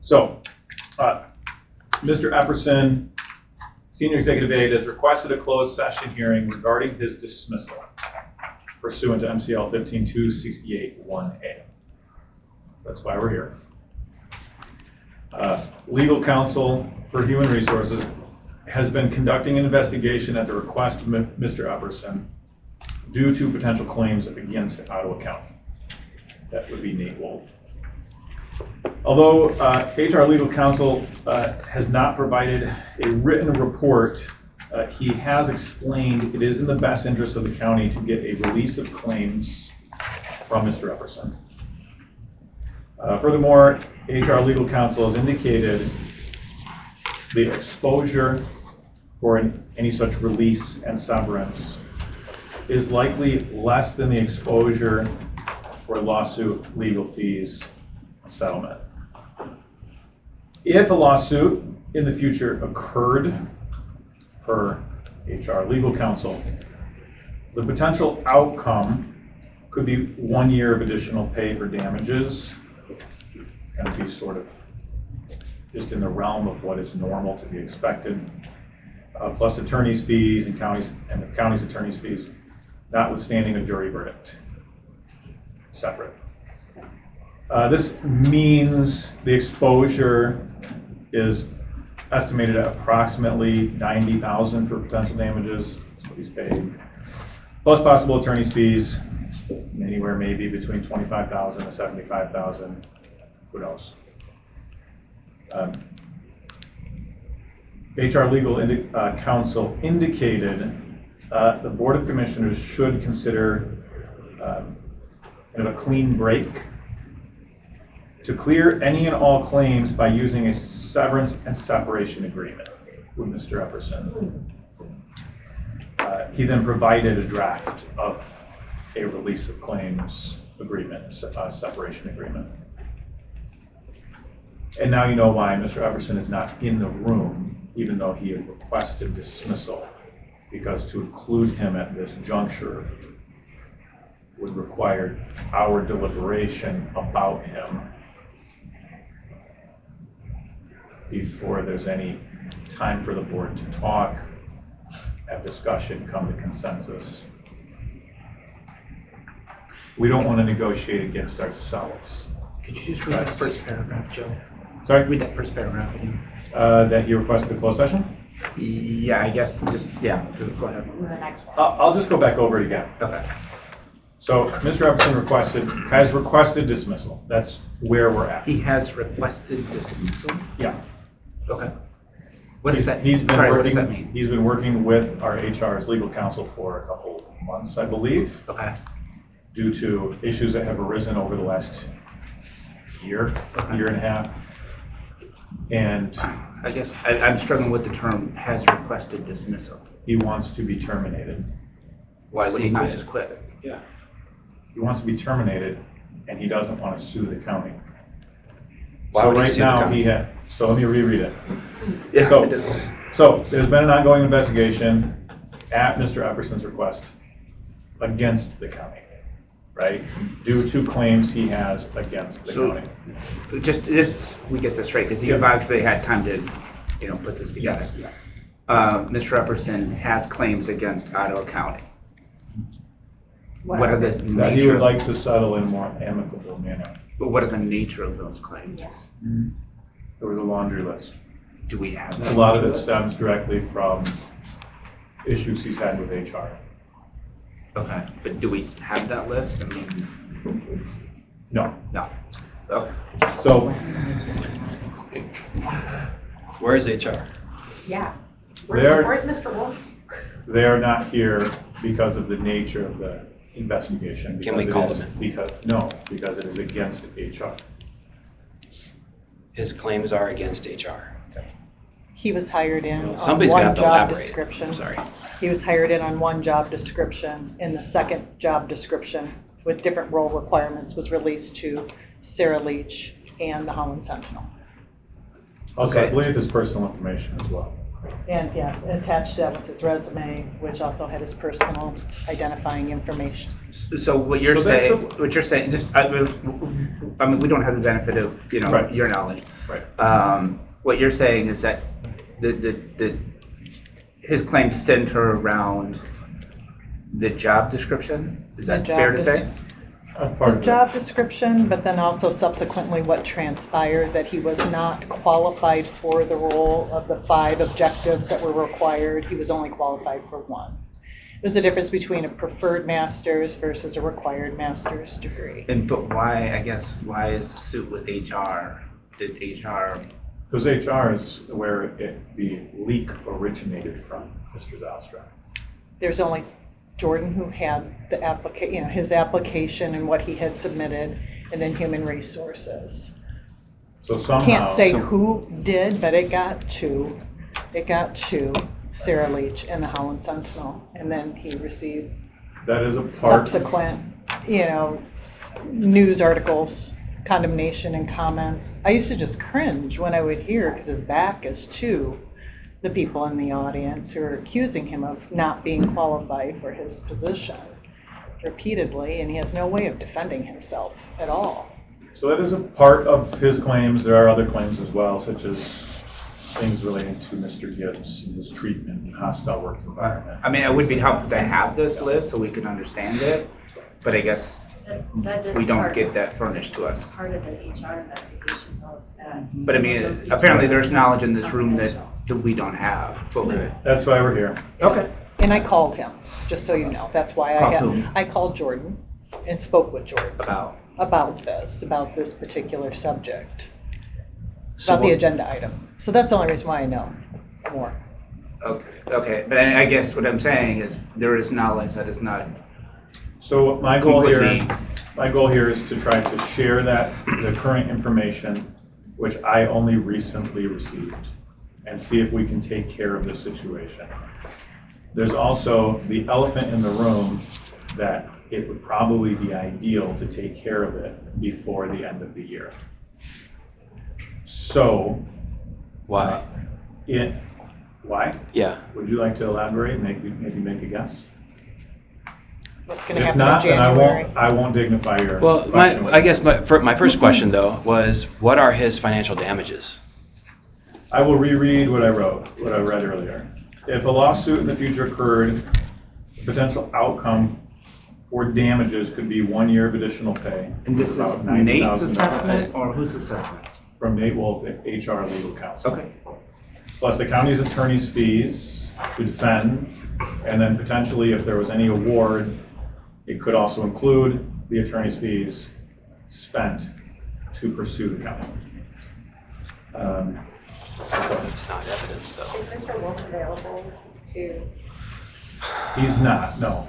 So, Mr. Epperson, Senior Executive Aide, has requested a closed session hearing regarding his dismissal pursuant to MCL 15268(1)A. That's why we're here. Legal counsel for Human Resources has been conducting an investigation at the request of Mr. Epperson due to potential claims against Ottawa County. That would be Nate Wolf. Although HR legal counsel has not provided a written report, he has explained it is in the best interest of the county to get a release of claims from Mr. Epperson. Furthermore, HR legal counsel has indicated the exposure for any such release and severance is likely less than the exposure for lawsuit, legal fees, and settlement. If a lawsuit in the future occurred, per HR legal counsel, the potential outcome could be 1 year of additional pay for damages, and be sort of just in the realm of what is normal to be expected, plus attorney's fees and the county's attorney's fees, notwithstanding a jury verdict, separate. This means the exposure is estimated at approximately $90,000 for potential damages. That's what he's paid, plus possible attorney's fees, anywhere maybe between $25,000 to $75,000. Who knows? HR legal counsel indicated the Board of Commissioners should consider kind of a clean break to clear any and all claims by using a severance and separation agreement with Mr. Epperson. He then provided a draft of a release of claims agreement, separation agreement. And now you know why Mr. Epperson is not in the room, even though he had requested dismissal, because to include him at this juncture would require our deliberation about him before there's any time for the board to talk, have discussion, come to consensus. We don't want to negotiate against ourselves. Could you just read that first paragraph, Joe? Sorry? Read that first paragraph again. That he requested a closed session? Yeah, I guess just, yeah, go ahead. The next one. I'll just go back over it again. Okay. So Mr. Epperson has requested dismissal. That's where we're at. He has requested dismissal? Yeah. Okay. What does that He's mean? been Sorry, working, what does that mean? He's been working with our HR's legal counsel for a couple months, I believe, Okay. due to issues that have arisen over the last year, year and a half. And I guess I'm struggling with the term has requested dismissal. he wants to be terminated. Why would he not just quit? Yeah. He wants to be terminated, and he doesn't want to sue the county. Why So would he right sue the now county? so let me reread it. Yeah. So there's been an ongoing investigation at Mr. Epperson's request against the county, right? Due to claims he has against the county. Just we get this straight, because you've actually had time to, put this together. Yes. Mr. Epperson has claims against Ottawa County. What are the That he nature? would like to settle in a more amicable manner. What are the nature of those claims? Yes. There was a laundry list. Do we have A that? lot of it stems directly from issues he's had with HR. Okay, but do we have that list? I mean, No. no. Okay. So Where is HR? Yeah. There- Where's Mr. Wolf? they are not here because of the nature of the investigation. Can we call them in? Because it is against HR. His claims are against HR. He was hired in on Somebody's gonna one have to job elaborate. description. I'm sorry. He was hired in on one job description, and the second job description with different role requirements was released to Sarah Leach and the Holland Sentinel. Also, I Okay. believe his personal information as well. And yes, attached to that was his resume, which also had his personal identifying information. So what you're So that's saying, just, I mean, we don't have the benefit of, Right. your knowledge. Right. What you're saying is that his claims center around the job description? Is that The fair to job say? Part The of it. job description, but then also subsequently what transpired, that he was not qualified for the role of the 5 objectives that were required. He was only qualified for 1. There's a difference between a preferred master's versus a required master's degree. But why is the suit with HR? Did HR, Because HR is where the leak originated from, Mr. Zalstra. There's only Jordan who had the his application and what he had submitted, and then human resources. So somehow. Can't say who did, but it got to Sarah Leach and the Holland Sentinel, and then he received That is a part. subsequent, news articles, condemnation and comments. I used to just cringe when I would hear, because his back is to the people in the audience who are accusing him of not being qualified for his position repeatedly, and he has no way of defending himself at all. So that is a part of his claims. There are other claims as well, such as things relating to Mr. Gibbs and his treatment and hostile work environment. I mean, it would be helpful to have this list so we can understand it, but I guess That is we don't part- get that furnished to us. Part of the HR investigation knows that. But I mean, apparently there's knowledge in this room that we don't have fully. That's why we're here. Okay. And I called him, just so you know. That's why Called whom? I called Jordan and spoke with Jordan About, about this particular subject, So about the what- agenda item. So that's the only reason why I know more. okay, but I guess what I'm saying is there is knowledge that is not So my goal completely. here is to try to share the current information, which I only recently received, and see if we can take care of this situation. There's also the elephant in the room that it would probably be ideal to take care of it before the end of the year. So. Why? Why? Yeah. Would you like to elaborate, maybe make a guess? What's going to If happen in not, then January? I won't dignify your Well, question with I guess my first question though was, what are his financial damages? I will reread what I read earlier. If a lawsuit in the future occurred, the potential outcome for damages could be 1 year of additional pay. And this is about Nate's $90,000 assessment or whose assessment? From Nate Wolf, HR legal counsel. Okay. Plus the county's attorney's fees to defend, and then potentially if there was any award, it could also include the attorney's fees spent to pursue the county. It's not evidence though. Is Mr. Wolf available to? He's not, no.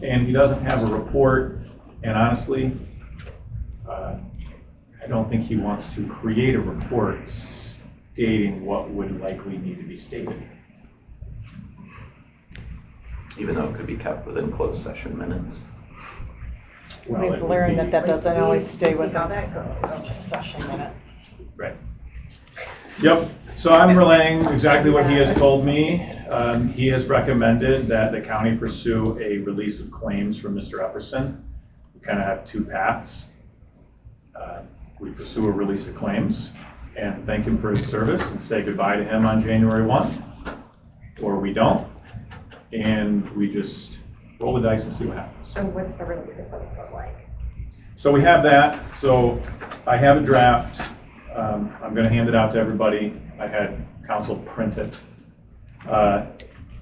And he doesn't have a report, and honestly, I don't think he wants to create a report stating what would likely need to be stated. Even though it could be kept within closed session minutes. Well, it We've would learned be- that doesn't always stay We'll see within how that goes. closed session minutes. Right. Yep, so I'm relaying exactly what he has told me. He has recommended that the county pursue a release of claims from Mr. Epperson. We kind of have 2 paths. We pursue a release of claims and thank him for his service and say goodbye to him on January 1, or we don't, and we just roll the dice and see what happens. So what's the release of funds look like? So we have that. So I have a draft. I'm going to hand it out to everybody. I had council print it.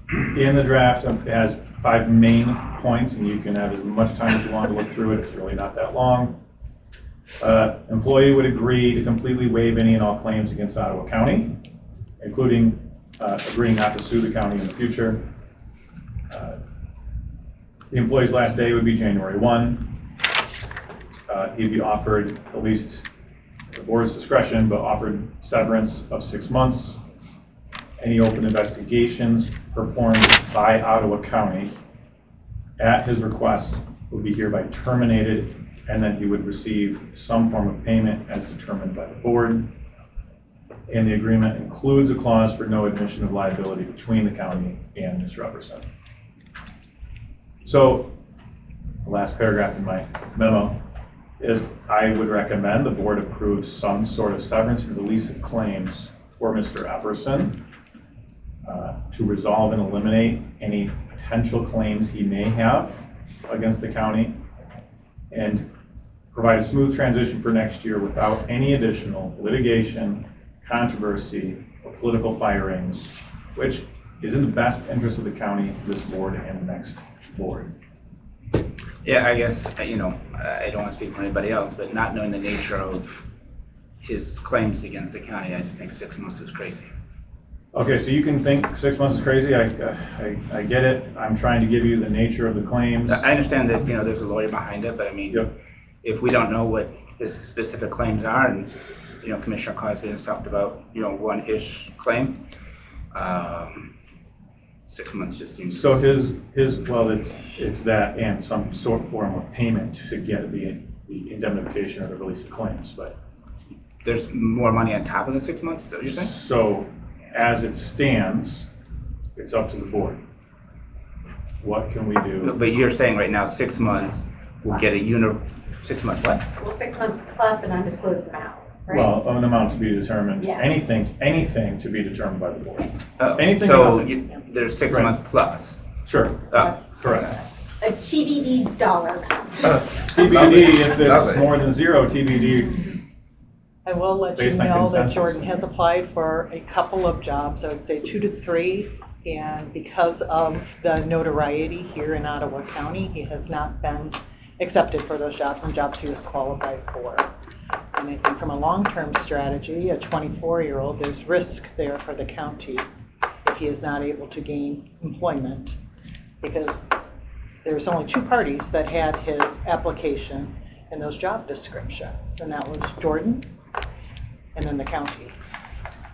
In the draft, it has 5 main points, and you can have as much time as you want to look through it. It's really not that long. Employee would agree to completely waive any and all claims against Ottawa County, including agreeing not to sue the county in the future. The employee's last day would be January 1. He'd be offered, at least at the board's discretion, but offered severance of 6 months. Any open investigations performed by Ottawa County at his request would be hereby terminated, and then he would receive some form of payment as determined by the board. And the agreement includes a clause for no admission of liability between the county and Mr. Epperson. So, the last paragraph in my memo is I would recommend the board approve some sort of severance and release of claims for Mr. Epperson to resolve and eliminate any potential claims he may have against the county and provide a smooth transition for next year without any additional litigation, controversy, or political firings, which is in the best interest of the county, this board, and the next board. Yeah, I guess, you know, I don't want to speak for anybody else, but not knowing the nature of his claims against the county, I just think 6 months is crazy. Okay, so you can think 6 months is crazy. I get it. I'm trying to give you the nature of the claims. I understand that, you know, there's a lawyer behind it, but I mean, Yep. if we don't know what his specific claims are, and, you know, Commissioner Cosby has talked about, you know, one-ish claim, 6 months just seems. So well, it's that and some sort of form of payment to get the indemnification or the release of claims, but. There's more money on top of the 6 months, is that what you're saying? So, as it stands, it's up to the board. What can we do? But you're saying right now, 6 months, we'll get a 6 months what? Well, 6 months plus an undisclosed amount, right? Well, an amount to be determined, Yeah. anything to be determined by the board. Oh, Anything so about- there's 6 Right. months plus. Sure, Oh, correct. A TBD dollar amount. TBD, if Love it's it. more than zero, TBD. I will let you Based on know that consensus. Jordan has applied for a couple of jobs, I would say 2 to 3, and because of the notoriety here in Ottawa County, he has not been accepted for those jobs he was qualified for. And I think from a long-term strategy, a 24-year-old, there's risk there for the county if he is not able to gain employment, because there's only 2 parties that had his application and those job descriptions, and that was Jordan and then the county.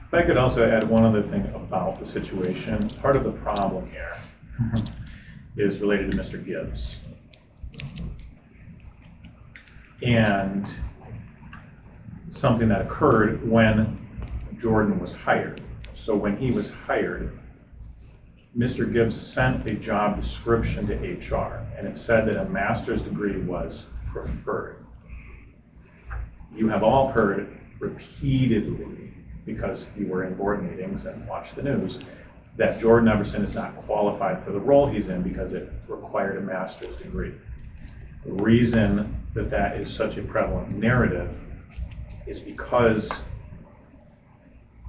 If I could also add one other thing about the situation. Part of the problem here is related to Mr. Gibbs. And something that occurred when Jordan was hired. So when he was hired, Mr. Gibbs sent a job description to HR, and it said that a master's degree was preferred. You have all heard repeatedly, because you were in board meetings and watched the news, that Jordan Epperson is not qualified for the role he's in because it required a master's degree. The reason that that is such a prevalent narrative is because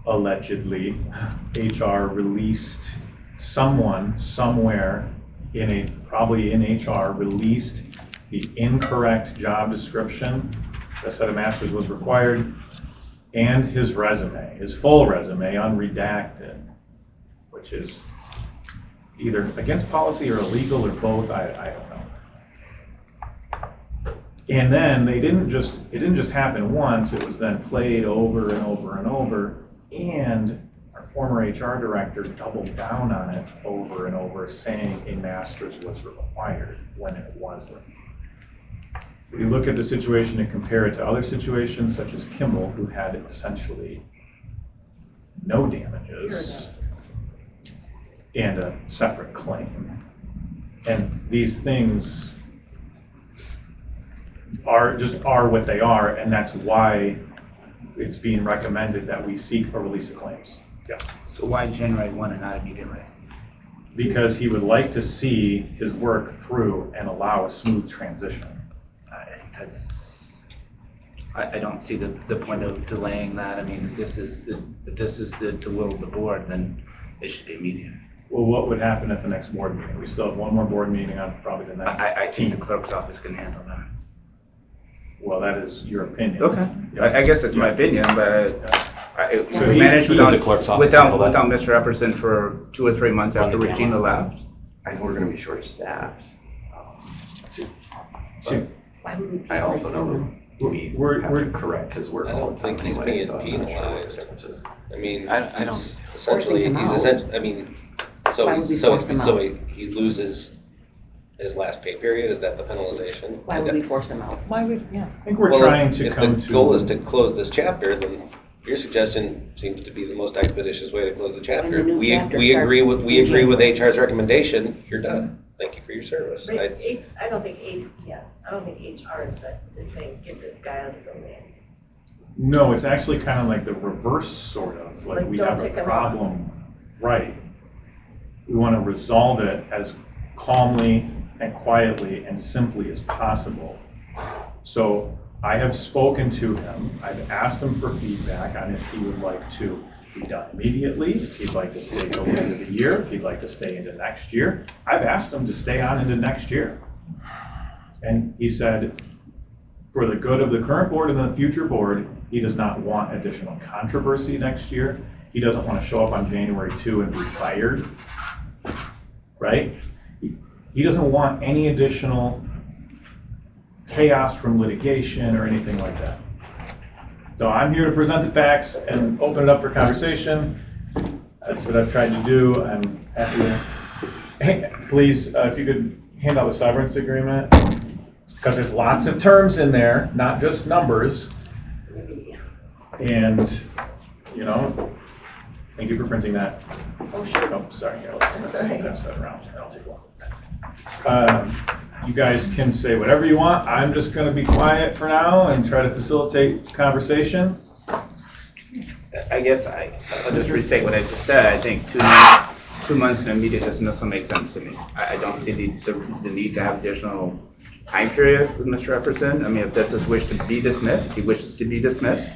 allegedly HR released someone somewhere probably in HR released the incorrect job description that said a master's was required, and his resume, his full resume, unredacted, which is either against policy or illegal or both, I don't know. And then it didn't just happen once, it was then played over and over and over, and our former HR director doubled down on it over and over, saying a master's was required when it wasn't. If you look at the situation and compare it to other situations, such as Kimball, who had essentially no damages and a separate claim, and these things are what they are, and that's why it's being recommended that we seek a release of claims. Yes. So why January 1 and not immediately? Because he would like to see his work through and allow a smooth transition. I think I don't see the point of delaying that. I mean, if this is the will of the board, then it should be immediate. Well, what would happen at the next board meeting? We still have one more board meeting on probably the next. I think the clerk's office can handle that. Well, that is your opinion. Okay. Yeah. I guess that's my opinion, but So we he- managed he- without the clerk's office handle that. Mr. Epperson for 2 or 3 months Run after the Regina camera. left. I know we're gonna be short-staffed. So Why would we? I also know that we We're- have to correct his work I all don't the time think he's anyway, being so I'm not sure what the penalized. difference is. I mean, I don't- he's essentially, him he's out. essentially, I mean, so Why would we so force him so out? he loses his last pay period. Is that the penalization? Why would we force him out? Why would, yeah. I think we're Well, trying to if come the goal is to close this chapter, then Your suggestion seems to be the most expeditious way to close the chapter. And the new We chapter agree starts with, we in agree with January. HR's recommendation, you're done. Thank you for your service. But I don't think HR is saying, get this guy out of the way. No, it's actually kind of like the reverse, sort of, like Like, we don't have a take them problem, right? We want to resolve it as calmly and quietly and simply as possible. So I have spoken to him, I've asked him for feedback on if he would like to be done immediately, if he'd like to stay till the end of the year, if he'd like to stay into next year. I've asked him to stay on into next year. And he said, for the good of the current board and the future board, he does not want additional controversy next year. He doesn't want to show up on January 2 and be fired, right? He doesn't want any additional chaos from litigation or anything like that. So I'm here to present the facts and open it up for conversation. That's what I've tried to do. I'm happy to. Hey, please, if you could hand out the severance agreement, because there's lots of terms in there, not just numbers. And, you know, thank you for printing that. Oh, sure. Oh, sorry, here, That's all right. pass that around. I'll take one. You guys can say whatever you want. I'm just going to be quiet for now and try to facilitate conversation. I guess I'll just restate what I just said. I think 2 months and immediate dismissal makes sense to me. I don't see the need to have additional time period with Mr. Epperson. I mean, if that's his wish to be dismissed, he wishes to be dismissed.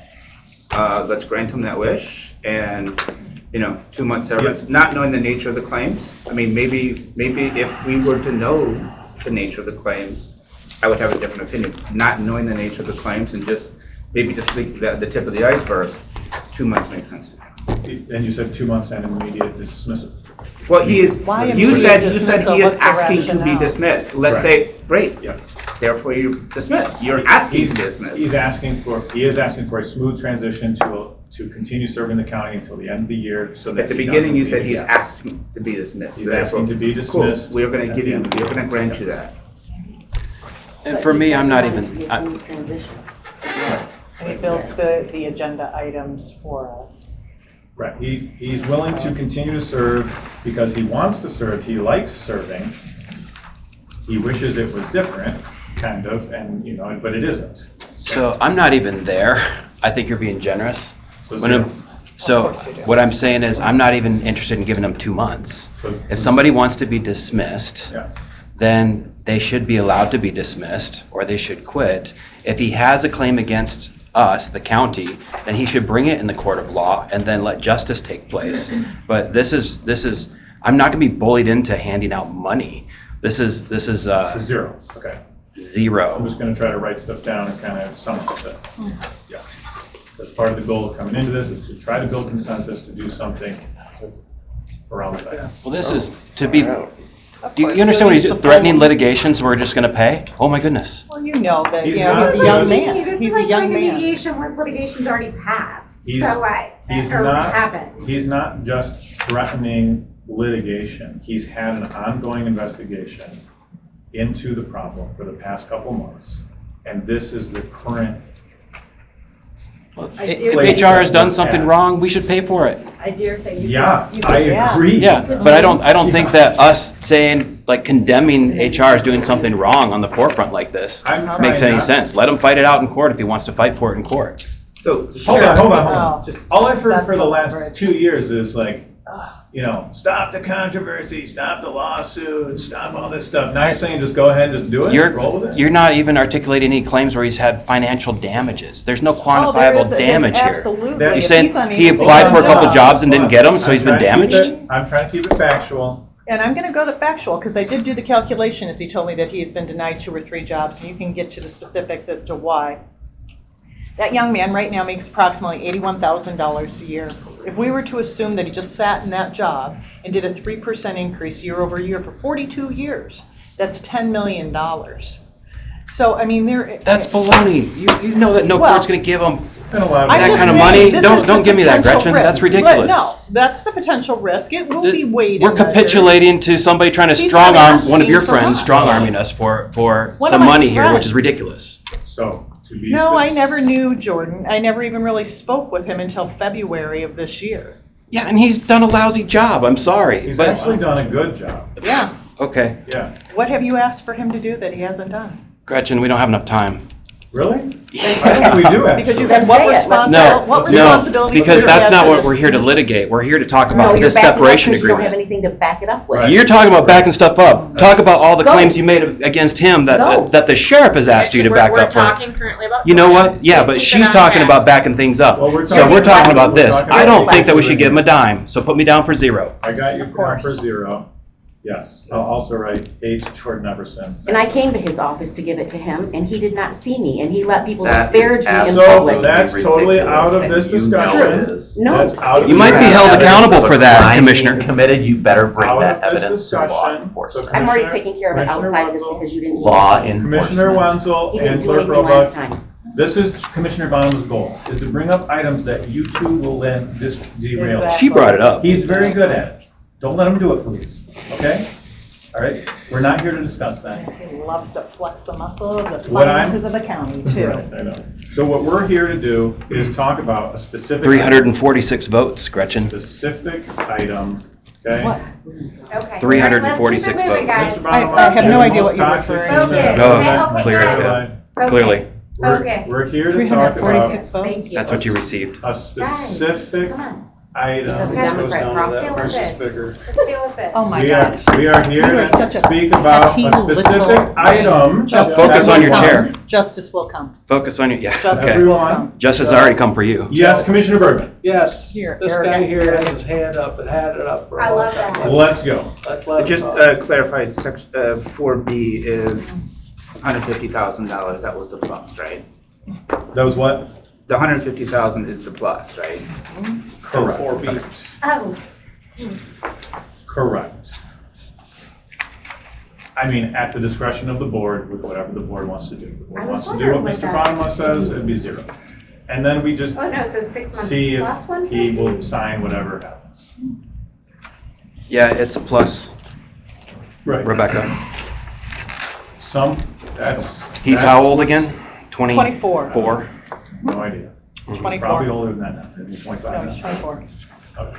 Let's grant him that wish, and 2 months severance, not knowing the nature of the claims. I mean, maybe if we were to know the nature of the claims, I would have a different opinion. Not knowing the nature of the claims and just the tip of the iceberg, 2 months makes sense to me. And you said 2 months and immediate dismissal. Well, he is. Why You immediate said he dismissal? is What's the asking to be rationale? dismissed. Let's Right. say, great. Yeah. Therefore, you're dismissed. You're asking to be dismissed. He is asking for a smooth transition to continue serving the county until the end of the year. So that At the he beginning, you doesn't said need he's a gap. asking to be dismissed. He's asking to be dismissed. Cool. We're going at to the end of the we're going to year. grant you that. And for me, I'm not even, Be a smooth transition. And he builds the agenda items for us. Right, he's willing to continue to serve because he wants to serve, he likes serving. He wishes it was different, kind of, and, but it isn't. so I'm not even there. I think you're being generous. So When I'm- zero. So Of course you do. what I'm saying is, I'm not even interested in giving them 2 months. So- If somebody wants to be dismissed, Yeah, then they should be allowed to be dismissed, or they should quit. If he has a claim against us, the county, then he should bring it in the court of law and then let justice take place. But this is, I'm not gonna be bullied into handing out money. This is so zero, okay. I'm zero. just gonna try to write stuff down and kind of summarize it. Yeah. That's part of the goal of coming into this, is to try to build consensus to do something around this item. Well, this is to be, Of do you course, understand so what he's he's the threatening form- litigations we're just gonna pay? Oh my goodness. Well, you know that, He's he's not a young just- man. This He's is a like young going to man. mediation once litigation's already passed. He's- So what? He's Or not, happened. he's not just threatening litigation. He's had an ongoing investigation into the problem for the past couple months. And this is the current, If HR has done something wrong, we should pay for it. I dare say you yeah, could. I agree. Yeah, but I don't think that us saying, like, condemning HR as doing something wrong on the forefront like this I'm makes trying any not- sense. Let him fight it out in court if he wants to fight for it in court. So, Hold on. Oh. Just All I've heard That's for the not last right. 2 years is like, stop the controversy, stop the lawsuit, stop all this stuff. Now you're saying just go ahead, just do it, roll with it? You're not even articulating any claims where he's had financial damages. There's no Oh, there quantifiable is- there's damage here. Absolutely. You're If saying he's unable he to applied get for a couple job- jobs and didn't get them, so he's been I'm trying to keep damaged? it- I'm trying to keep it factual. And I'm gonna go to factual, because I did do the calculation, as he told me that he has been denied 2 or 3 jobs, and you can get to the specifics as to why. That young man right now makes approximately $81,000 a year. If we were to assume that he just sat in that job and did a 3% increase year over year for 42 years, that's $10 million. So, I mean, That's baloney. You know that no Well, court's gonna give him Been a lot of. I'm that just kind of saying, money. this Don't- is don't the give me that, potential Gretchen. risk. That's ridiculous. But no, that's the potential risk. It will be weighed We're in measures. capitulating to somebody trying to He's strong not arm one of your asking for friends, much. strong arming us for One some of my money here, which is friends. ridiculous. So, to be. No, I never knew Jordan. I never even really spoke with him until February of this year. Yeah, and he's done a lousy job, I'm sorry. He's but- actually done a good job, Yeah. Okay, yeah. What have you asked for him to do that he hasn't done? Gretchen, we don't have enough time. Really? I think we do, actually. Because you've Then had what say it. Let's No, what no, responsibilities? because do you that's have not for what this we're here to commission? litigate. We're here to talk No, about you're this backing up separation 'cause you don't have agreement. anything to back it up with. You're talking about backing stuff up. Talk about all the Go. claims you made against him Go. that the sheriff has asked you to back We're up for. talking currently about. You know what? Yeah, Please but keep it she's on talking about task. backing things up. Well, we're So talking we're talking about- about this. we're talking I don't about think that we should flexibility. give him a dime, so put me down for 0. I got you Of down for course. 0. Yes, I'll also write H. Jordan Epperson. And I came to his office to give it to him, and he did not see me, and he let people That disparage is me in absolutely public. That's totally ridiculous, out of and this you know discussion. it is. No. That's out of You might be this- held Evidence accountable of a for that, crime being Commissioner. Committed, you better bring Out that of this evidence to law discussion, enforcement. I'm already Commissioner- taking care of it Commissioner outside of this Wenzel- because you didn't. Law need anything. Commissioner enforcement. Wenzel He and didn't do Clerk anything last Roebuck, time. this is Commissioner Bonham's goal, is to bring up items that you two will then derail. Exactly. She brought it up. He's very good at it. Don't let him do it, please, okay? All right? We're not here to discuss that. He loves to flex the muscle of the What I'm- finances of the county, too. Right, I know. So what we're here to do is talk about a specific. 346 votes, Gretchen. Specific item, okay? What? Okay. 346 Let's keep it moving, votes. guys. Mr. Bonham, I have no idea what most you're toxic referring in to. the- Focus. No, Okay, clear it guys. up. Focus. Clearly. Focus. We're here to talk 346 about votes? That's what you received. a Guys, specific come on. item. As a Democrat, Let's deal with it. Let's deal with it. Oh, my We are, gosh. we are here You are to such a speak about a petty little specific brain. item. Justice Focus will on your come. chair. Justice will come. Focus on your, yeah, Justice okay. will Everyone? come. Justice has already come for you. Yes, Commissioner Bergman, Yes, Here, this guy arrogant. here has his hand up and had it up for I a long love time. that. let's go. Let's let him Just talk. clarify, section, 4B is $150,000, that was the plus, right? That was what? The 150,000 is the plus, right? Correct. 4B. Oh, Correct. I mean, at the discretion of the board, with whatever the board wants to do. If the board I was wants to do what wondering Mr. what that- Bonema says, it'd be 0. And then we just oh no, so 6 months see if plus 150? he will sign whatever happens. Yeah, it's a plus, Right. Rebecca. That's. He's how old again? 24. 4? No idea. He's 24. probably older than that now, maybe 25 No, now. it's 24. Okay.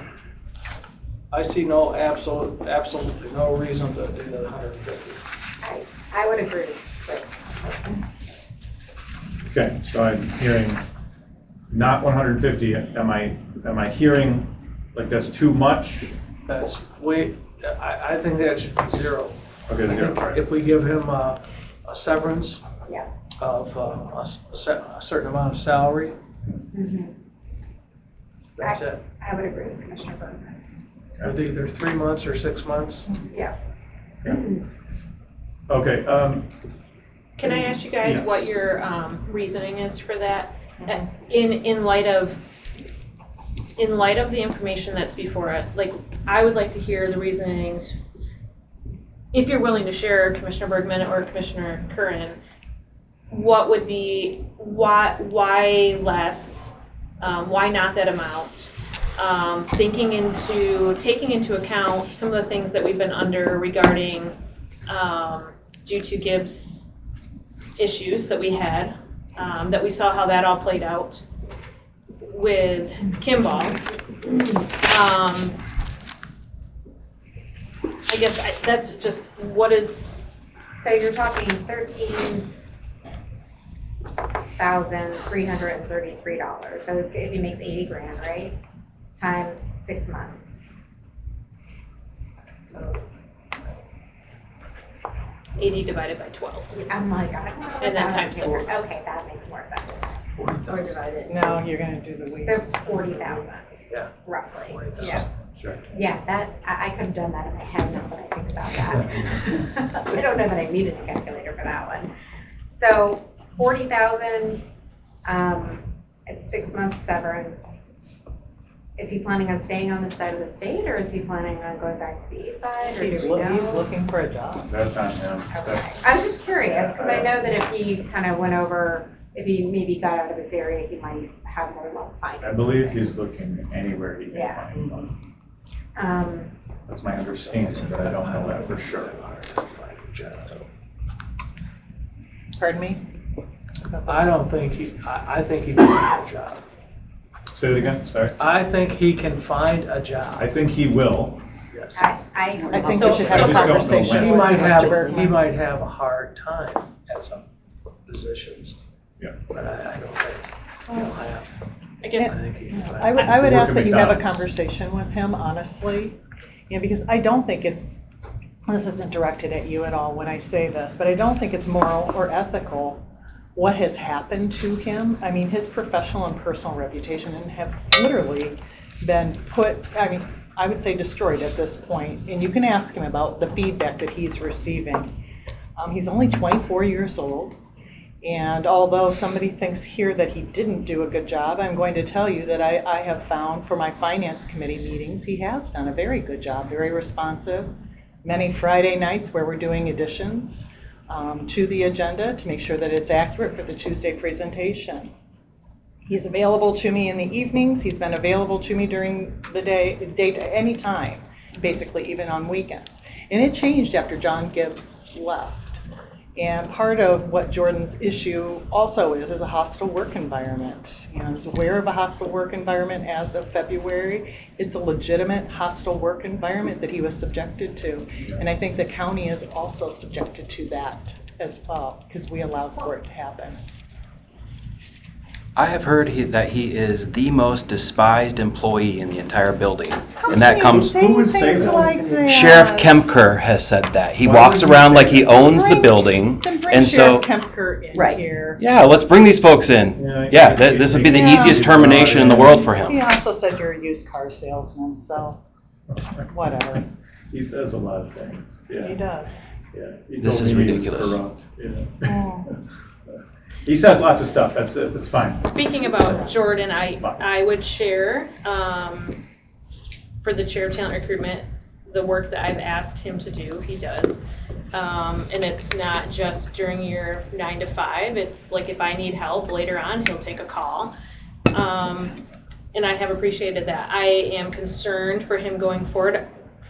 I see absolutely no reason to do the 150. I would agree, but Okay, so I'm hearing not 150. Am I hearing like that's too much? That's way, I think that should be 0. Okay, I 0. think All right. if we give him a severance yeah. of a certain amount of salary, that's it. I would agree with Commissioner Bergman. Either 3 months or 6 months. Yeah. Okay, Can I ask you guys Yes. what your reasoning is for that? In light of the information that's before us, like, I would like to hear the reasonings, if you're willing to share, Commissioner Bergman or Commissioner Curran, what would be, why less, why not that amount? Taking into account some of the things that we've been under regarding, due to Gibbs issues that we had, that we saw how that all played out with Kimball. I guess that's just, what is, So you're talking $13,333. So if he makes 80 grand, right? Times 6 months. 80 divided by 12. I'm like, I don't know. And then how times that makes- 6. Okay, that makes more sense. Or divided. No, you're going to do the weeks. So 40,000. Yeah. Roughly. 40,000. Yeah. sure. Yeah, that, I could have done that in my head now that I think about that. I don't know that I needed a calculator for that one. So 40,000, at 6 months severance. Is he planning on staying on this side of the state, or is he planning on going back to the east side, or do He's we know? looking for a job. That's on him. Okay. I was just curious, because I know that if he kind of went over, if he maybe got out of this area, he might have more luck finding. I believe he's looking anywhere he can Yeah. find one. Um, That's my understanding, but I don't know that for sure. Pardon me? I don't think I think he can find a job. Say it again, sorry. I think he can find a job. I think he will. Yes. I think So- we should have I a just don't know conversation He when. with might Mr. have, he Bergman. might have a hard time at some positions. Yeah. But I don't think he'll have. I guess, I think he can find. I would Work ask at that you have a McDonald's. conversation with him, honestly, because I don't think this isn't directed at you at all when I say this, but I don't think it's moral or ethical what has happened to him. I mean, his professional and personal reputation have literally been I would say destroyed at this point. And you can ask him about the feedback that he's receiving. He's only 24 years old. And although somebody thinks here that he didn't do a good job, I'm going to tell you that I have found for my finance committee meetings, he has done a very good job, very responsive. Many Friday nights where we're doing additions to the agenda to make sure that it's accurate for the Tuesday presentation. He's available to me in the evenings. He's been available to me during the day to any time, basically even on weekends. And it changed after John Gibbs left. And part of what Jordan's issue also is a hostile work environment. You know, I was aware of a hostile work environment as of February. It's a legitimate hostile work environment that he was subjected to. And I think the county is also subjected to that as well, because we allowed for it to happen. I have heard that he is the most despised employee in the entire building. How And that can you comes, say Who would say things that? like that? Sheriff Kempker has said that. He Why walks would you around say like he that? owns the building. Then bring And so, Sheriff Kempker in Right. here. yeah, let's bring these folks in. Yeah, this would be the Yeah. easiest termination in the world for He him. also said you're a used car salesman, so whatever. He says a lot of things, He yeah, does. yeah. He This told is me he was ridiculous. corrupt, yeah. Oh. He says lots of stuff, that's fine. speaking about Jordan, I would share, for the chair of talent recruitment, the work that I've asked him to do, he does. And it's not just during your 9 to 5, it's like if I need help later on, he'll take a call. And I have appreciated that. I am concerned for him going forward,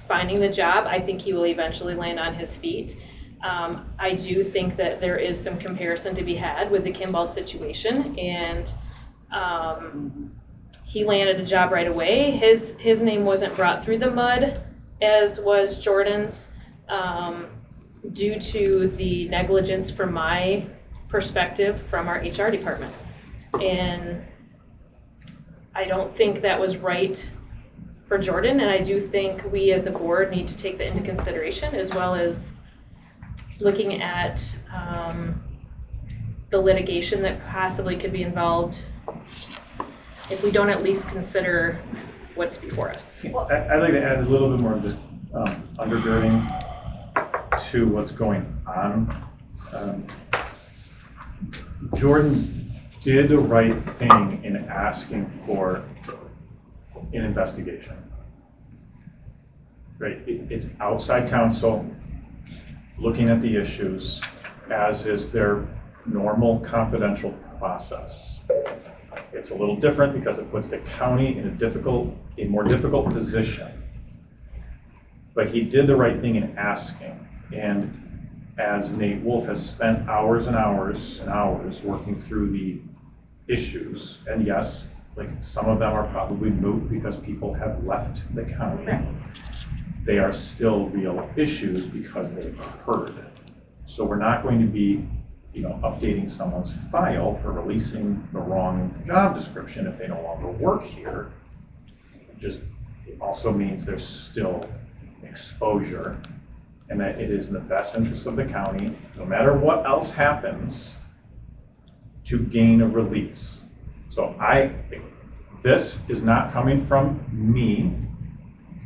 finding the job. I think he will eventually land on his feet. I do think that there is some comparison to be had with the Kimball situation, and he landed a job right away. His name wasn't brought through the mud as was Jordan's, due to the negligence from my perspective from our HR department. And I don't think that was right for Jordan, and I do think we as a board need to take that into consideration, as well as looking at the litigation that possibly could be involved if we don't at least consider what's before us. I'd like to add a little bit more of the undergirding to what's going on. Jordan did the right thing in asking for an investigation. Right, it's outside counsel looking at the issues, as is their normal confidential process. It's a little different because it puts the county in a more difficult position. But he did the right thing in asking. And as Nate Wolf has spent hours and hours and hours working through the issues, and yes, like some of them are probably moot because people have left the county. Right. They are still real issues because they've heard. So we're not going to be, updating someone's file for releasing the wrong job description if they no longer work here. It also means there's still exposure, and that it is in the best interest of the county, no matter what else happens, to gain a release. So this is not coming from me.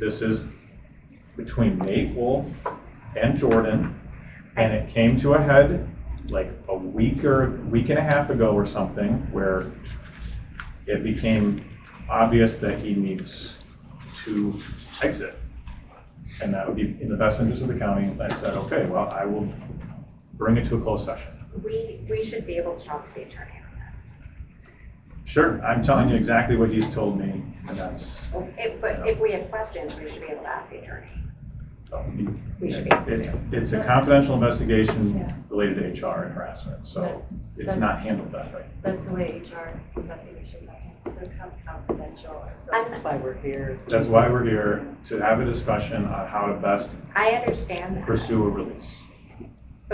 This is between Nate Wolf and Jordan, and it came to a head like a week and a half ago or something, where it became obvious that he needs to exit, and that would be in the best interest of the county. And I said, okay, well, I will bring it to a closed session. We should be able to talk to the attorney on this. Sure, I'm telling you exactly what he's told me, and that's. But if we have questions, we should be able to ask the attorney. So We should be. it's a confidential investigation related to HR and harassment, so it's not handled that way. That's the way HR investigations are handled. They're confidential. So That's why we're here. That's why we're here, to have a discussion on how to best I understand that. pursue a release.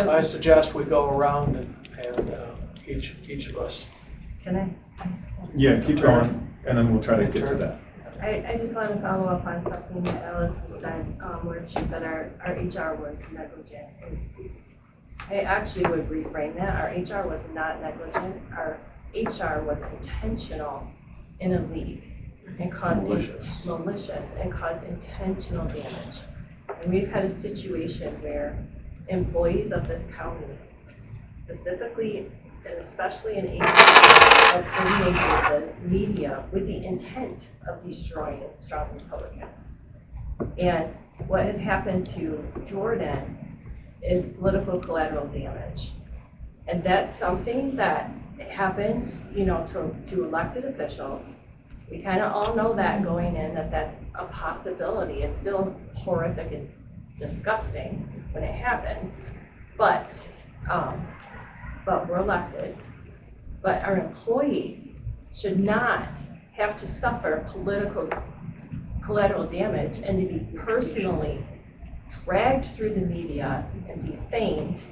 I suggest we go around and each of us. can I? Yeah, keep going, and then we'll try to get to that. I just want to follow up on something that Allison said, where she said our HR was negligent. And I actually would reframe that. Our HR was not negligent. Our HR was intentional in a leak and caused malicious and caused intentional damage. And we've had a situation where employees of this county, specifically and especially in HR, are coordinating with the media with the intent of destroying strong Republicans. And what has happened to Jordan is political collateral damage. And that's something that happens, to elected officials. We kind of all know that going in, that that's a possibility. It's still horrific and disgusting when it happens, but we're elected. But our employees should not have to suffer political collateral damage and to be personally dragged through the media and defamed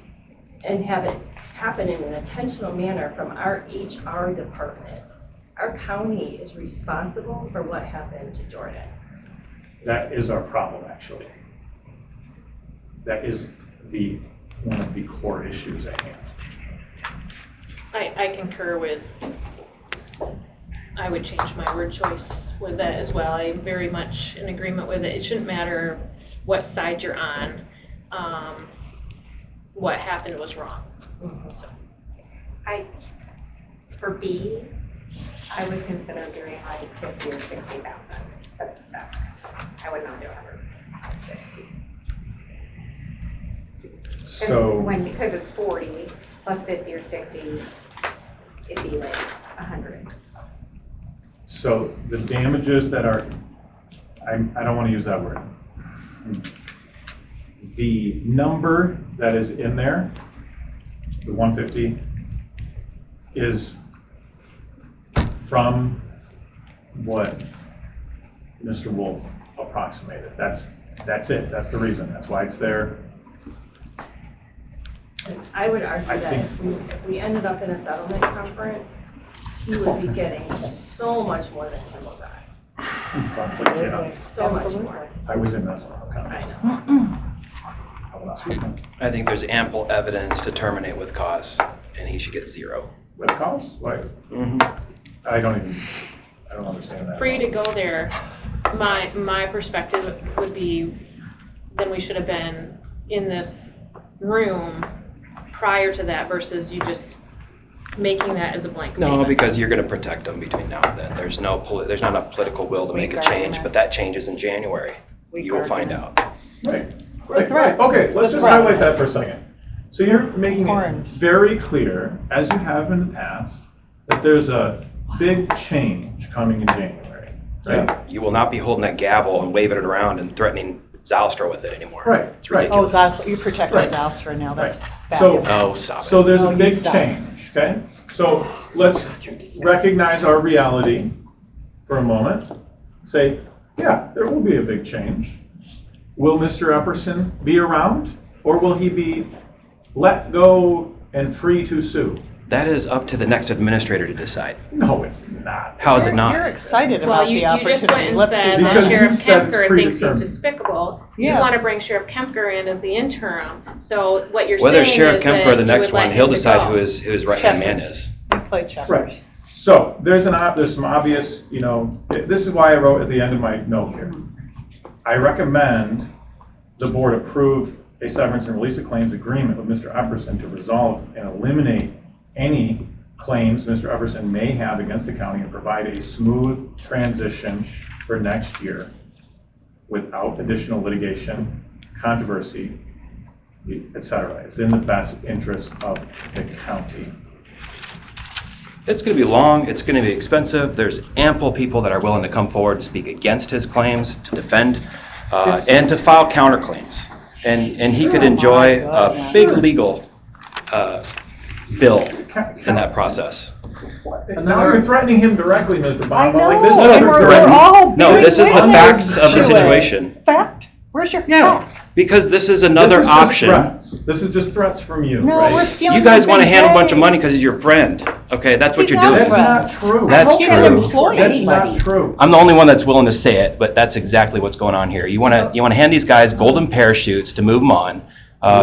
and have it happen in an intentional manner from our HR department. Our county is responsible for what happened to Jordan. That is our problem, actually. That is one of the core issues at hand. I concur with, I would change my word choice with that as well. I'm very much in agreement with it. It shouldn't matter what side you're on. What happened was wrong. So. For B, I would consider doing like 50 or 60,000, but I would not do 100. So, Because it's 40 plus 50 or 60, it'd be like 100. so the damages that are, I don't want to use that word. The number that is in there, the 150, is from what Mr. Wolf approximated. That's it. That's the reason. That's why it's there. I would argue I that if we ended up in a settlement conference, he would be getting so much more than Kimball got. Yeah, So much more. I was in that conference. Last weekend. I think there's ample evidence to terminate with cause, and he should get 0. With cause? Why? I don't understand that. For you to go there, my perspective would be, then we should have been in this room prior to that versus you just making that as a blank statement. No, because you're going to protect them between now and then. There's not a political will to make a change, but that changes in January. You will find out. Right. threats. Okay, let's just threats. highlight that for a second. So you're making it Horns. very clear, as you have in the past, that there's a big change coming in January, right? You will not be holding that gavel and waving it around and threatening Zalstra with it anymore. Right, It's right. Oh, ridiculous. Zalstra, you're protecting Right. Zalstra now, that's Right. So- fabulous. Oh, stop it. So there's Oh, a you big stop. change, okay? So let's recognize our reality for a moment. Say, yeah, there will be a big change. Will Mr. Epperson be around, or will he be let go and free to sue? That is up to the next administrator to decide. No, it's not. How is it You're not? excited Well, about you the just went opportunity. and Let's said be Because that you Sheriff said it's Kempker thinks he's predetermined. despicable. You Yes. want to bring Sheriff Kempker in as the interim. So what you're Whether saying Sheriff is that Kempker or the you next would like one, he'll him to decide go. who his right-hand man Checkers. is. We play checkers. Right. So there's some obvious, this is why I wrote at the end of my note here. I recommend the board approve a severance and release of claims agreement with Mr. Epperson to resolve and eliminate any claims Mr. Epperson may have against the county and provide a smooth transition for next year without additional litigation, controversy, etc. It's in the best interest of the county. It's going to be long, it's going to be expensive. There's ample people that are willing to come forward and speak against his claims to defend and to file counterclaims. And he could enjoy a big legal bill in that process. Now you're threatening him directly, Mr. I Bonema. know, Like, this is No, and we're all No, bearing this is the witness facts of the to it. situation. Fact? Where's your Yeah, facts? because this is another this is just option. threats. This is just threats from you, No, right? we're stealing You guys your want to big hand a day. bunch of money because he's your friend. Okay, that's what He's you're not doing. That's not true. That's He's an true. employee. That's not true. I'm the only one that's willing to say it, but that's exactly what's going on here. You want to hand these guys golden parachutes to move them on,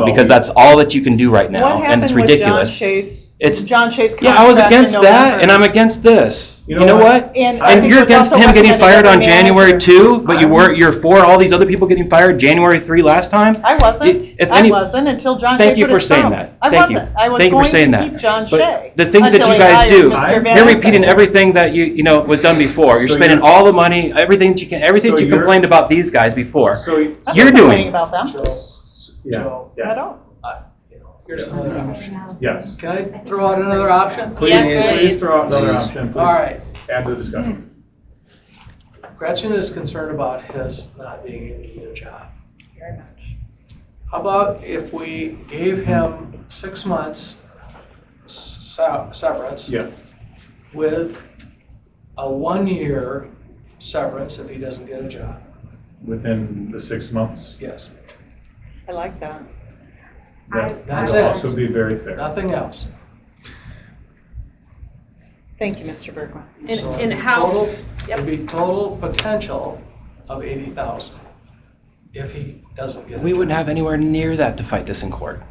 because that's all that you can do right What now, and happened it's with John ridiculous. Chase? It's John Chase Yeah, I was contract in against that, November. and I'm against this. You You know know what? what? And I And think you're it was against also him getting recommended fired on every January manager. 2, but you're for all these other people getting fired January 3 last time? I wasn't. If I any- wasn't until John Thank Shea you put for his saying thumb. that. I Thank you. wasn't. I was Thank you for going saying to that. keep John But Shea. the things that until you he guys hired do, Mr. you're Benson. repeating everything that was done before. You're So spending you're- all the money, everything that you can, everything So that you you're- complained about these guys before. So, I'm You're not complaining doing. about them. yeah, Joe, I yeah, don't. here's another option. yes. Can I throw out another option? Please throw out another option, All please right. add to the discussion. Gretchen is concerned about his not being able to get a job. Very much. How about if we gave him 6 months severance Yeah, with a 1-year severance if he doesn't get a job? within the 6 months. Yes. I like that. That That's would it. also be very fair. Nothing else. Thank you, Mr. Bergman. And, So and it'd be how, total- Yep. It'd be total potential of 80,000 if he doesn't get a We job. wouldn't have anywhere near that to fight this in court.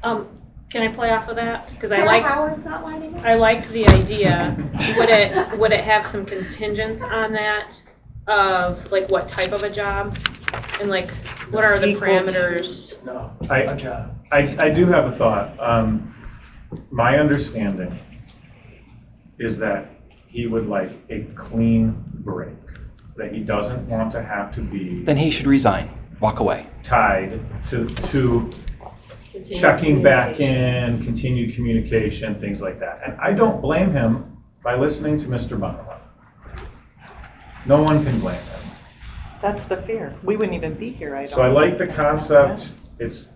can I play off of that? Because Sarah Howard's not lining up? I liked the idea. Would it have some contingents on that of like what type of a job? And like, what are the Equal to- parameters? No, I- a job. I do have a thought. My understanding is that he would like a clean break, that he doesn't want to have to be Then he should resign, walk away. tied to checking back in, continued communication, things like that. And I don't blame him by listening to Mr. Bonema. No one can blame him. That's the fear. We wouldn't even be here, I don't. So I like the concept. It's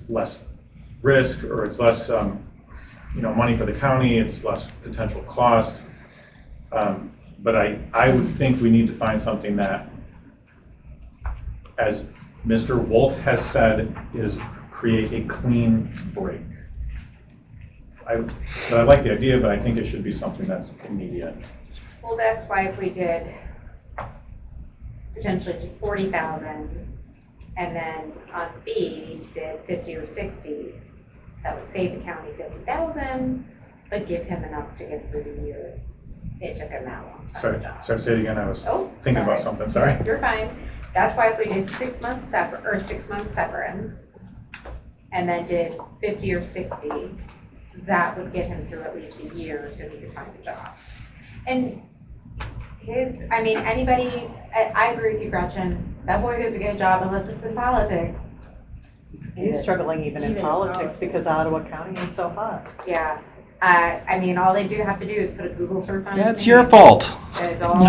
less risk, or it's less, money for the county. It's less potential cost. But I would think we need to find something that, as Mr. Wolf has said, is create a clean break. But I like the idea, but I think it should be something that's immediate. Well, that's why if we did potentially do 40,000 and then on B did 50 or 60, that would save the county 50,000, but give him enough to get through the year. It took him that long. Sorry, say it again. I was Oh, thinking about sorry. something, sorry. You're fine. That's why if we did 6 months severance and then did 50 or 60, that would get him through at least a year so he could find a job. And anybody, I agree with you, Gretchen. That boy does a good job unless it's in politics. He's struggling even in politics because Ottawa County is so hot. Yeah. All they do have to do is put a Google search on. Yeah, his it's your name. fault. It's all.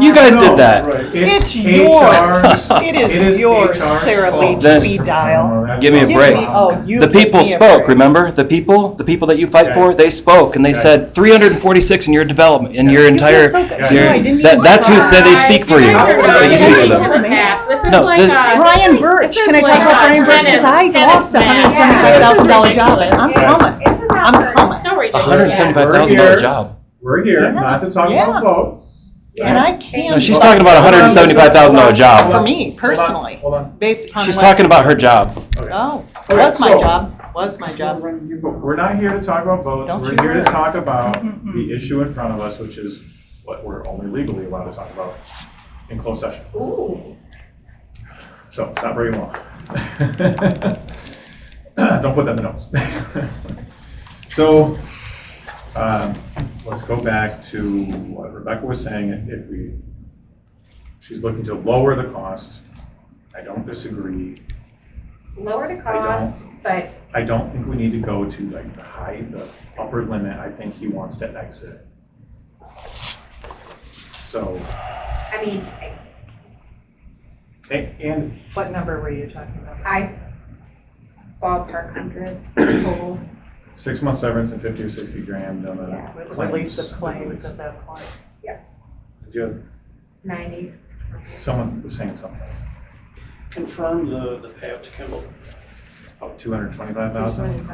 You guys did that. Right. It's HR's yours. It is yours, HR's Sarah fault. Leach Then- speed dial. That's Give me a not- Give break. me- oh, you The give people me a spoke, break. remember? The people that you fight for, Guys. they spoke, and they Guys. said 346 in your development, in your You entire, feel so good. Yeah. No, I didn't that- even that's who try. said they speak for you. Guys, That you're you really speak for taking them. to the task. This is No, like this- Ryan Birch, this is can I talk like about Ryan Birch? Because I lost a $175,000 job, and I'm coming. Isn't that I'm hard? coming. so ridiculous. $175,000 job. We're here, Yeah. not to talk Yeah. about votes. And I No, can't. she's talking about a $175,000 job. For me, personally, Hold on. based upon. She's what- talking about her job. Okay. Oh, Okay, was my so- job, was my job. We're not here to talk about votes. Don't We're you here to worry. talk about Mm-mm-mm. the issue in front of us, which is what we're only legally allowed to talk about in closed session. Ooh. So, it's not very long. Don't put that in the notes. So, let's go back to what Rebecca was saying. She's looking to lower the cost. I don't disagree. Lower the cost, but I don't think we need to go to like the upper limit. I think he wants to exit. So, And What number were you talking about? I ballpark 100 total. 6 month severance and 50 or 60 grand on Yeah. the With release of claims. claims at that point. Did you have, 90. someone was saying something? Confirm the payout to Kimball. Oh, 225,000?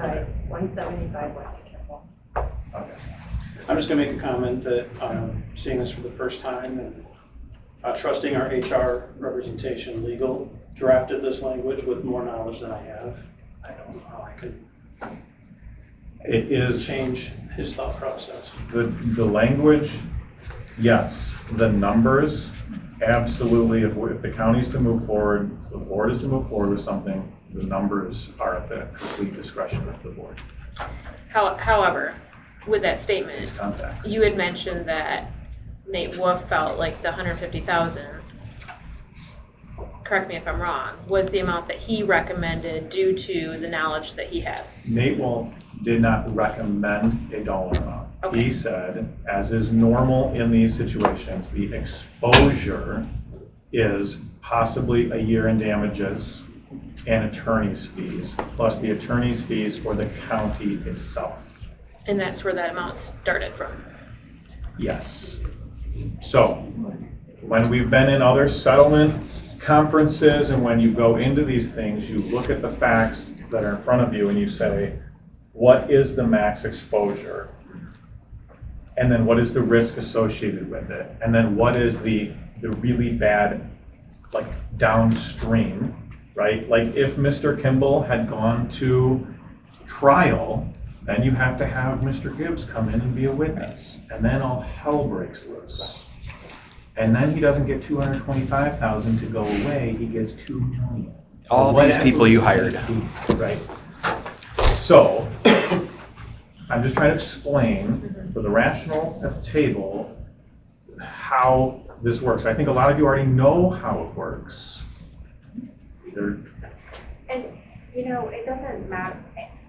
175 went to Kimball. Okay. I'm just gonna make a comment that seeing this for the first time and trusting our HR representation legal drafted this language with more knowledge than I have. I don't know how I could It is change his thought process. the language, yes. The numbers, absolutely. If the county's to move forward, if the board is to move forward with something, the numbers are at the complete discretion of the board. However, with that statement, Based on facts. you had mentioned that Nate Wolf felt like the 150,000, correct me if I'm wrong, was the amount that he recommended due to the knowledge that he has. Nate Wolf did not recommend a dollar amount. Okay. He said, as is normal in these situations, the exposure is possibly a year in damages and attorney's fees, plus the attorney's fees for the county itself. And that's where that amount started from. Yes. So, when we've been in other settlement conferences and when you go into these things, you look at the facts that are in front of you and you say, what is the max exposure? And then what is the risk associated with it? And then what is the really bad, like, downstream, right? Like, if Mr. Kimball had gone to trial, then you have to have Mr. Gibbs come in and be a witness. And then all hell breaks loose. And then he doesn't get 225,000 to go away, he gets 2 million. All these people you hired. Right. So, I'm just trying to explain for the rational at the table how this works. I think a lot of you already know how it works. Either And, you know, it doesn't matter.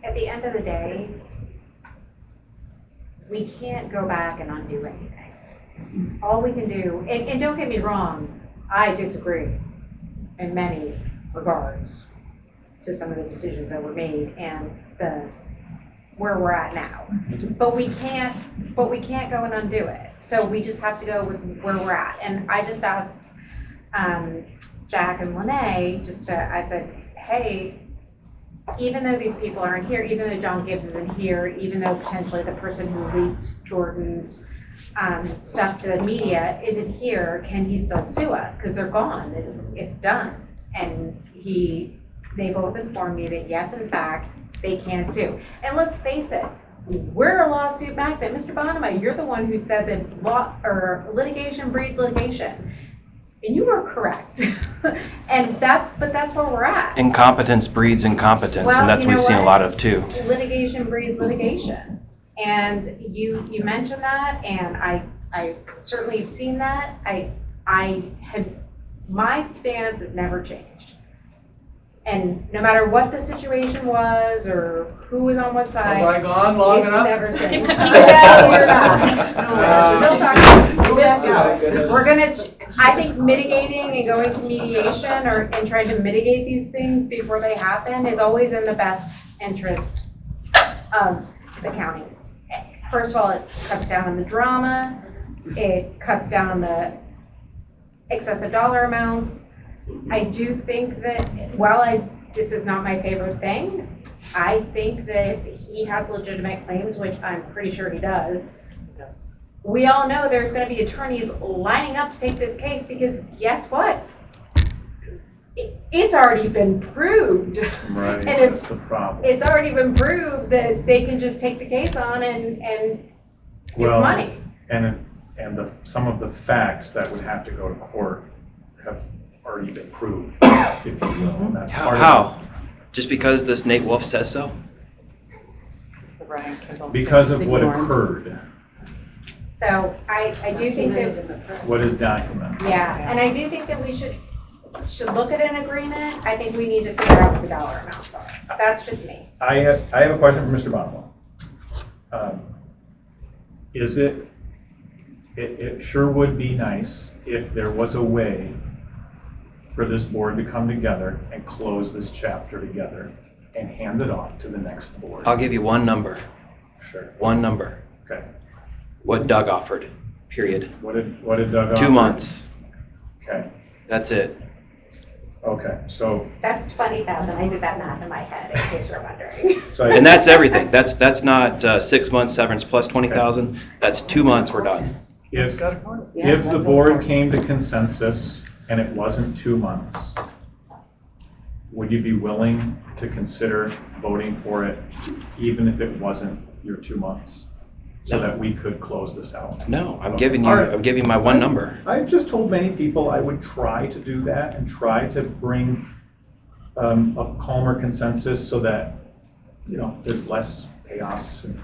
At the end of the day, we can't go back and undo anything. All we can do, and don't get me wrong, I disagree in many regards to some of the decisions that were made and where we're at now. But we can't go and undo it. So we just have to go with where we're at. And I just asked Jack and Lene, I said, hey, even though these people aren't here, even though John Gibbs isn't here, even though potentially the person who leaked Jordan's stuff to the media isn't here, can he still sue us? Because they're gone, it's done. And they both informed me that yes, in fact, they can sue. And let's face it, we're a lawsuit magnet. Mr. Bonema, you're the one who said that litigation breeds litigation. And you were correct. And that's where we're at. Incompetence breeds incompetence, Well, and that's you what know we've seen a what? lot of too. Litigation breeds litigation. And you mentioned that, and I certainly have seen that. My stance has never changed. And no matter what the situation was or who was on what side. Was I gone long it's enough? never changed. No, you're not. No, we're still talking. Oh, goodness. We're gonna, I think mitigating and going to mediation and trying to mitigate these things before they happen is always in the best interest of the county. First of all, it cuts down on the drama, it cuts down on the excessive dollar amounts. I do think that, this is not my favorite thing, I think that if he has legitimate claims, which I'm pretty sure he does, we all know there's going to be attorneys lining up to take this case because guess what? It's already been proved. right, And that's the problem. It's already been proved that they can just take the case on and get money. And some of the facts that would have to go to court have already been proved, if you will. And that's part of it. How? Just because this Nate Wolf says so? It's the Ryan Kimball. Because of what Ignore 'em. occurred, So I do think that, what is documented. yeah, and I do think that we should look at an agreement. I think we need to figure out what the dollar amounts are. That's just me. I have a question for Mr. Bonwell. Is it sure would be nice if there was a way for this board to come together and close this chapter together and hand it off to the next board? I'll give you one number. Sure. One number. Okay. What Doug offered, period. What did Doug offer? 2 months. Okay. That's it. Okay. So That's 20,000. I did that math in my head, in case you're wondering. And that's everything. That's not 6 months severance plus 20,000. That's 2 months, we're done. if Yeah, if the that's board important. came to consensus and it wasn't 2 months, would you be willing to consider voting for it even if it wasn't your 2 months? So that we could close this out? No, I'm Okay. giving you, All right. I'm giving my one number. I've just told many people I would try to do that and try to bring a calmer consensus so that, there's less chaos and,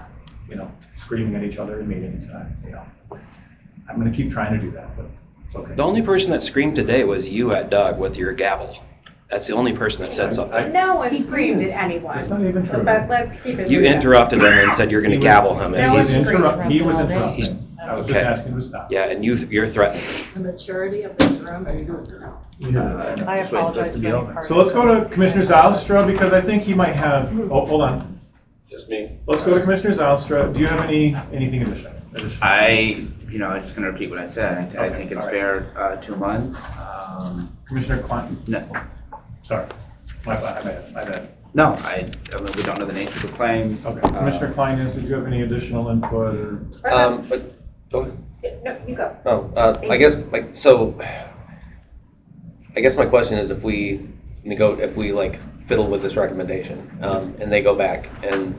screaming at each other in meetings. I'm going to keep trying to do that, but it's okay. The only person that screamed today was you at Doug with your gavel. That's the only person that said something. No one screamed at anyone. It's not even true. But let's keep it. You moving. interrupted him and said you're going to gavel him. He And was he's, he was all day. interrupting. I was just Okay. asking him to stop. yeah, and you're threatening. The maturity of this room is something else. I Just waiting for this apologize to for be being over. part So of let's it. go to Commissioner Zylstra because I think he might have, hold on. Just me. Let's go to Commissioner Zylstra. Do you have anything additional? I'm just gonna repeat what I said. I Okay, think it's all right. fair, 2 months. Commissioner Klein? No, Sorry. My bad. no, I mean, we don't know the nature of the claims. Okay. Commissioner Klein, did you have any additional input or? But, go ahead. No, you go. Oh, I guess my question is if we fiddle with this recommendation, and they go back and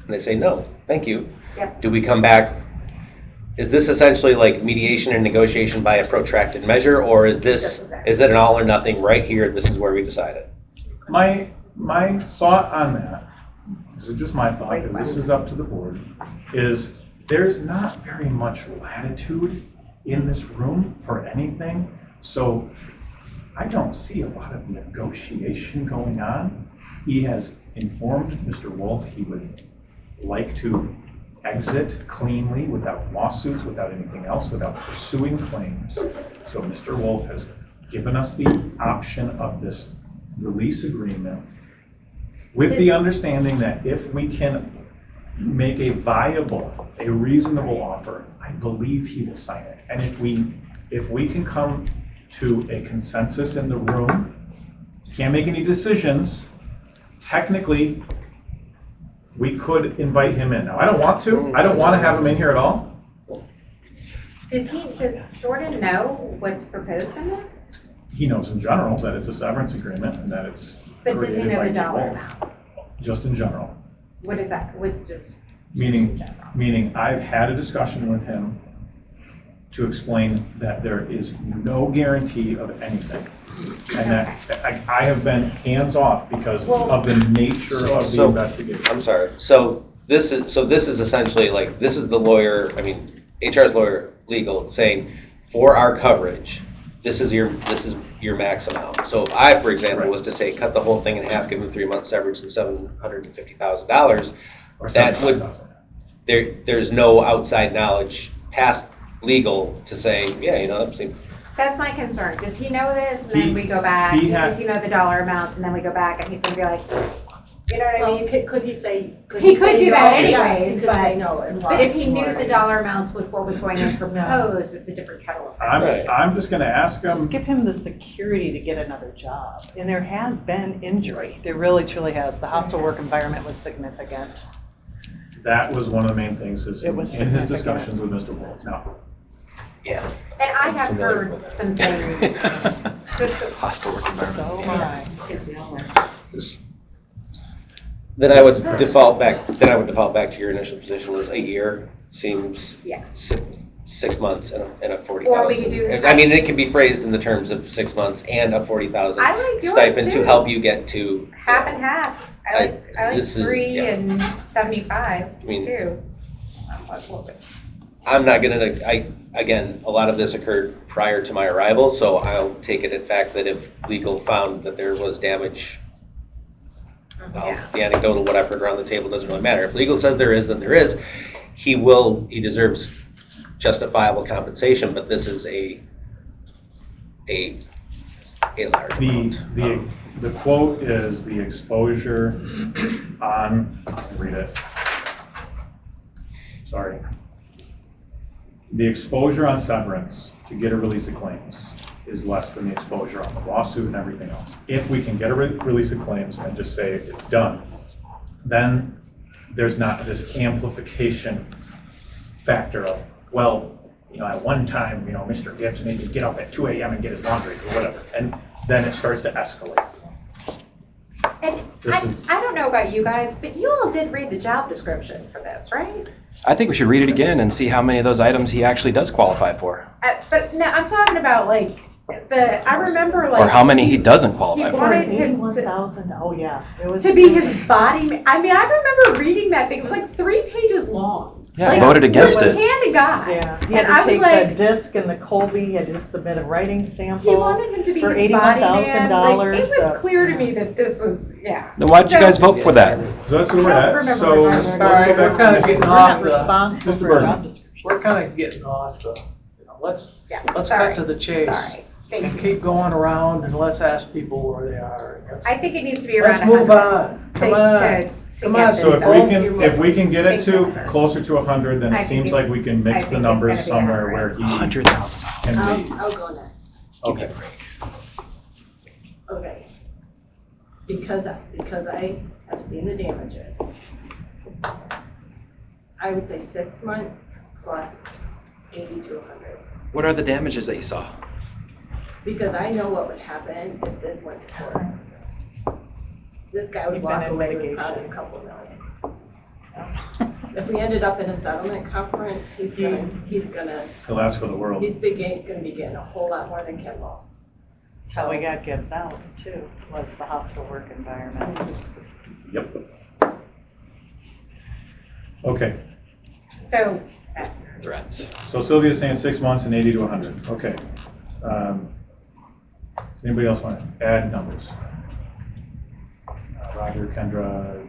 they say, no, thank you. Yep. Do we come back? Is this essentially like mediation and negotiation by a protracted measure, or is it an all or nothing right here, this is where we decide it? My thought on that, this is just my thought, because this is up to the board, is there's not very much latitude in this room for anything. So I don't see a lot of negotiation going on. He has informed Mr. Wolf he would like to exit cleanly without lawsuits, without anything else, without pursuing claims. So Mr. Wolf has given us the option of this release agreement with the understanding that if we can make a viable, a reasonable offer, I believe he will sign it. And if we can come to a consensus in the room, can't make any decisions, technically, we could invite him in. Now, I don't want to have him in here at all. Does Jordan know what's proposed in this? He knows in general that it's a severance agreement and that it's But does he created know by the dollar Wolf. amounts? Just in general. What is that? What just? Meaning I've had a discussion with him to explain that there is no guarantee of anything. And that I have been hands-off because of the nature of the investigation. I'm sorry. So this is essentially this is the lawyer, HR's lawyer, legal, saying for our coverage, this is your max amount. So if I, for example, was to say cut the whole thing in half, give him 3 months severance and $750,000, Or that would $75,000. there's no outside knowledge past legal to say, That's my concern. Does he know this? And then we go back. Does he know the dollar amounts? And then we go back and he's gonna be like, you know what I mean? Well, could he say? He could do that no? Yes, anyways, he could but- say no and But if he knew why. the dollar amounts with what was going to proposed, it's a different kettle of fish. I'm just gonna ask him. Just give him the security to get another job. And there has been injury. There really truly has. The hostile work environment was significant. That was one of the main things is It was in his significant. discussions with Mr. Wolf. Now, yeah. And I have heard some things. Just Hostile work environment. So am I. Then I would default back to your initial position was a year seems Yeah. 6 months and a 40,000. Or we could do- it can be phrased in the terms of 6 months and a 40,000 I like yours stipend too. to help you get to half and half. I like this is- 3 yeah. and 75 mean- too. I'm not gonna, again, a lot of this occurred prior to my arrival, so I'll take it at fact that if legal found that there was damage, the anecdotal, what I've heard around the table doesn't really matter. If legal says there is, then there is. He deserves justifiable compensation, but this is a large amount. The quote is the exposure on, read it. Sorry. The exposure on severance to get a release of claims is less than the exposure on the lawsuit and everything else. If we can get a release of claims and just say it's done, then there's not this amplification factor of, well, at one time, Mr. Gibbs made me get up at 2 a.m. and get his laundry or whatever. And then it starts to escalate. And I don't know about you guys, but you all did read the job description for this, right? I think we should read it again and see how many of those items he actually does qualify for. But no, I'm talking about I remember Or how many he doesn't qualify he for. wanted him 81,000, oh yeah. It was to be his body. I mean, I remember reading that thing. It was like 3 pages long. Yeah, voted against it. Hand to God. Yeah, he And had I to was take like- the disc and the Colby, he had to submit a writing sample. He wanted him to be for his body man. $81,000. It was clear to me that this was, yeah. Then why did you So- guys vote for that? So that's where we're I don't at. remember So what I let's read. go All right, back we're to kind of Mr. getting We're off not the, responsible Mr. for a Bergman. job description. we're kind of getting off the, let's Yeah, cut sorry. to the chase. Sorry. Thank And you. keep going around and let's ask people where they are. I think it needs to be around Let's move 100 on. Come on. to Come get on. this So done. if we can get it Think to 100. closer to 100, then I it think seems like we can mix I the think it's numbers gonna be somewhere 100. where he 100,000. can be. I'll go next. Okay. Okay. Because I have seen the damages, I would say 6 months plus 80 to 100. What are the damages that you saw? Because I know what would happen if this went to court. This guy would You've walk been in away with litigation. probably a couple million. If we ended up in a settlement conference, he's gonna, He'll ask for the world. gonna be getting a whole lot more than Kimball. That's how we got Gibbs out too, was the hostile work environment. Yep. Okay. So, Threats. So Sylvia's saying 6 months and 80 to 100. Okay. Anybody else want to add numbers? Roger, Kendra,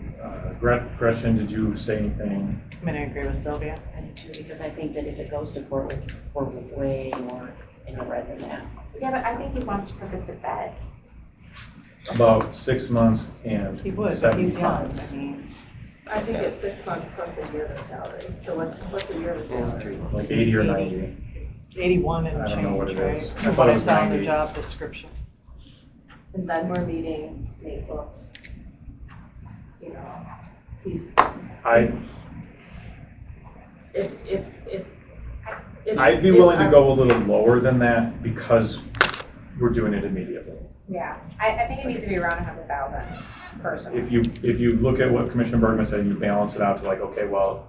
Gretchen, did you say anything? I'm gonna agree with Sylvia. I do too, because I think that if it goes to court with way more in the red than that. yeah, but I think he wants to put this to bed. About 6 months and He would, but he's 75. young, I mean. I think it's 6 months plus a year of salary. So what's a year of salary? Like 80 or 90. 81 and I don't know what change, it right? is. I From thought what it I was saw in the 90. job description. And then we're meeting May books. You know, he's, I'd be willing to go a little lower than that because we're doing it immediately. Yeah, I think it needs to be around 100,000 personally. If you look at what Commissioner Bergman said, you balance it out to like, okay, well,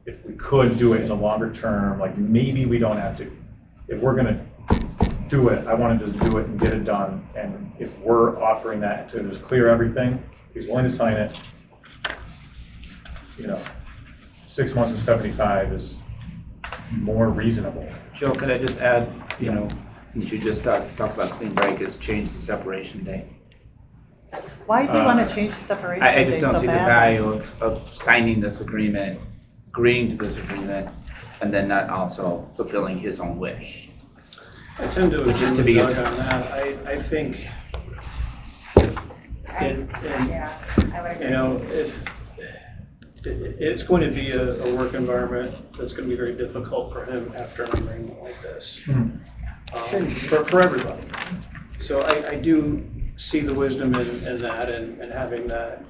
if we could do it in the longer term, like maybe we don't have to. If we're gonna do it, I want to just do it and get it done. And if we're offering that to just clear everything, he's willing to sign it. 6 months and 75 is more reasonable. Joe, could I just add, since you just talked about clean break, is change the separation date. Why do you want to change the separation I date just so don't see the badly? value of signing this agreement, agreeing to this agreement, and then not also fulfilling his own wish. I tend to Which agree is to with be- Doug on that. I think, Yeah, I would agree. if it's going to be a work environment that's going to be very difficult for him after an agreement like this, for everybody. So I do see the wisdom in that and having that,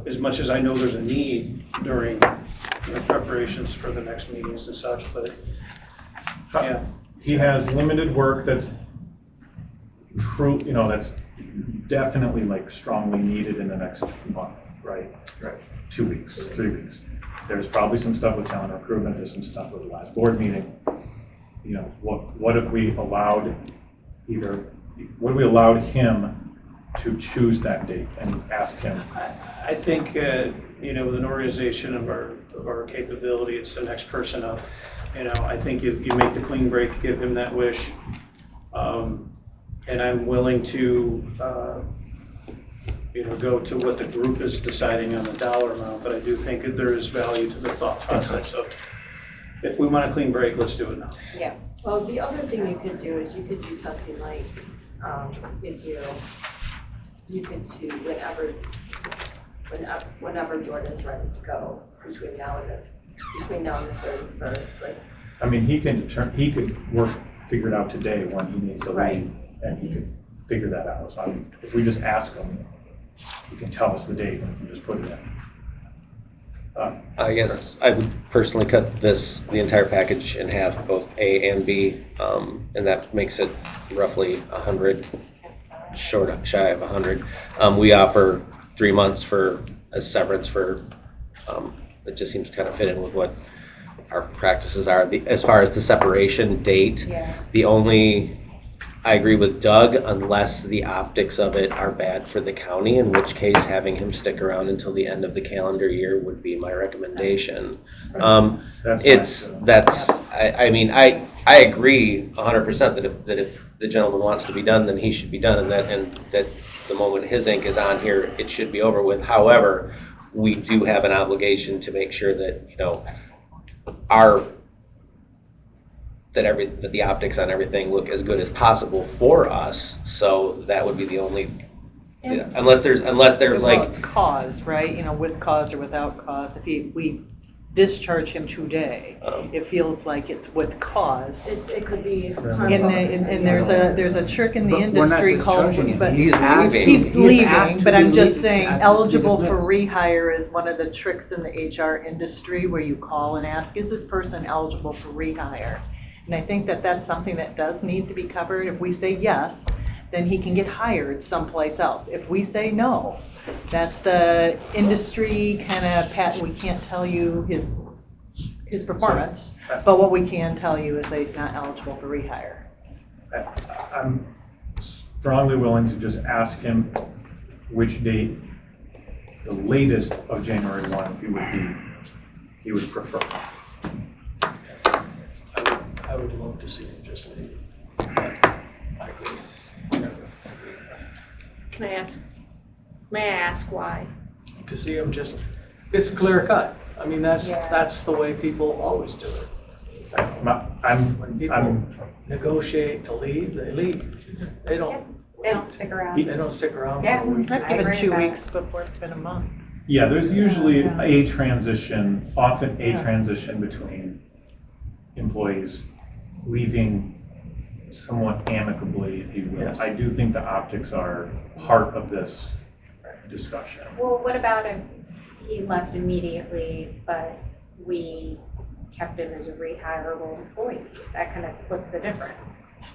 as much as I know there's a need during preparations for the next meetings and such, but yeah. He has limited work that's true, that's definitely like strongly needed in the next month, right? Right. 2 weeks, 3 weeks. There's probably some stuff with talent recruitment, there's some stuff with the last board meeting. What if we allowed him to choose that date and ask him? I think, with an organization of our capability, it's the next person up. I think you make the clean break, give him that wish. And I'm willing to, go to what the group is deciding on the dollar amount, but I do think that there is value to the thought process of If we want a clean break, let's do it now. Yeah. Well, the other thing you could do is you could do something like, you could do whenever Jordan's ready to go, between now and the 31st, like. I mean, he could figure it out today when he needs to Right. leave, and he could figure that out. So I mean, if we just ask him, he can tell us the date, and we can just put it in. I guess I would personally cut the entire package in half, both A and B, and that makes it roughly 100, shy of 100. We offer 3 months for a severance for, it just seems to kind of fit in with what our practices are. As far as the separation date, the only, I agree with Doug, unless the optics of it are bad for the county, in which case having him stick around until the end of the calendar year would be my recommendation. I agree 100% that if the gentleman wants to be done, then he should be done, and that the moment his ink is on here, it should be over with. However, we do have an obligation to make sure that, that the optics on everything look as good as possible for us. So that would be the only, unless there's like. Well, it's cause, right? With cause or without cause. If we discharge him today, it feels like it's with cause. It could be. And there's a trick in the But we're not industry called, discharging him. but He's asking. he's He's leaving, asked but to I'm be just leave- saying to be eligible for dismissed. rehire is one of the tricks in the HR industry where you call and ask, is this person eligible for rehire? And I think that that's something that does need to be covered. If we say yes, then he can get hired someplace else. If we say no, that's the industry kind of we can't tell you his performance, but what we can tell you is that he's not eligible for rehire. I'm strongly willing to just ask him which date, the latest of January 1, he would prefer. I would love to see him just leave. I agree. May I ask why? To see him just, it's clear cut. I mean, that's the way people always do it. When people negotiate to leave, they leave. They don't stick around. They don't stick around. Yeah. for a week. I've given 2 weeks before it's been a month. Yeah, there's usually a transition between employees leaving somewhat amicably, if you will. Yes. I do think the optics are part of this discussion. Well, what about if he left immediately, but we kept him as a rehirable employee? That kind of splits the difference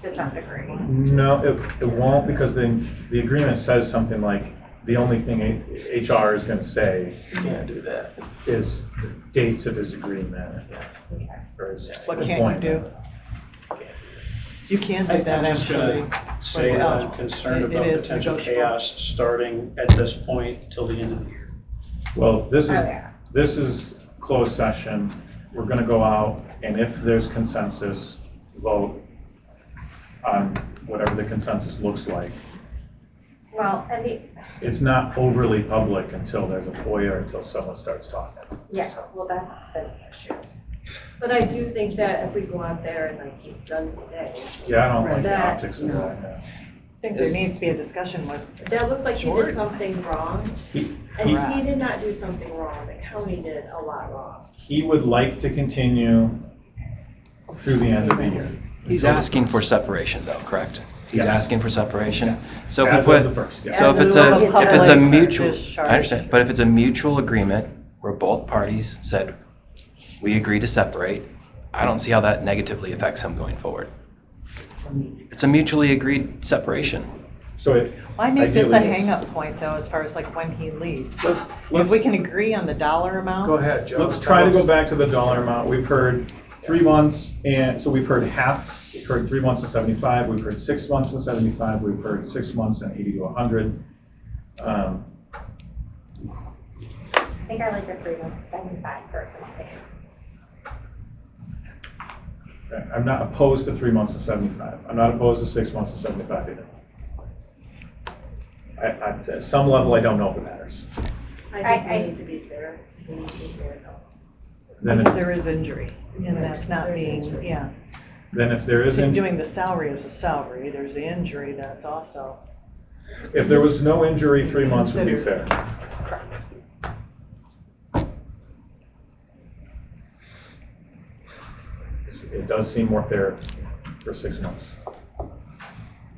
to some degree. No, it won't, because then the agreement says something like, the only thing HR is going to say You can't do that. is the dates of his agreement. Or his What can you do? appointment. You can do that, I'm just actually. gonna say that I'm concerned It about is potential negotiable. chaos starting at this point till the end of the year. Well, this yeah. is closed session. We're going to go out, and if there's consensus, vote on whatever the consensus looks like. Well, It's not overly public until there's a FOIA, until someone starts talking. well, that's the issue. But I do think that if we go out there and like he's done today, Yeah, I don't like the That- optics of that. I think there needs to be a discussion with, that looks like he Jordan. did something wrong. He, And he, he did not do something wrong, the county did a lot wrong. he would like to continue through the end of the year. He's asking for separation though, correct? He's Yes. asking for separation. So if As we of put, the first, yeah. so if As it's a a, if it's a public mutual, discharge. I understand, but if it's a mutual agreement where both parties said, we agree to separate, I don't see how that negatively affects him going forward. It's a mutually agreed separation. So if. why make this a ideally, hang-up point, though, as far as like when he leaves? If let's- we can agree on the dollar amount? Go ahead, Joe. Let's try to go back to the dollar amount. We've heard 3 months, and so we've heard half. We've heard 3 months and 75. We've heard 6 months and 75. We've heard 6 months and 80 to 100. I think I like the 3 months, 75 personally. Okay, I'm not opposed to 3 months and 75. I'm not opposed to 6 months and 75 either. At some level, I don't know if it matters. I think we need to be fair. We need to be fair though. Then Because it's, there is injury. And that's not being, yeah. Then if there is, Doing the salary as a salary, there's the injury, that's also. if there was no injury, 3 months would be fair. It does seem more fair for 6 months.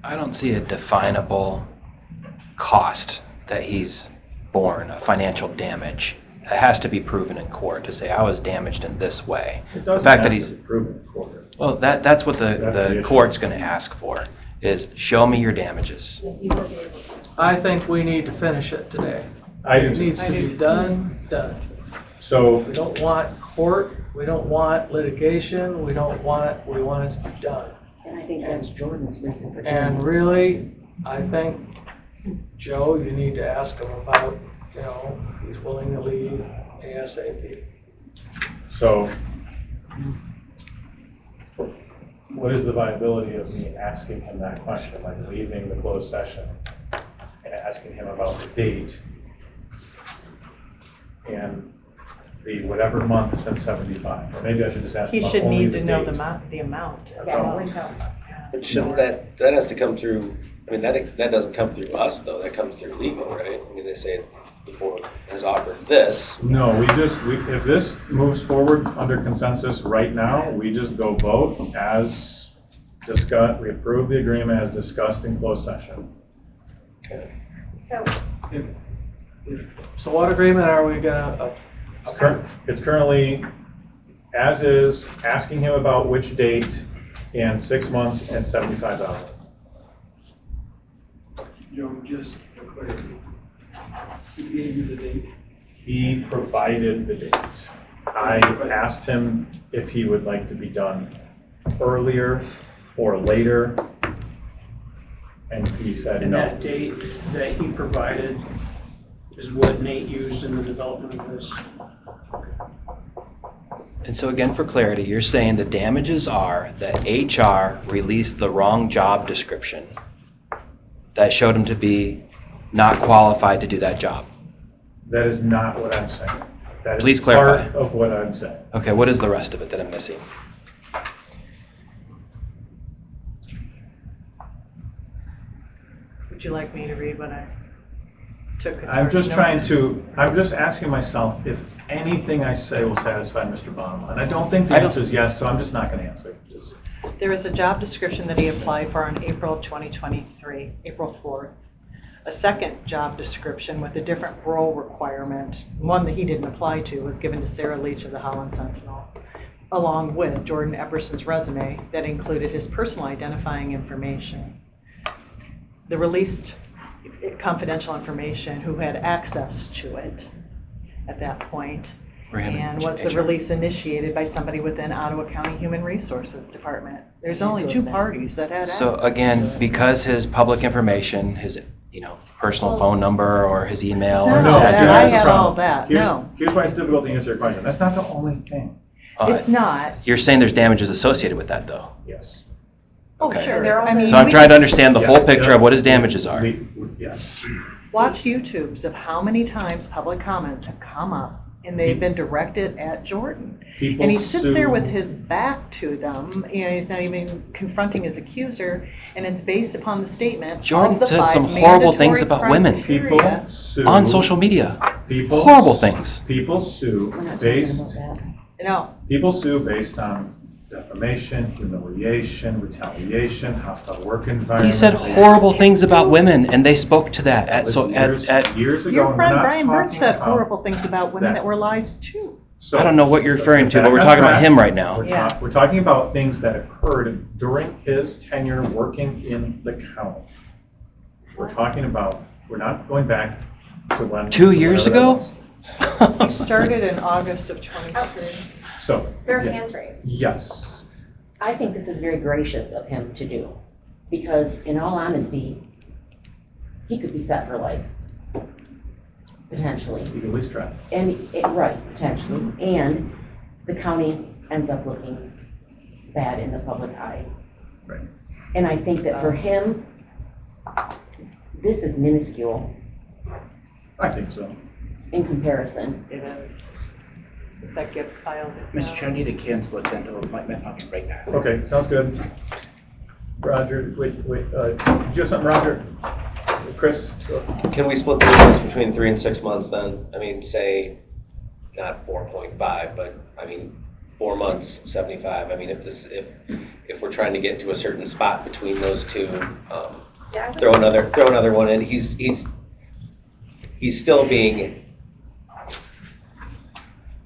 I don't see a definable cost that he's borne, a financial damage. It has to be proven in court to say I was damaged in this way. It The doesn't fact have that to he's, be proven in court. well, that's what That's the the issue. court's going to ask for, is show me your damages. I think we need to finish it today. I do It too. needs to be done. So, We don't want court, we don't want litigation, we want it to be done. And I think that's Jordan's reason for doing And this. really, I think, Joe, you need to ask him about, if he's willing to leave ASAP. so what is the viability of me asking him that question, like leaving the closed session and asking him about the date and the whatever month since 75? Or maybe I should just ask He about should only need the to know date. the amount. That's all. But shouldn't that has to come through, I mean, that doesn't come through us, though, that comes through legal, right? I mean, they say the board has offered this. No, if this moves forward under consensus right now, we just go vote as discussed, we approve the agreement as discussed in closed session. Okay. So what agreement are we gonna, It's currently, as is, asking him about which date and 6 months and $75. Joe, just for clarity, he gave you the date. He provided the date. I asked him if he would like to be done earlier or later, and he said And no. that date that he provided is what Nate used in the development of this. And so again, for clarity, you're saying the damages are that HR released the wrong job description that showed him to be not qualified to do that job. That is not what I'm saying. That Please is clarify. part of what I'm saying. Okay, what is the rest of it that I'm missing? Would you like me to read what I took as I'm just first trying notes? to, I'm just asking myself if anything I say will satisfy Mr. Bonham. And I don't think the answer is yes, so I'm just not going to answer. Just- There was a job description that he applied for on April 2023, April 4th. A second job description with a different role requirement, one that he didn't apply to, was given to Sarah Leach of the Holland Sentinel, along with Jordan Epperson's resume that included his personal identifying information. The released confidential information, who had access to it at that point, and was the release initiated by somebody within Ottawa County Human Resources Department. There's only two parties that had access So to again, it. because his public information, his personal phone number or his email It's or not his all that. address. I here's the had problem. all that, no. Here's why it's difficult to answer your question. That's not the only thing. It's not. You're saying there's damages associated with that, though? Yes. Oh, Okay. sure. They're also- I mean, So I'm we trying to could understand the Yes, whole picture yeah. of what his damages are. Yes. watch YouTubes of how many times public comments have come up and they've been directed at Jordan. People And he sits there sue- with his back to them, he's not even confronting his accuser, and it's based upon the statement Jordan of the said 5 some horrible things mandatory about women. People criteria. sue. On social media. People Horrible things. People sue We're not talking based, about that. No, people sue based on defamation, humiliation, retaliation, hostile work environment. He said horrible things about women, and they spoke to that at Years ago. your and we're friend not Brian Birch talking said about horrible things about women that. that were lies too. So- I don't know what you're referring to, but we're Back on talking about track. him right now. Yeah. We're talking about things that occurred during his tenure working in the county. We're talking about, we're not going back to when. 2 years whenever ago? that was. He started in August of 23. So. There are yeah. hands raised. Yes. I think this is very gracious of him to do, because in all honesty, he could be set for life, potentially. You can at least try. Right, potentially, and the county ends up looking bad in the public eye. Right. And I think that for him, this is minuscule I think so. in comparison. It is. if that gets filed. Mr. Chair, I need to cancel a dental appointment. I'll get right back. Okay, sounds good. Roger, wait, did you have something, Roger? Chris? Can we split the difference between 3 and 6 months then? I mean, say, not 4.5, but I mean, 4 months, 75. I mean, if we're trying to get to a certain spot between those two, throw another one in. He's still being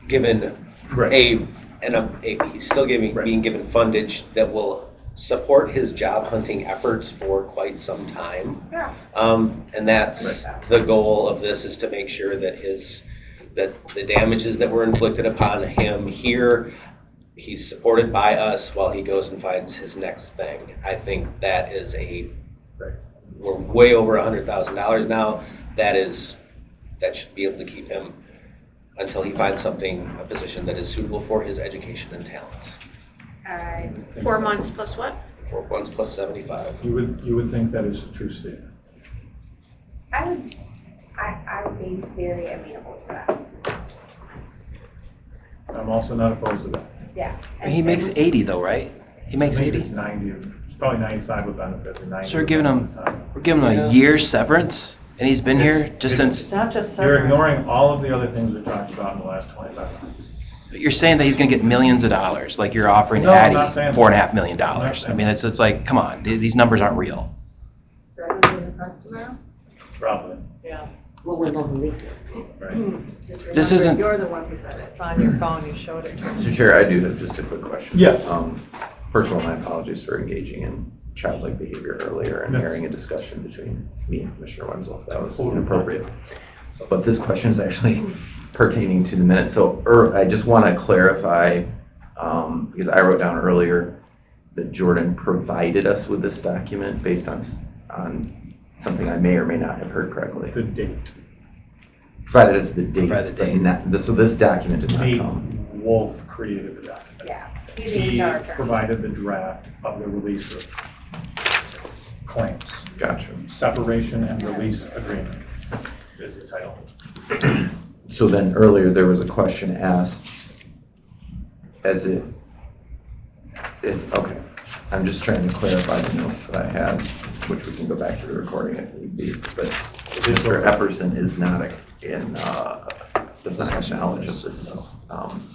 given he's still being given fundage that will support his job hunting efforts for quite some time. Yeah. And that's the goal of this, is to make sure that the damages that were inflicted upon him here, he's supported by us while he goes and finds his next thing. I think that is we're way over $100,000 now. That should be able to keep him until he finds a position that is suitable for his education and talents. 4 months plus what? 4 months plus 75. You would think that is a true statement. I would be very amenable to that. I'm also not opposed to that. Yeah. He makes 80 though, right? He makes Maybe 80. it's 90, it's probably 95 with benefits and 90. So we're giving him a year's severance, and he's been here just since. It's not just You're severance. ignoring all of the other things we talked about in the last 25 minutes. You're saying that he's going to get millions of dollars, like you're offering No, I'm Addie not saying that. $4.5 million. I'm not I saying mean, it's like, come on, these numbers aren't real. So everybody in the press tomorrow? Probably, Yeah. Well, we're locally. right? Just This remember, isn't- you're the one who said it. It's on your phone, you showed it to me. Mr. Chair, I do have just a quick question. Yeah. First of all, my apologies for engaging in childlike behavior earlier and Yes. hearing a discussion between me and Commissioner Wenzel. That was Totally. inappropriate. But this question is actually pertaining to the minutes. So I just want to clarify, because I wrote down earlier that Jordan provided us with this document based on something I may or may not have heard correctly. The date. Provided us the date, Provided the but date. not, so this document did not Nate come. Wolf created the document. Yeah. He's the He HR attorney. provided the draft of the release of claims. Gotcha. Separation and release agreement is the title. So then earlier there was a question asked as it is, okay. I'm just trying to clarify the notes that I had, which we can go back to the recording if need be. But Mr. Epperson is not does not have knowledge of this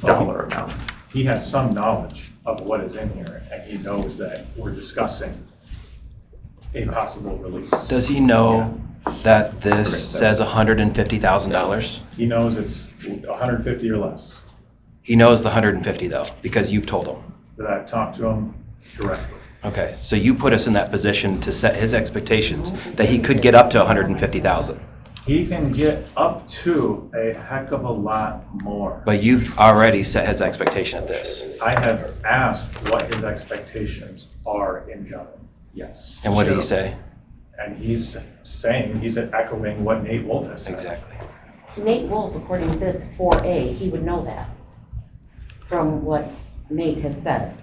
dollar amount. He has some knowledge of what is in here, and he knows that we're discussing a possible release. Does he know that this says $150,000? He knows it's 150 or less, He knows the 150 though, because you've told him. that I've talked to him directly. Okay, so you put us in that position to set his expectations that he could get up to 150,000. He can get up to a heck of a lot more. But you've already set his expectation at this. I have asked what his expectations are in general, yes. And what did he say? And he's saying, he's echoing what Nate Wolf has said. Exactly. Nate Wolf, according to this 4A, he would know that from what Nate has said.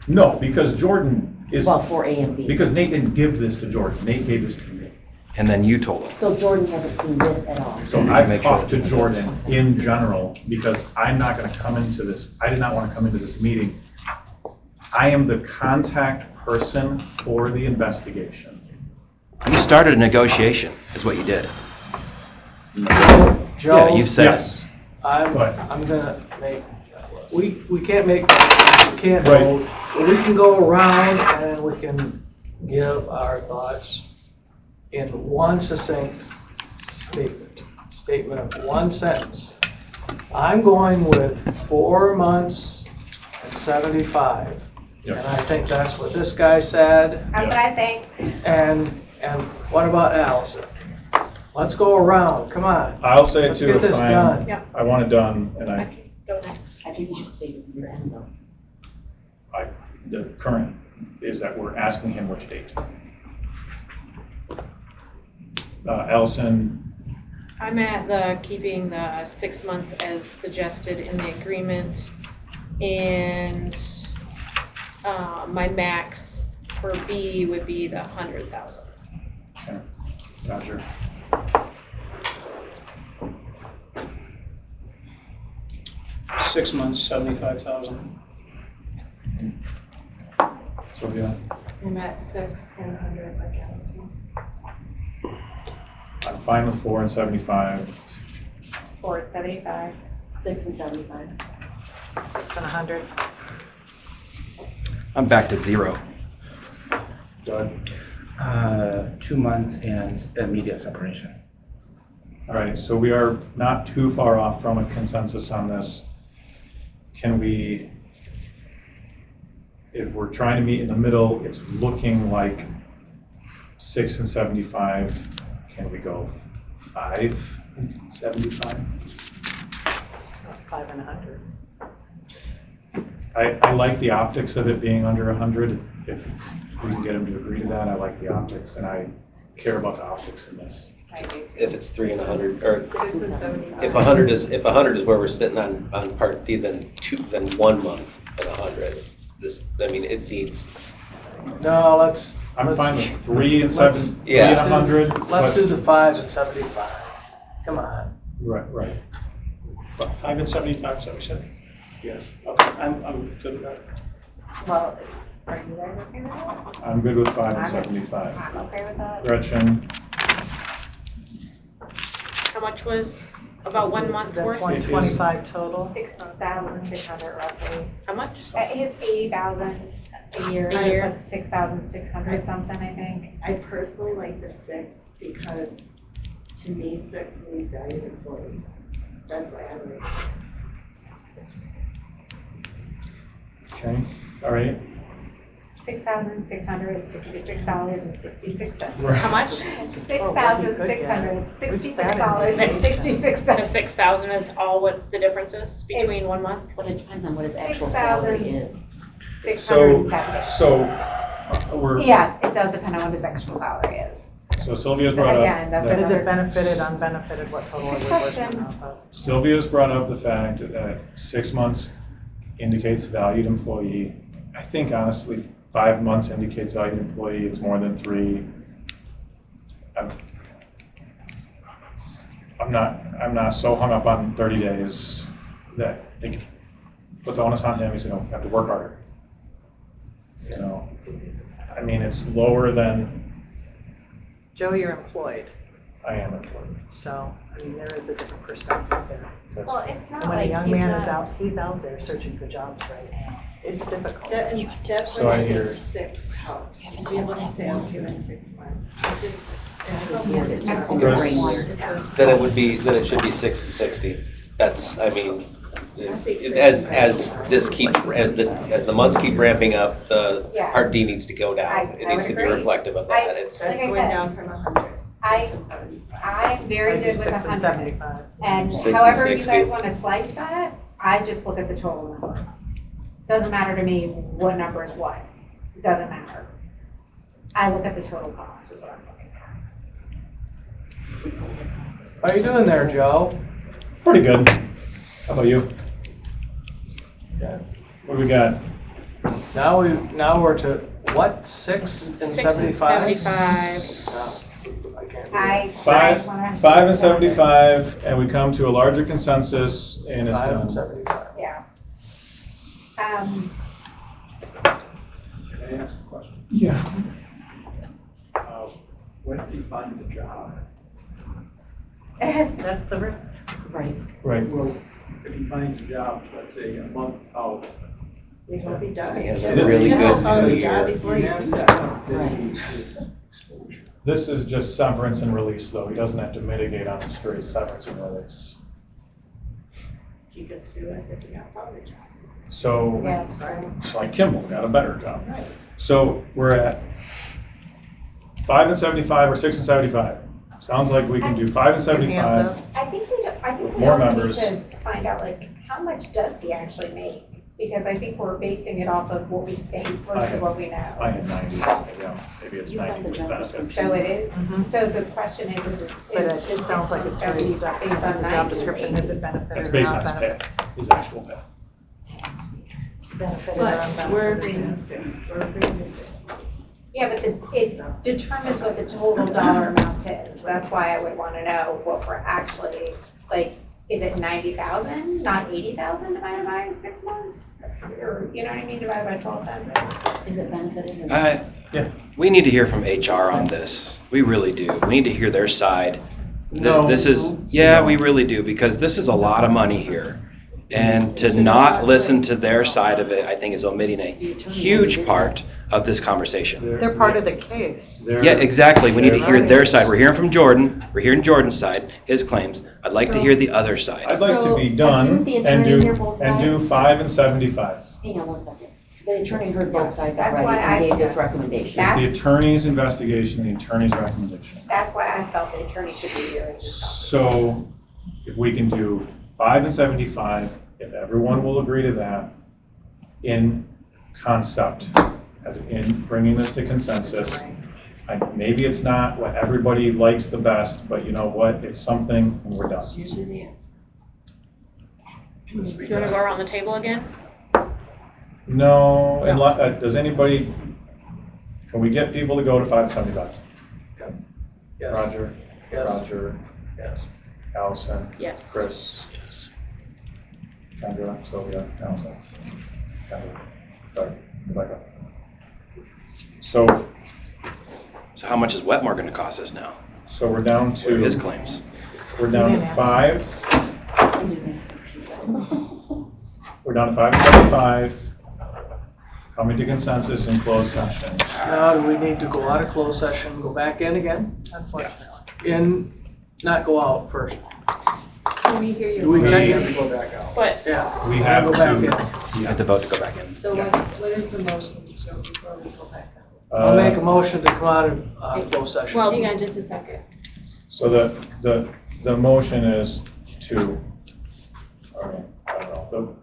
No, because Jordan is, Well, 4A and B. because Nate didn't give this to Jordan, Nate gave this to me. And then you told him. So Jordan hasn't seen this at all. So I've talked to Jordan in general, because I'm not gonna come into this, I did not wanna come into this meeting. I am the contact person for the investigation. You started a negotiation, is what you did. Joe, Yeah, you've said it. Yes, I'm but- gonna make, we can't make, we can't Right. vote, but we can go around and we can give our thoughts in one succinct statement of one sentence. I'm going with 4 months and 75. Yep. And I think that's what this guy said. That's what I say. And what about Allison? Let's go around, come on. I'll say it Let's too, get if this done. Yeah. I want it done, and I can go next. I think you should stay with your end though. the current is that we're asking him which date. Allison, I'm at keeping the 6 months as suggested in the agreement, and my max for B would be the 100,000. okay, Roger. 6 months, 75,000. So, yeah, I'm at 6 and 100 like Allison. I'm fine with 4 and 75. 4 at 75. 6 and 75. 6 and 100. I'm back to 0. Doug? 2 months and immediate separation. All right, so we are not too far off from a consensus on this. Can we, if we're trying to meet in the middle, it's looking like 6 and 75. Can we go 5 and 75? 5 and 100. I like the optics of it being under 100. If we can get them to agree to that, I like the optics, and I care about the optics in this. If it's 3 and 100, or 6 and 75. if 100 is where we're sitting on Part D, then 1 month and 100. This, I mean, it needs. No, let's. I'm fine with 3 and 7, 3 yeah. and 100. Let's but- do the 5 and 75. Come on. Right. 5 and 75, so we said? Yes. Okay, I'm good with that. Well, are you guys okay with that? I'm good with 5 and 75. I'm okay with that. Gretchen? How much was about 1 month That's worth? 125 total. 6,600 roughly. How much? It's 80,000 a year. A year. So it's 6,600 something, I think. I personally like the 6 because to me, 6 means valued employee. That's why I like 6. Okay, all right. $6,666.66. How much? $6,666.66. The 6,000 is all what the difference is between 1 month? But it depends on what his actual salary is. So, 670. we're, Yes, it does depend on what his actual salary is. so Sylvia's But brought again, up, that's Is another. it benefited, unbenefited, what total are we working Question. on? Sylvia's brought up the fact that 6 months indicates valued employee. I think honestly, 5 months indicates valued employee, it's more than 3. I'm not so hung up on 30 days that they can put the onus on him, he's gonna have to work harder. You know, I mean, it's lower than Joe, you're employed, I am employed. so, I mean, there is a different perspective there. That's- Well, it's not And when a like young he's man not. is out, he's out there searching for jobs right now. It's difficult. That's So why I I hear- think 6 helps. To be able to say, I'm doing 6 months. It just, it It's helps weird, the it's job. almost a brain weird. Then it should be 6 and 60. That's, I mean, think as the months keep ramping up, the Yeah. Part D needs to go down. I It needs would to be agree. reflective of I- that. It's, Like That's I going said, down from 100, 6 and 75. I'm very I do good with 6 and 100. 75. And 6 and however you 60. guys want to slice that, I just look at the total number. Doesn't matter to me what number is what. It doesn't matter. I look at the total cost is what I'm looking at. How you doing there, Joe? Pretty good. How about you? What do we got? Now we're to what, 6 and 75? 75. I can't do that. I 5 and 75, and we come to a larger consensus, and it's 5 and done. 75. Yeah. Can I ask a question? Yeah. When he finds a job, That's the risk. Right. Right. well, if he finds a job, let's say a month out, We hope he does. He has a Yeah. really You good hope on the year. job before he he has starts. to update his exposure. This is just severance and release, though. He doesn't have to mitigate on the straight severance and release. He could sue us if he got found a job. So, Yeah, that's right. it's like Kimball got a better job. So we're at 5 and 75 or 6 and 75. Sounds like we can do 5 and Your hands 75. up. I think With we more also members. need to find out, like, how much does he actually make? Because I think we're basing it off of what we think versus what we I know. had 90, yeah, maybe it's You got 90 the with job benefits. description. So it is. Mhm. So the question is But it sounds like it's very stuck, based since on the 90 job description, or is it 80? benefited That's or based not on his pay, benefited? his actual pay. Benefited or But we're unbenefited. agreeing to 6, we're agreeing to 6 months. Yeah, but it determines what the total dollar amount is. That's why I would want to know what we're actually, like, is it 90,000, not 80,000 divided by 6 months? Or, you know what I mean, divided by 12 times? Is it benefited? Yeah. We need to hear from HR on this. We really do. We need to hear their side. This is, yeah, we really do, because this is a lot of money here. And to not listen to their side of it, I think is omitting a huge part of this conversation. They're part of the case. Yeah, exactly. We need to hear their side. We're hearing from Jordan. We're hearing Jordan's side, his claims. I'd like to hear the other side. I'd like to be done and do 5 and 75. Hang on one second. The attorney heard both sides That's already why I- and gave this recommendation. It's the attorney's investigation, the attorney's recommendation. That's why I felt the attorney should be here and just. So if we can do 5 and 75, if everyone will agree to that in concept, as in bringing this to consensus. Maybe it's not what everybody likes the best, but you know what? It's something and we're done. usually the answer. You want to go around the table again? No, does anybody, can we get people to go to 5 and 75? Yes. Roger? Yes. Roger? Yes. Allison? Yes. Chris? Kendra? Sylvia? Allison? Kendra? Sorry, Rebecca? So So how much is Wetmore going to cost us now? So we're down What are his to, claims? we're down to 5. We're down to 5 and 75. Coming to consensus in closed session. Now, do we need to go out of closed session, go back in again? Unfortunately. Not go out first. Can we hear Do we you? technically go back out? But Yeah. We have Go back to, in. You have to vote to go back in. So what is the motion, Joe, before we go back out? I'll make a motion to come out of closed session. well, hang on just a second. so the motion is to, I don't know,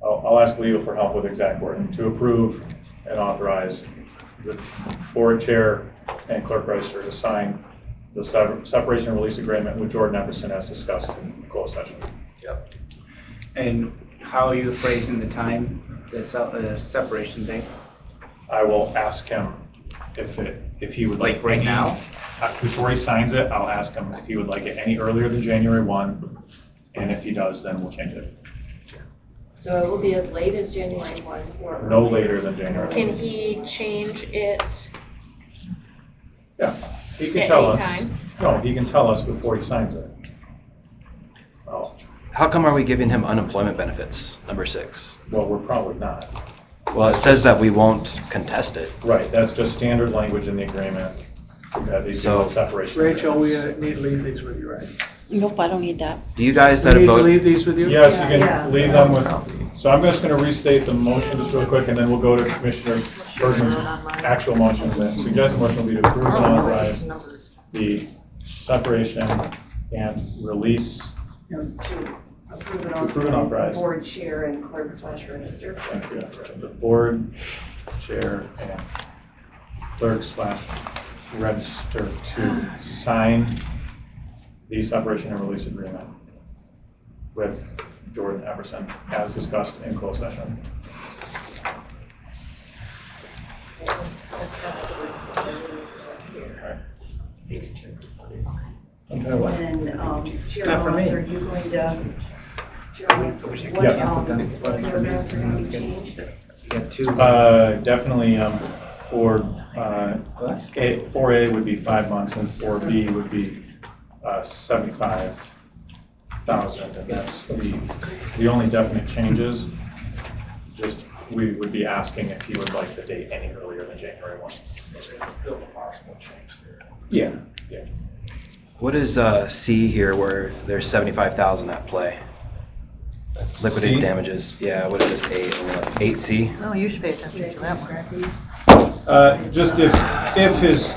I'll ask legal for help with exact wording, to approve and authorize the board chair and clerk register to sign the separation and release agreement with Jordan Epperson as discussed in closed session. Yep. And how are you phrasing the time, the separation date? I will ask him if he would like. Like right now? Before he signs it, I'll ask him if he would like it any earlier than January 1, and if he does, then we'll change it. So it will be as late as January 1 or? No later than January 1. Can he change it Yeah, he at can tell any us. time? No, he can tell us before he signs it. Oh, How come are we giving him unemployment benefits, number 6? well, we're probably not. Well, it says that we won't contest it. Right, that's just standard language in the agreement. These So- separation. Rachel, we agreements. need to leave these with you, right? Nope, I don't need that. Do you guys We that need have to voted? leave these with you? Yes, you Yeah. can leave them with, so I'm just gonna restate the motion just really quick, and then we'll go to Commissioner Bergman's actual motion. The suggested motion will be to approve and authorize the separation and release. Approve and Approve and authorize. the board chair and clerk / register. Thank you. The board chair and clerk / register to sign the separation and release agreement with Jordan Epperson as discussed in closed session. And Chair not for me. Moss, are you going to? Chair Moss, what paragraphs are going to be changed? You got two. Definitely, for, 4A would be 5 months and 4B would be 75,000. And that's the only definite changes. Just, we would be asking if he would like the date any earlier than January 1. Still a possible change there. Yeah, yeah. What is C here where there's 75,000 at play? Liquidated C? damages. Yeah, what is this, 8C? No, you should pay attention to that one. Just if his,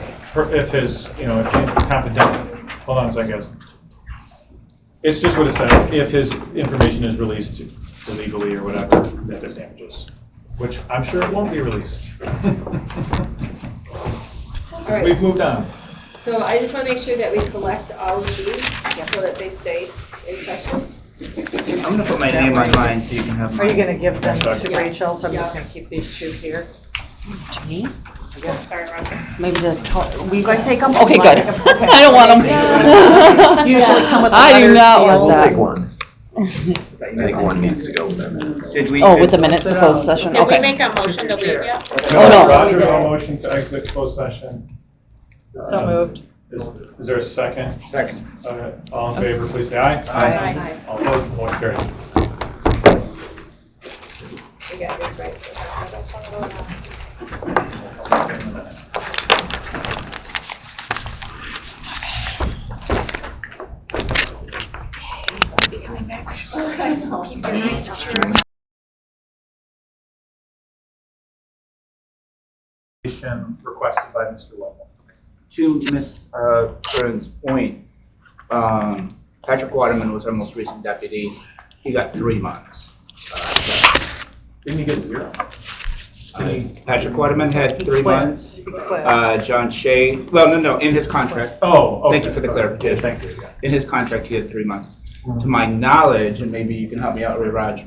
confidential, hold on a second, guys. It's just what it says, if his information is released illegally or whatever, that there's damages, which I'm sure it won't be released. right. We've moved on. So I just want to make sure that we collect all of these so that they stay in session. I'm gonna put my name on mine so you can have Are you mine. gonna give them to Yeah. Rachel? So I'm just gonna keep these 2 here. To me? Yes. Sorry, Roger. Maybe the, we guys take them? Okay, good. I don't want them. Usually come with a I do letter not seal. want that. Take one. I think one needs to go with our minutes. Did we? Oh, with the minutes of closed session, Did we okay. make a motion to leave yet? Oh, no. Roger, no motion to exit closed session. So moved. Is there a second? Second. All in favor, please say aye. Aye. All opposed, motion carries. We got this right. Requested by Mr. Wetmore. To Ms. Curran's point, Patrick Waterman was our most recent deputy. He got 3 months. Didn't he get 0? Patrick Waterman had 3 quit. months. He quit. John Shea, well, no, in his contract. Oh, okay. Thank you for the clarification. Thank you. Yeah. In his contract, he had 3 months. To my knowledge, and maybe you can help me out, Ray Raj,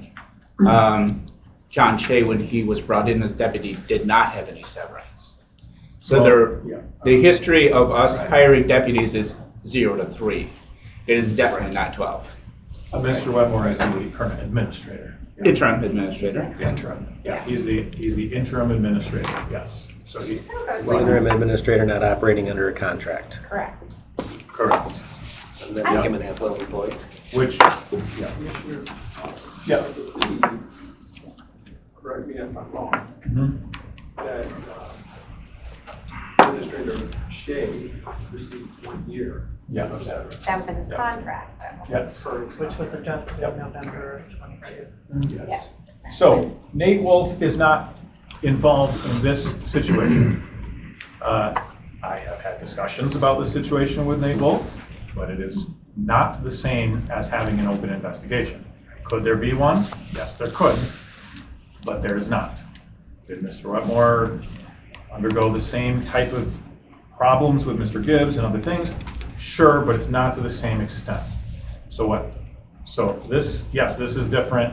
John Shea, when he was brought in as deputy, did not have any severance. So the history of us hiring deputies is 0 to 3. It is definitely not 12. Mr. Wetmore is the current administrator. Yeah. Interim administrator. Interim. Yeah, he's the interim administrator. Yes. So he. Interim administrator not operating under a contract. Correct. Correct. And then become an at-will employee. Which. Yeah. Correct me if I'm wrong, Mhm. that Administrator Shea received 1 year. Yeah. of severance. That was in his contract, though. Yes. Which was adjusted in November 22. Yes. So Nate Wolf is not involved in this situation. I have had discussions about the situation with Nate Wolf, but it is not the same as having an open investigation. Could there be one? Yes, there could, but there is not. Did Mr. Wetmore undergo the same type of problems with Mr. Gibbs and other things? Sure, but it's not to the same extent. So what? So this, yes, this is different.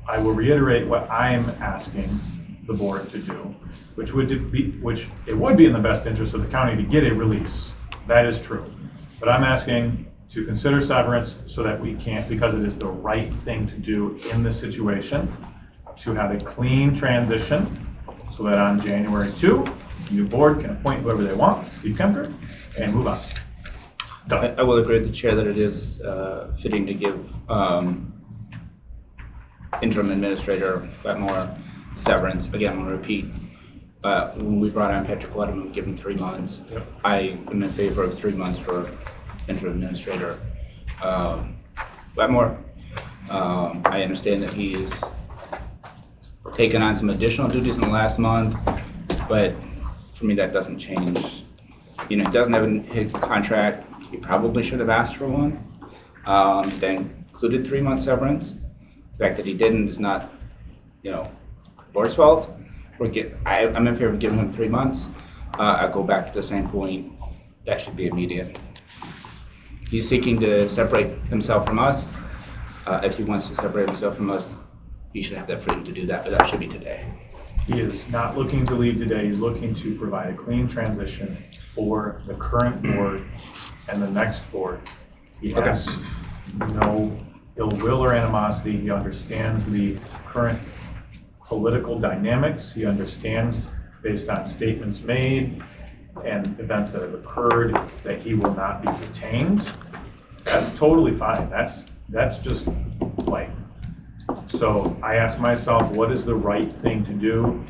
I will reiterate what I'm asking the board to do, which it would be in the best interest of the county to get a release. That is true. But I'm asking to consider severance so that we can't, because it is the right thing to do in this situation, to have a clean transition so that on January 2, the new board can appoint whoever they want, Steve Kemker, and move on. Done. I will agree with the chair that it is fitting to give interim administrator Wetmore severance. Again, I'll repeat, when we brought on Patrick Waterman, we gave him 3 months. Yep. I am in favor of 3 months for interim administrator Wetmore. I understand that he is taken on some additional duties in the last month, but for me, that doesn't change. You know, he doesn't have his contract. He probably should have asked for one. That included 3 months severance. The fact that he didn't is not, board's fault. I'm in favor of giving him 3 months. I go back to the same point. That should be immediate. He's seeking to separate himself from us. If he wants to separate himself from us, he should have that freedom to do that, but that should be today. He is not looking to leave today. He's looking to provide a clean transition for the current board and the next board. He has no ill will or animosity. He understands the current political dynamics. He understands, based on statements made and events that have occurred, that he will not be detained. That's totally fine. That's just life. So I ask myself, what is the right thing to do?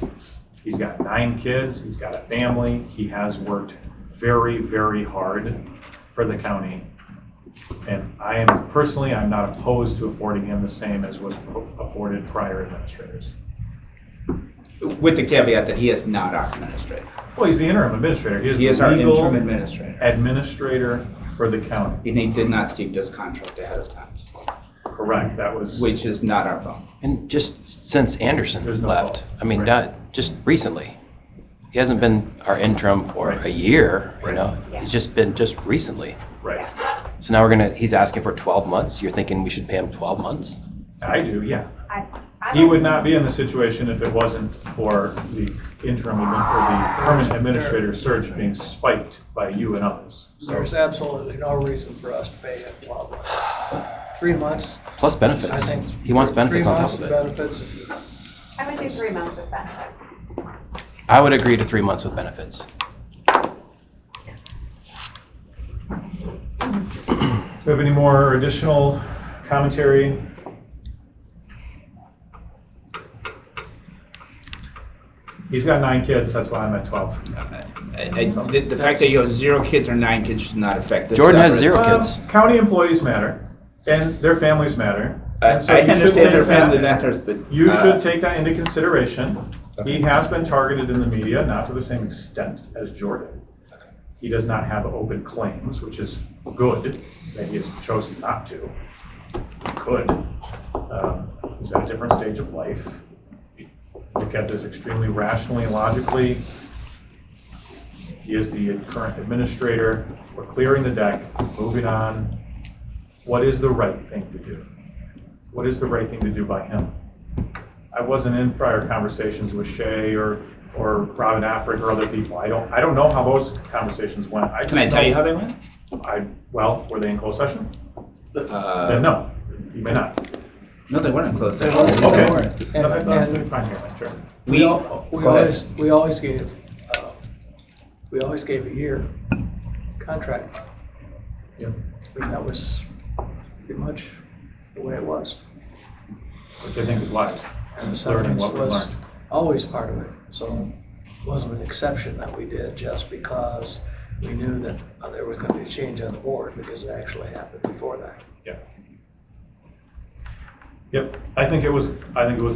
He's got 9 kids. He's got a family. He has worked very, very hard for the county. And I'm not opposed to affording him the same as was afforded prior administrators. With the caveat that he is not our administrator. Well, he's the interim administrator. He is our interim administrator. Administrator for the county. And he did not seek this contract ahead of time. Correct, that was. Which is not our fault. And just since Anderson There's no left, fault. I mean, Right. not just recently. He hasn't been our interim for Right. a year, Right. He's just been recently. Right, So now he's asking for 12 months. You're thinking we should pay him 12 months? I do, yeah. I He would not be in the situation if it wasn't for the interim or the permanent administrator search being spiked by you and others. So There's absolutely no reason for us to pay him 12 months. 3 months. Plus I benefits. think He wants benefits on top of 3 it. months benefits. I would do 3 months with benefits. I would agree to 3 months with benefits. Do we have any more additional commentary? He's got 9 kids, that's why I'm at 12. The fact that you have 0 kids or 9 kids should not affect this. Jordan has separate- 0 kids. County employees matter, and their families matter. I And so you should understand take their family that- matters, but. You should take that into consideration. He has been targeted in the media, not to the same extent as Jordan. He does not have open claims, which is good that he has chosen not to. He could. He's at a different stage of life. Look at this extremely rationally and logically. He is the current administrator. We're clearing the deck, moving on. What is the right thing to do? What is the right thing to do by him? I wasn't in prior conversations with Shay or Robin Afric or other people. I don't know how those conversations went. Can I tell you how they went? Well, were they in closed session? Then no, you may not. No, they weren't in closed session. Okay. And- Fine, sure. We Go ahead. always gave a year contract. Yep. I mean, that was pretty much the way it was. Which I think is wise. And the Learning severance what we was learned. always part of it. So it wasn't an exception that we did just because we knew that there was going to be a change on the board, because it actually happened before that. Yep, I think it was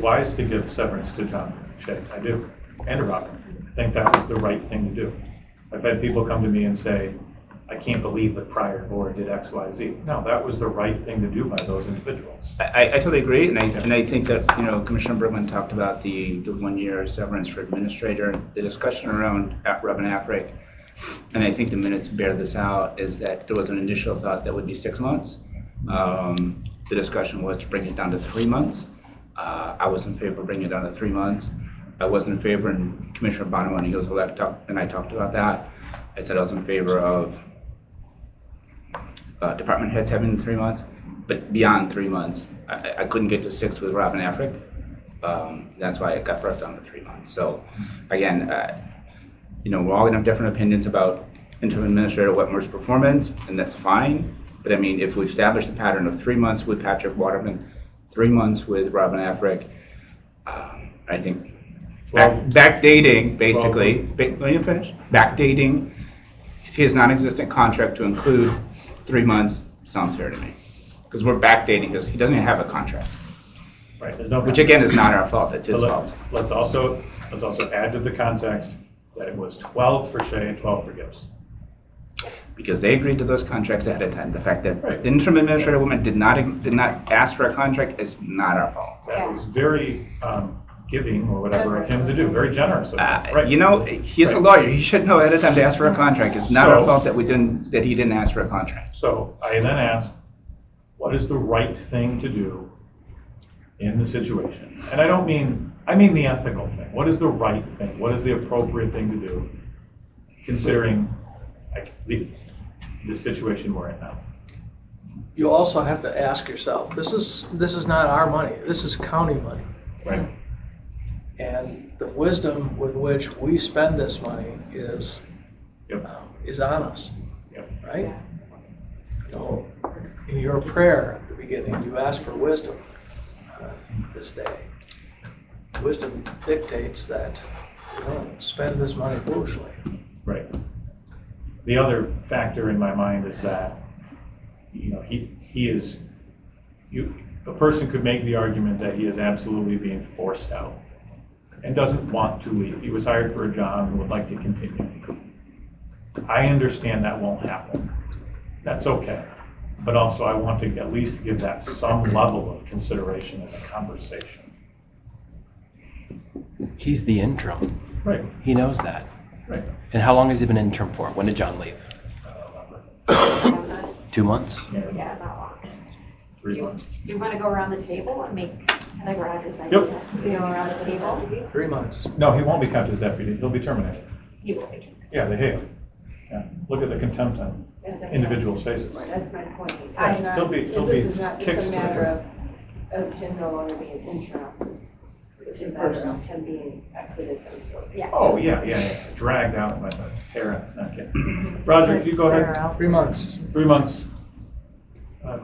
wise to give severance to John Shay. I do, and to Robin. I think that was the right thing to do. I've had people come to me and say, I can't believe the prior board did X, Y, Z. No, that was the right thing to do by those individuals. I totally agree, and I think that, Commissioner Bergman talked about the 1-year severance for administrator, the discussion around Robin Afric, and I think the minutes bear this out, is that there was an initial thought that would be 6 months. The discussion was to bring it down to 3 months. I was in favor of bringing it down to 3 months. I wasn't in favor, and Commissioner Bonner, he goes, well, and I talked about that. I said I was in favor of department heads having 3 months, but beyond 3 months. I couldn't get to 6 with Robin Afric. That's why it got brought down to 3 months. So again, we're all gonna have different opinions about Interim Administrator Wetmore's performance, and that's fine. But I mean, if we establish the pattern of 3 months with Patrick Waterman, 3 months with Robin Afric, I think backdating, basically, let me finish. Backdating his non-existent contract to include 3 months sounds fair to me. Because we're backdating, because he doesn't even have a contract. Right. There's no Which again is not our fault, it's his fault. Let's also add to the context that it was 12 for Shay and 12 for Gibbs. Because they agreed to those contracts ahead of time. The fact that Right. the interim administrator woman did not ask for a contract is not our fault. That was very giving or whatever of him to do, very generous of him. Right. He's a lawyer. He should know ahead of time to ask for a contract. It's not our fault that he didn't ask for a contract. So I then asked, what is the right thing to do in the situation? And I mean the ethical thing. What is the right thing? What is the appropriate thing to do, considering the situation we're in now? You also have to ask yourself, this is not our money, this is county money. Right. And the wisdom with which we spend this money is on us, right? So in your prayer at the beginning, you ask for wisdom this day. Wisdom dictates that you don't spend this money foolishly. Right. The other factor in my mind is that, a person could make the argument that he is absolutely being forced out and doesn't want to leave. He was hired for a job and would like to continue. I understand that won't happen. That's okay. But also I want to at least give that some level of consideration in the conversation. He's the interim. Right. He knows that. Right. And how long has he been interim for? When did John leave? 2 months? Yeah, not long. 3 months. Do you want to go around the table and make, I like Roger's idea? Yep. Do you go around the table? 3 months. No, he won't be kept as deputy. He'll be terminated. You will be. Yeah, they hate him. Yeah. Look at the contempt on him. individuals' faces. That's my point. Yeah, there'll be This is not kicks just a to the matter curb. of him no longer being interim. It's a matter of him being exited from the Yeah. Oh, yeah, dragged out by the hair on his neck. Yeah. Roger, if you go ahead. 3 months. 3 months.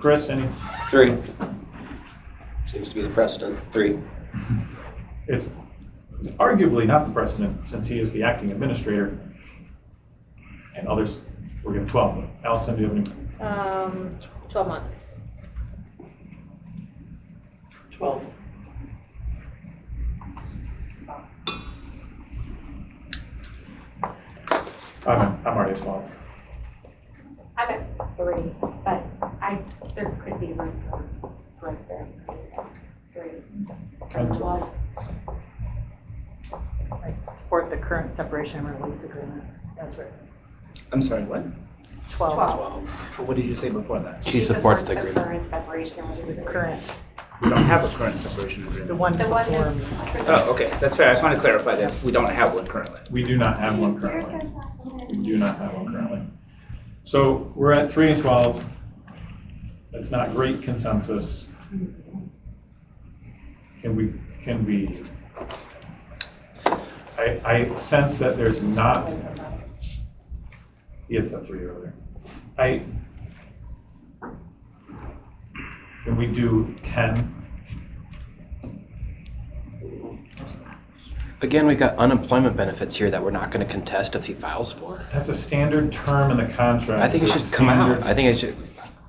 Chris, any? 3. Seems to be the precedent, 3. It's arguably not the precedent since he is the acting administrator and others were given 12. Allison, do you have any? 12 months. 12. I'm already at 12. I'm at 3, but there could be room for growth there. 3. From 12. I support the current separation and release agreement. That's right. I'm sorry, what? 12. What did you say before that? She supports the agreement. Current separation and release The agreement. current, We don't have a current separation agreement. the one The one before that's. me. Oh, okay, that's fair. I just want to clarify that we don't have one currently. We do not have one currently. We do not have one currently. So we're at 3 and 12. That's not great consensus. Can we, I sense that there's not, he had said 3 earlier. Can we do 10? Again, we've got unemployment benefits here that we're not going to contest if he files for. That's a standard term in the contract. I think it It's a should come out. standard- I think it should.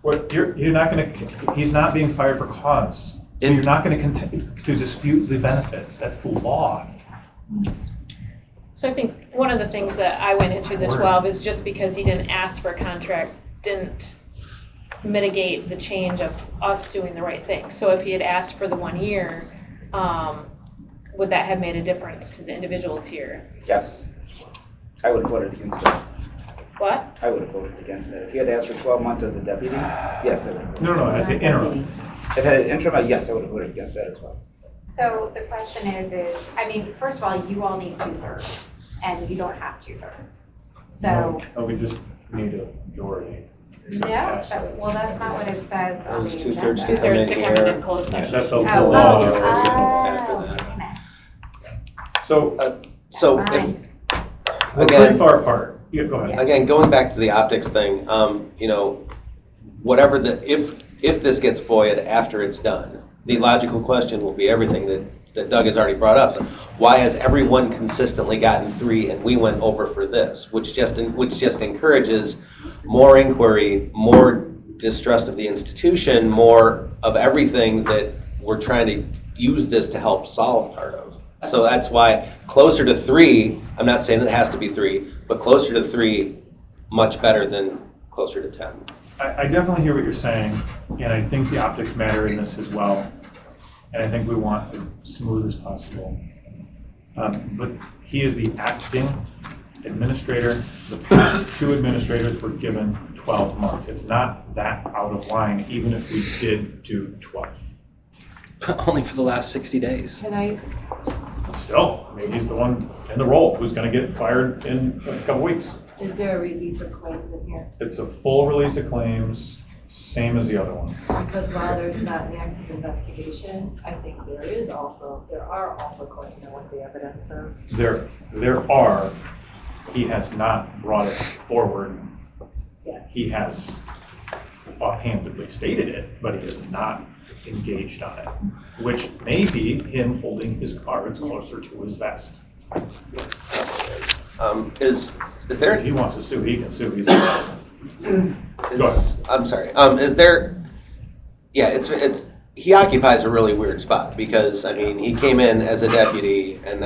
Well, you're not going to, he's not being fired for cause. So you're not going to dispute the benefits. That's the law. So I think one of the things that I went into the 12 is just because he didn't ask for a contract, didn't mitigate the change of us doing the right thing. So if he had asked for the 1 year, would that have made a difference to the individuals here? Yes. I would have voted against that. What? I would have voted against that. If he had asked for 12 months as a deputy, yes, I would have. No, as an interim. If I had an interim, yes, I would have voted against that as well. So the question is, I mean, first of all, you all need 2/3, and you don't have 2/3. So, No, we just need a majority. no, well, that's not what it says on the There's agenda. 2/3 to come 2/3 to in come in here. and close session. That's the Oh, law. amen. So So, Never mind. we're pretty far apart. Yeah, go ahead. again, going back to the optics thing, whatever if this gets FOIA'd after it's done, the logical question will be everything that Doug has already brought up. So why has everyone consistently gotten 3 and we went over for this? Which just encourages more inquiry, more distrust of the institution, more of everything that we're trying to use this to help solve part of. So that's why closer to 3, I'm not saying it has to be 3, but closer to 3, much better than closer to 10. I definitely hear what you're saying, and I think the optics matter in this as well. And I think we want as smooth as possible. But he is the acting administrator. The past 2 administrators were given 12 months. It's not that out of line, even if we did do 12. Only for the last 60 days. Can I, Still, I mean, he's the one in the role who's going to get fired in a couple weeks. is there a release of claims in here? It's a full release of claims, same as the other one. Because while there's not an active investigation, I think there are also claims. You know what the evidence is. There are, he has not brought it forward. Yes. He has offhandedly stated it, but he has not engaged on it, which may be him holding his cards closer to his vest. Is there? If he wants to sue, he can sue. He's Go ahead. I'm sorry. Is there? Yeah, it's he occupies a really weird spot because I mean he came in as a deputy and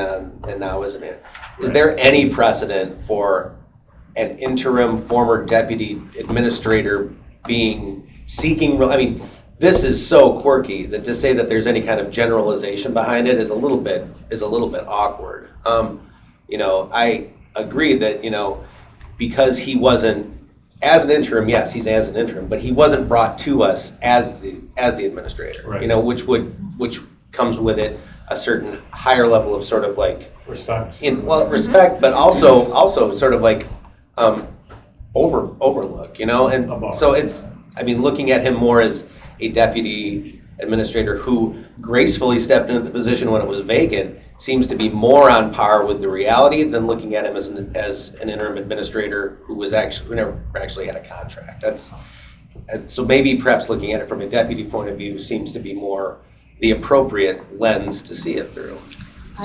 now isn't it? Is there any precedent for an interim former deputy administrator seeking? I mean, this is so quirky that to say that there's any kind of generalization behind it is a little bit awkward. I agree that because he wasn't as an interim, yes, he's as an interim, but he wasn't brought to us as the administrator. Right. Which comes with it a certain higher level of sort of like respect. respect, but also sort of like overlook, you know? And Above. so it's, I mean, looking at him more as a deputy administrator who gracefully stepped into the position when it was vacant seems to be more on par with the reality than looking at him as an interim administrator who never actually had a contract. So maybe perhaps looking at it from a deputy point of view seems to be more the appropriate lens to see it through.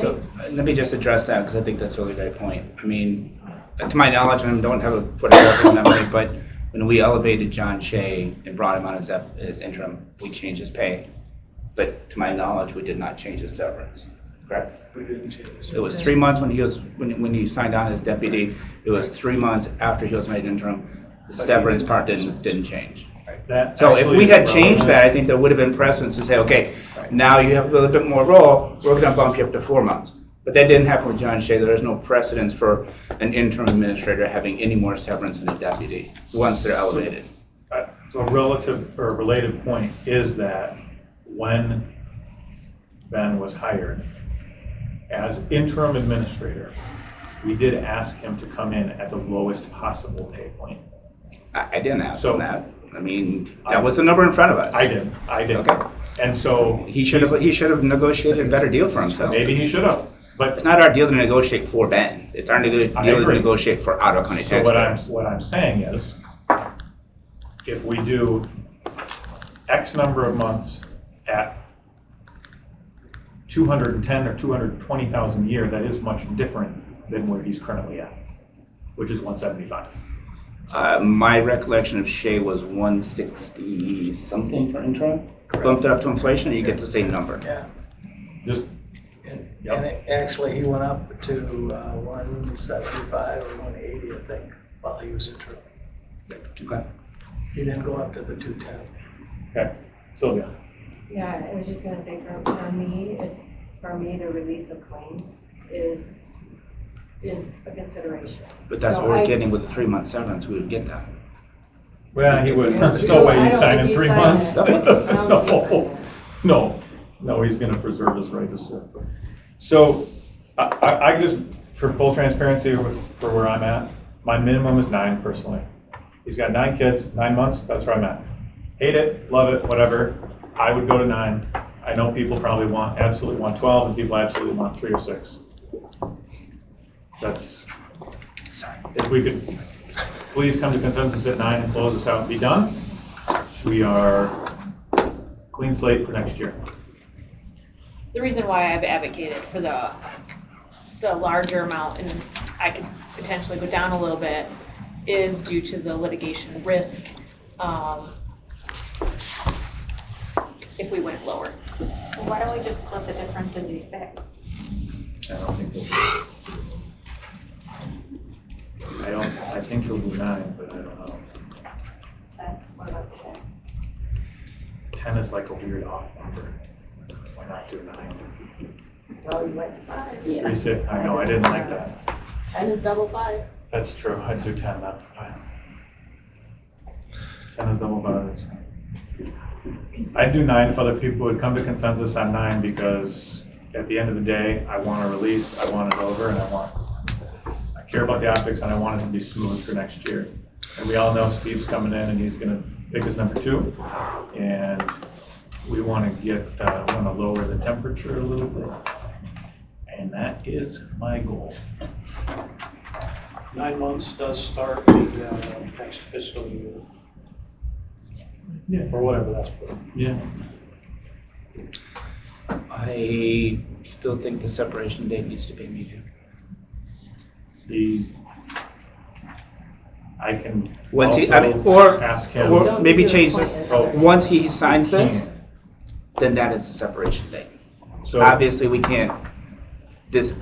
So let me just address that because I think that's a really great point. I mean, to my knowledge, and I don't have a photographic memory, but when we elevated John Shea and brought him on as interim, we changed his pay. But to my knowledge, we did not change his severance. Correct? We didn't change it. It was 3 months when he signed on as deputy. It was 3 months after he was made interim. The severance part didn't change. That So if actually we is had changed relevant. that, I think there would have been precedence to say, okay, now you have a little bit more role, we're gonna bump you up to 4 months. But that didn't happen with John Shea. There is no precedence for an interim administrator having any more severance than a deputy once they're elevated. So a relative or related point is that when Ben was hired as interim administrator, we did ask him to come in at the lowest possible pay point. I didn't ask So- him that. I mean, that was the number in front of us. I did. Okay. And so. He should have negotiated a better deal for himself. Maybe he should have, but. It's not our deal to negotiate for Ben. It's our deal to agree. negotiate for Ottawa County So taxpayers. what I'm saying is, if we do X number of months at 210 or 220,000 a year, that is much different than where he's currently at, which is 175. My recollection of Shea was 160 something for interim. Bumped it up to inflation, and you get the same number. Yeah. Just, And actually, he went up to 175 or 180, I think, while he was interim. Okay. He didn't go up to the 210. okay, Sylvia. Yeah, I was just gonna say, for me, the release of claims is a consideration. But that's So what we're I- getting with the 3-month severance. We would get that. Well, he would, That's there's no true. way I he's don't signing think 3 he's months. signing it. I don't think he's signing it. No, he's gonna preserve his right to sue. So, I just, for full transparency for where I'm at, my minimum is 9 personally. He's got 9 kids, 9 months, that's where I'm at. Hate it, love it, whatever, I would go to 9. I know people probably absolutely want 12, and people absolutely want 3 or 6. That's, if we could please come to consensus at 9 and close this out and be done, we are clean slate for next year. The reason why I've advocated for the larger amount, and I could potentially go down a little bit, is due to the litigation risk, if we went lower. Well, why don't we just split the difference and do 6? I don't think I think he'll do 9, but I don't know. What about 6? 10 is like a weird off number. Why not do 9? Well, you went to 5. Yeah. 3, 6, I know, I didn't like that. 10 is double 5. That's true, I'd do 10, not 5. 10 is double 5. I'd do 9 if other people would come to consensus on 9, because at the end of the day, I want a release, I want it over, and I care about the optics, and I want it to be smooth for next year. And we all know Steve's coming in, and he's gonna pick his number 2, and we wanna lower the temperature a little bit. And that is my goal. 9 months does start the next fiscal year. Yeah. Or whatever that's for. Yeah. I still think the separation date needs to be immediate. I can Once he, also ask him. or maybe change this. Oh. Once he signs this, then that is the separation date. So, Obviously, we can't,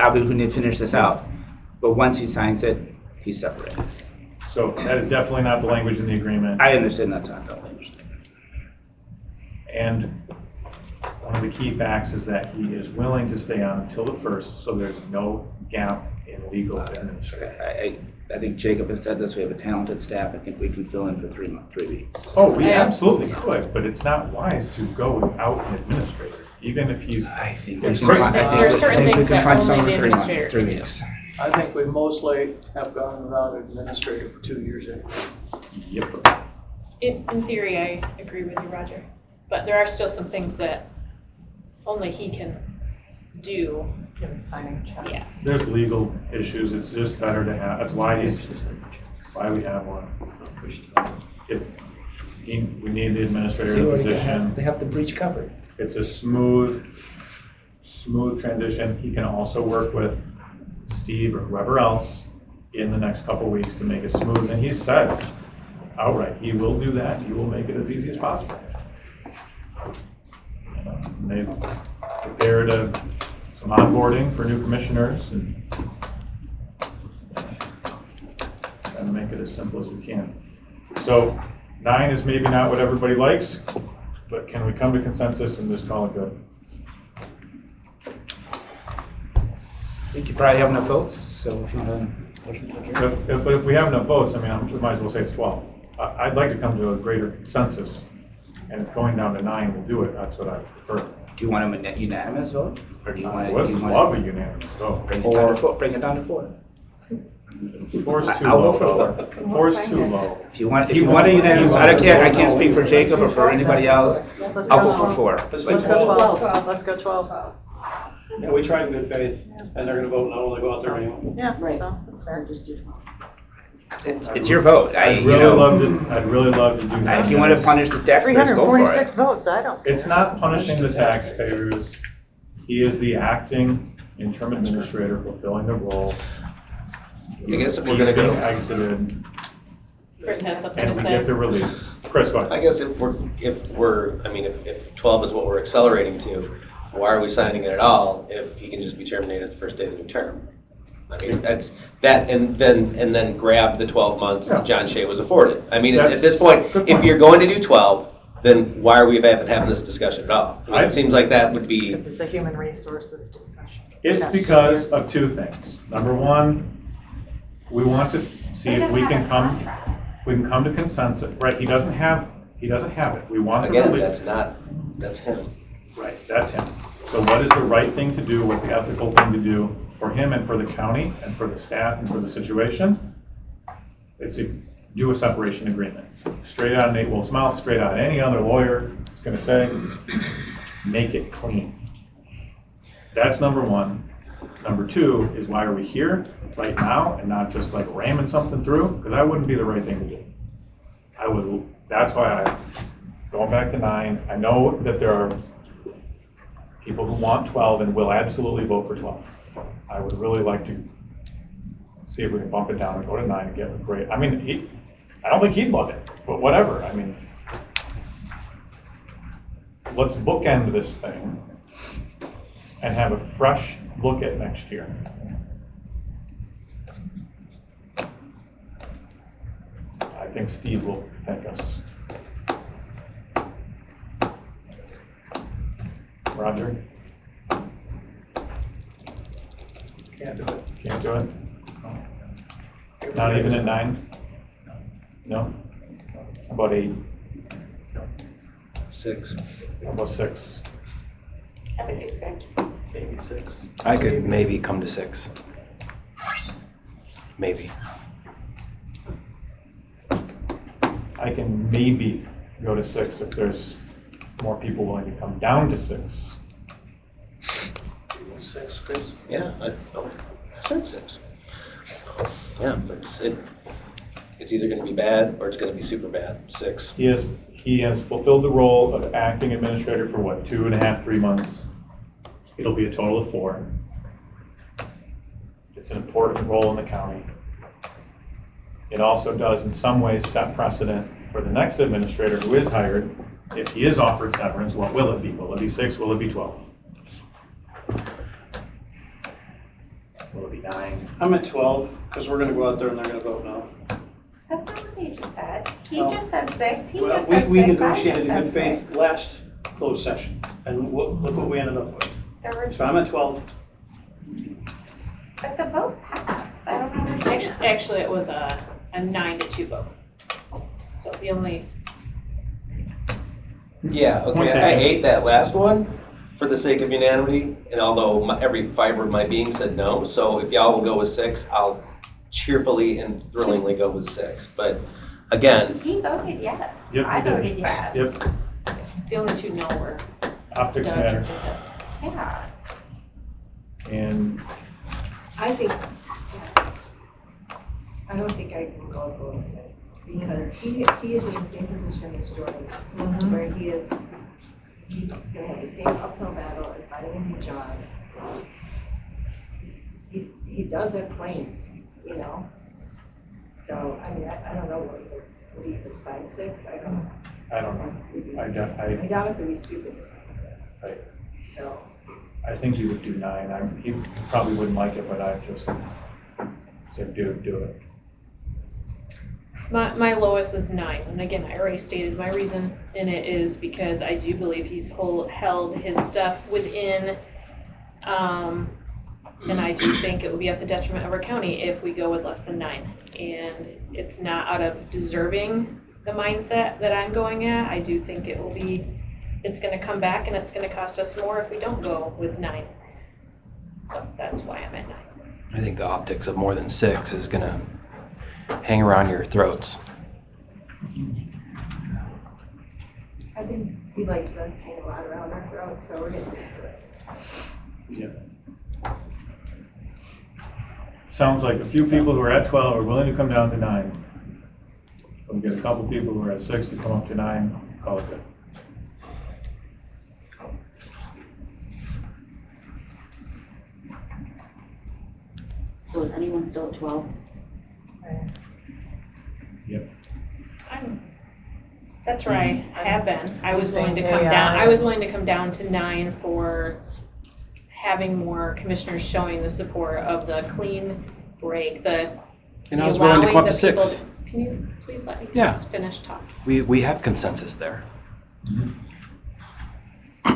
obviously we need to finish this out, but once he signs it, he's separated. so that is definitely not the language in the agreement. I understand that's not the language. And one of the key facts is that he is willing to stay on until the 1st, so there's no gap in legal administration. I think Jacob has said this, we have a talented staff, I think we can fill in for 3 weeks. Oh, we absolutely could, but it's not wise to go without an administrator, even if he's. I think It's we can great. find, There are certain we things can that find only someone the for 3 months, administrator 3 can do. weeks. I think we mostly have gone without an administrator for 2 years anyway. Yep. In theory, I agree with you, Roger. But there are still some things that only he can do. Even signing checks. Yes. There's legal issues, it's just better to have, that's why we have one. If we need the administrator in the position. They have the breach covered. It's a smooth transition. He can also work with Steve or whoever else in the next couple of weeks to make it smooth. And he said outright, he will do that. He will make it as easy as possible. And they've prepared some onboarding for new commissioners and trying to make it as simple as we can. So 9 is maybe not what everybody likes, but can we come to consensus and just call it good? I think you probably have enough votes, so if you want to. But if we have enough votes, I mean, we might as well say it's 12. I'd like to come to a greater consensus, and if going down to 9 will do it, that's what I prefer. Do you want a unanimous vote? Or do you want I to? would love a unanimous vote. Bring it down to 4. Bring it down to 4. 4 is too I'll low. vote for 4 is too low. If you want a unanimous, I can't speak for Jacob or for anybody else. I'll go for 4. Let's go 12. Let's go 12. Yeah, we tried in good faith, and they're gonna vote no when they go out there anyway. Yeah, Right. so that's fair. Just do 12. It's your vote. I'd really love to do that. If you want to punish the taxpayers, go for 346 it. votes, I don't. It's not punishing the taxpayers. He is the acting interim administrator fulfilling the role. I guess if we're He's gonna go. being exited, Chris has something and to we say. get the release. Chris, go ahead. I guess if 12 is what we're accelerating to, why are we signing it at all if he can just be terminated at the first day of the new term? I mean, that's that, and then grab the 12 months that John Shea was afforded. I mean, at this point, if you're going to do 12, then why are we having this discussion at all? I mean, it seems like that would be. Because it's a human resources discussion. It's because of 2 things. Number 1, we want to see if we can come to consensus. Right, he doesn't have it. We want to Again, release. that's him. Right, that's him. So what is the right thing to do? What's the ethical thing to do for him and for the county and for the staff and for the situation? It's do a separation agreement. Straight out of Nate Wolf's mouth, straight out of any other lawyer is going to say, make it clean. That's number 1. Number 2 is why are we here right now and not just like ramming something through? Because that wouldn't be the right thing to do. That's why going back to 9, I know that there are people who want 12 and will absolutely vote for 12. I would really like to see if we can bump it down and go to 9 and get a great, I mean, I don't think he'd love it, but whatever. I mean, let's bookend this thing and have a fresh look at next year. I think Steve will thank us. Roger? Can't do it. Can't do it? Not even at 9? No? How about 8? 6. How about 6? I would do 6. Maybe 6. I could maybe come to 6. Maybe. I can maybe go to 6 if there's more people willing to come down to 6. 6, Chris? Yeah, I said 6. Yeah, but it's either going to be bad or it's going to be super bad. 6. He has fulfilled the role of acting administrator for what, 2.5, 3 months? It'll be a total of 4. It's an important role in the county. It also does in some ways set precedent for the next administrator who is hired. If he is offered severance, what will it be? Will it be 6? Will it be 12? Will it be 9? I'm at 12, because we're gonna go out there and they're gonna vote no. That's not what he just said. He Oh. just said 6. He Well, just said 6. we I just negotiated in said good faith 6. last closed session, and look what we ended up with. There were, So I'm at 12. but the vote passed. I don't know what you're saying. Actually, it was a 9-2 vote. So the only, Yeah, Point okay, I taken. ate that last one, for the sake of unanimity, and although every fiber of my being said no, so if y'all will go with 6, I'll cheerfully and thrillingly go with 6. But again, He voted yes. Yep, I he did. voted yes. Yep, The only 2 no were optics Doug matter. and Jacob. Yeah. And I think, I don't think I can go as low as 6, because he is in the same position as Jordan, where he's gonna have the same uphill battle and fighting a new job. He does have claims, you know? So, I mean, I don't know, would he even sign 6? I don't know. I don't know. I'd honestly be stupid to sign 6. Right. So, I think he would do 9. He probably wouldn't like it, but I just said, do it. My lowest is 9, and again, I already stated my reason in it is because I do believe he's held his stuff within, and I do think it would be at the detriment of our county if we go with less than 9. And it's not out of deserving the mindset that I'm going at. I do think it's gonna come back and it's gonna cost us more if we don't go with 9. So that's why I'm at 9. I think the optics of more than 6 is gonna hang around your throats. I think he likes to hang a lot around our throats, so we're getting used to it. Yeah. Sounds like a few people who are at 12 are willing to come down to 9. We'll get a couple people who are at 6 to come up to 9, call it good. So is anyone still at 12? Yep. That's where I have been. I was willing to Saying come AI. down, I was willing to come down to 9 for having more commissioners showing the support of the clean break, And I was willing to allowing go up the to 6. people Can you please let me Yeah. just finish talking? We have consensus there. Go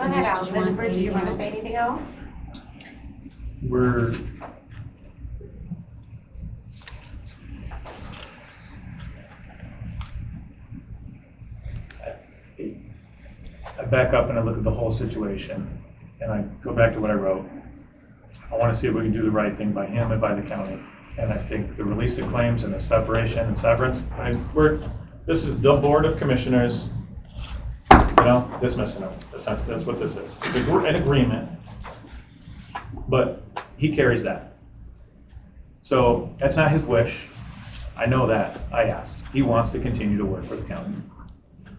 ahead, Allison, do you want to say anything else? We're I back up and I look at the whole situation, and I go back to what I wrote. I want to see if we can do the right thing by him and by the county. And I think the release of claims and the separation and severance, this is the Board of Commissioners, dismissing them. That's what this is. It's an agreement, but he carries that. So that's not his wish. I know that. I asked. He wants to continue to work for the county.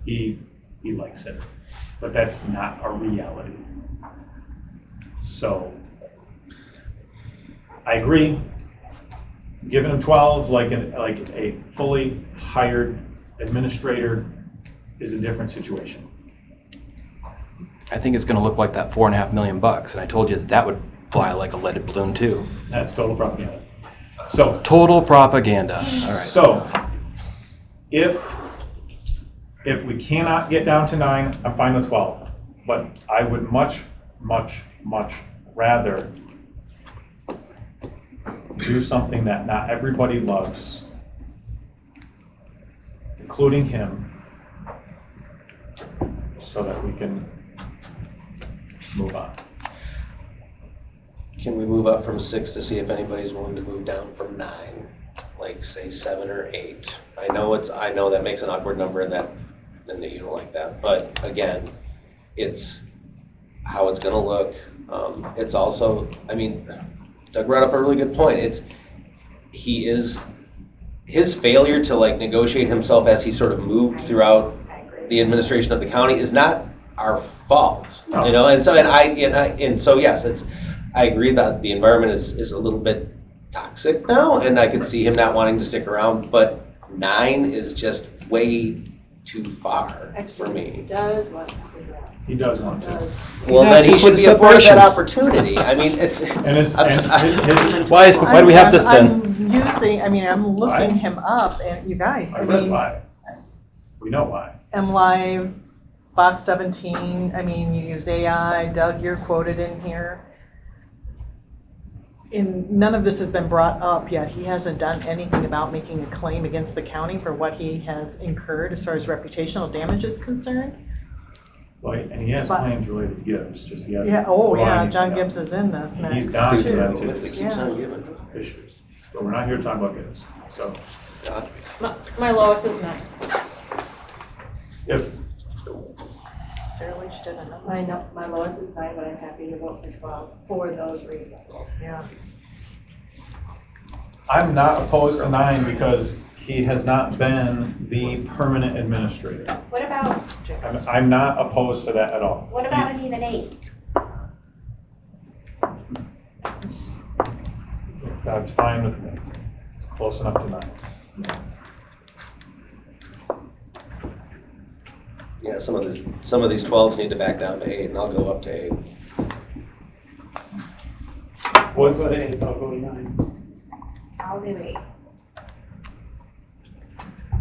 He likes it, but that's not our reality. So I agree. Giving him 12 like a fully hired administrator is a different situation. I think it's gonna look like that $4.5 million, and I told you that would fly like a leaded balloon too. That's total propaganda. So Total propaganda. All right. So if we cannot get down to 9, I'm fine with 12. But I would much, much, much rather do something that not everybody loves, including him, so that we can move on. can we move up from 6 to see if anybody's willing to move down from 9? Like say 7 or 8. I know that makes an awkward number and that you don't like that, but again, it's how it's gonna look. It's also, Doug brought up a really good point. His failure to negotiate himself as he sort of moved throughout the administration of the county is not our fault, No. and so yes, I agree that the environment is a little bit toxic now, and I could see him not wanting to stick around, but 9 is just way too far for me. He does want to stick around. He does want to. Well, then he should be afforded that opportunity. Why do we have this then? I'm looking him up, and you guys, I read why. We know why. M Live, Fox 17, you use AI, Doug, you're quoted in here. And none of this has been brought up yet. He hasn't done anything about making a claim against the county for what he has incurred as far as reputational damage is concerned. Well, and he has But- claims related to Gibbs, just he hasn't. Yeah, oh, brought yeah, anything John up. Gibbs is in this He's next. documented It keeps on giving. issues, but we're not here to talk about Gibbs. So My lowest is 9. if, Sarah Leach did another. My lowest is 9, but I'm happy to vote for 12 for those reasons. Yeah. I'm not opposed to 9 because he has not been the permanent administrator. What about, I'm not opposed to that at all. what about an even 8? That's fine with me. Close enough to 9. Yeah, some of these 12s need to back down to 8, and I'll go up to 8. I'll go to 8, I'll go to 9. I'll do 8.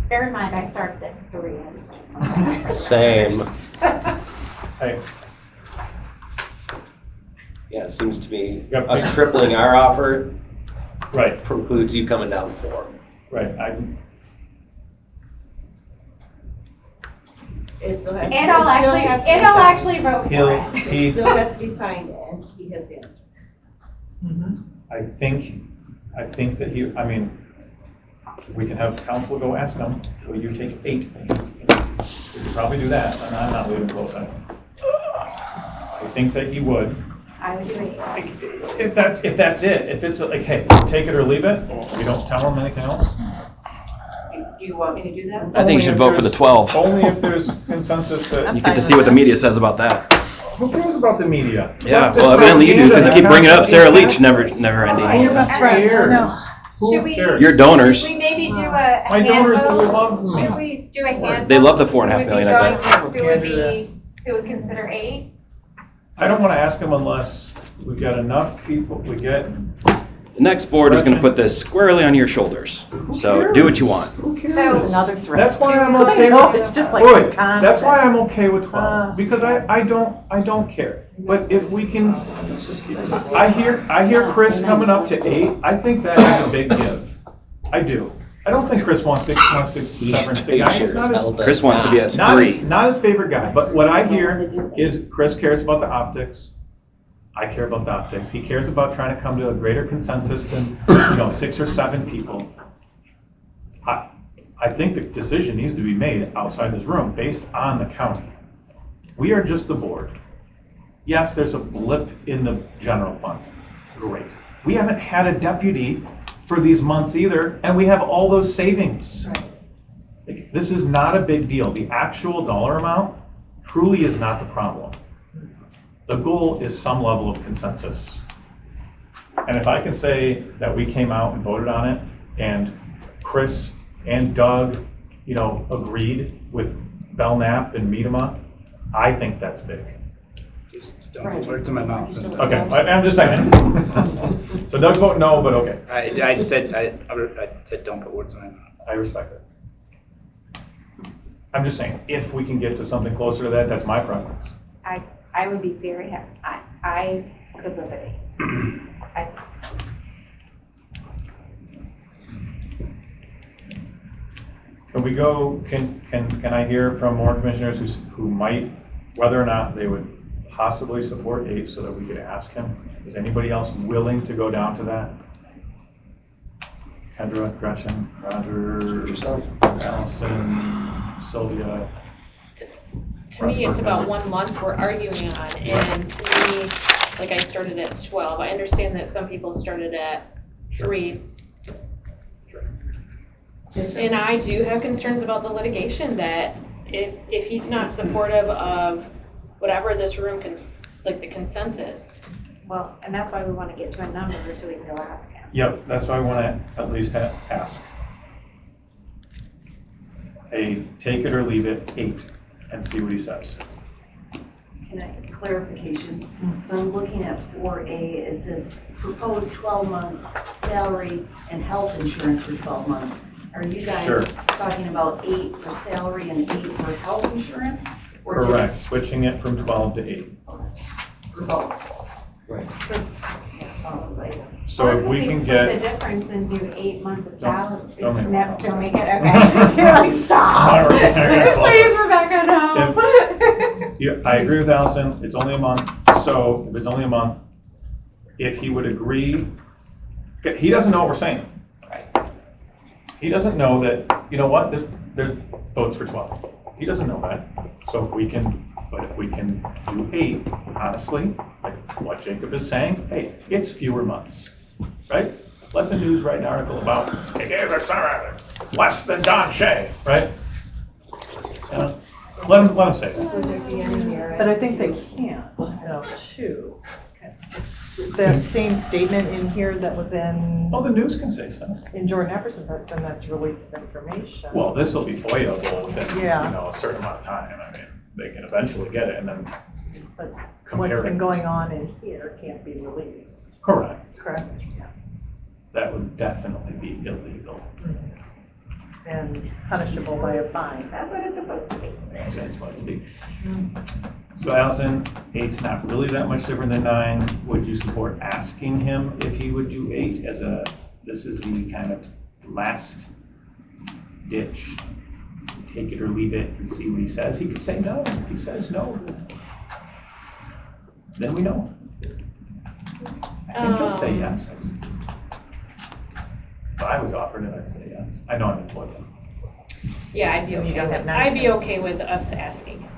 Bear in mind, I started at 3. I just Same. Hey, Yeah, it seems to me Yep. us tripling our offer right, precludes you coming down 4. right. It still has. And I'll actually vote for He'll, it. It he, still has to be signed and he has damages. I think that he, I mean, we can have council go ask him, will you take 8? We could probably do that, and I'm not leaving close anyway. I think that he would. I would do 8. If that's it, if it's like, hey, take it or leave it, we don't tell him anything else. Do you want me to do that? I think you should vote for the 12. Only if there's consensus that, You get to see what the media says about that. who cares about the media? Yeah, well, evidently you do, because you keep bringing it up. Sarah Leach, never Your ending. best friend, I know. Who Should we- cares? Your donors. Should we maybe do a My handful? donors love me. Should we do a handful? They love the $4.5 million, I bet. Who would consider 8? I don't want to ask him unless we get enough people, we get, The next board is gonna put this squarely on your shoulders. So do what you want. who cares? So- Another threat. That's why I'm I okay know, with, it's just like Lloyd, constant. that's why I'm okay with 12, Uh. because I don't care. But if we can, I hear Chris coming up to 8, I think that is a big give. I do. I don't think Chris wants to severance the guy. He's not his, Chris wants to be at not 3. his favorite guy, but what I hear is Chris cares about the optics. I care about the optics. He cares about trying to come to a greater consensus than, 6 or 7 people. I think the decision needs to be made outside this room based on the county. We are just the board. Yes, there's a blip in the general fund. Great. We haven't had a deputy for these months either, and we have all those savings. Like, this is not a big deal. The actual dollar amount truly is not the problem. The goal is some level of consensus. And if I can say that we came out and voted on it, and Chris and Doug, agreed with Belknap and Miedema, I think that's big. Just don't put words in my mouth. Okay, I'm just saying. So Doug's voting no, but okay. I said don't put words in my mouth. I respect it. I'm just saying, if we can get to something closer to that, that's my preference. I would be very happy. I could live at 8. Can we go, can I hear from more commissioners who might, whether or not they would possibly support 8 so that we could ask him? Is anybody else willing to go down to that? Kendra, Gretchen, Roger, Allison, Sylvia. To me, it's about 1 month we're arguing on, and to me, like, I started at 12. I understand that some people started at 3. And I do have concerns about the litigation, that if he's not supportive of whatever this room the consensus. Well, and that's why we want to get to a number so we can go ask him. Yep, that's why I want to at least ask. A take it or leave it 8 and see what he says. Can I get clarification? So I'm looking at 4A, it says proposed 12 months salary and health insurance for 12 months. Are you guys Sure. talking about 8 for salary and 8 for health insurance? Or just Correct, switching it from 12 to 8. for both? Right. Yeah, possibly. So Or if could we can split get. the difference and do 8 months of salary? don't make it. No, don't make it, okay. You're like, stop. All right. Please, Rebecca, no. The Yeah, I agree with Allison, it's only a month, so if it's only a month, if he would agree, he doesn't know what we're saying. He doesn't know that, you know what, there's votes for 12. He doesn't know that, so if we can do 8, honestly, like what Jacob is saying, hey, it's fewer months, right? Let the news write an article about, they gave us less than Don Shea, right? Let him say that. But I think they can't, though, too. Is that same statement in here that was in? Oh, the news can say so. In Jordan Epperson, but then that's release of information. Well, this will be FOIA-able within, Yeah. a certain amount of time. I mean, they can eventually get it and then But compare what's it. been going on in here can't be released. Correct. Correct? Yeah. That would definitely be illegal. And punishable by a fine. That's what it's supposed to be. That's what it's supposed to be. So Allison, 8's not really that much different than 9. Would you support asking him if he would do 8 as this is the kind of last ditch, take it or leave it and see what he says? He could say no. If he says no, then we know. I can just say yes. If I was offered it, I'd say yes. I know I'm employed. Yeah, I'd be okay with us asking him.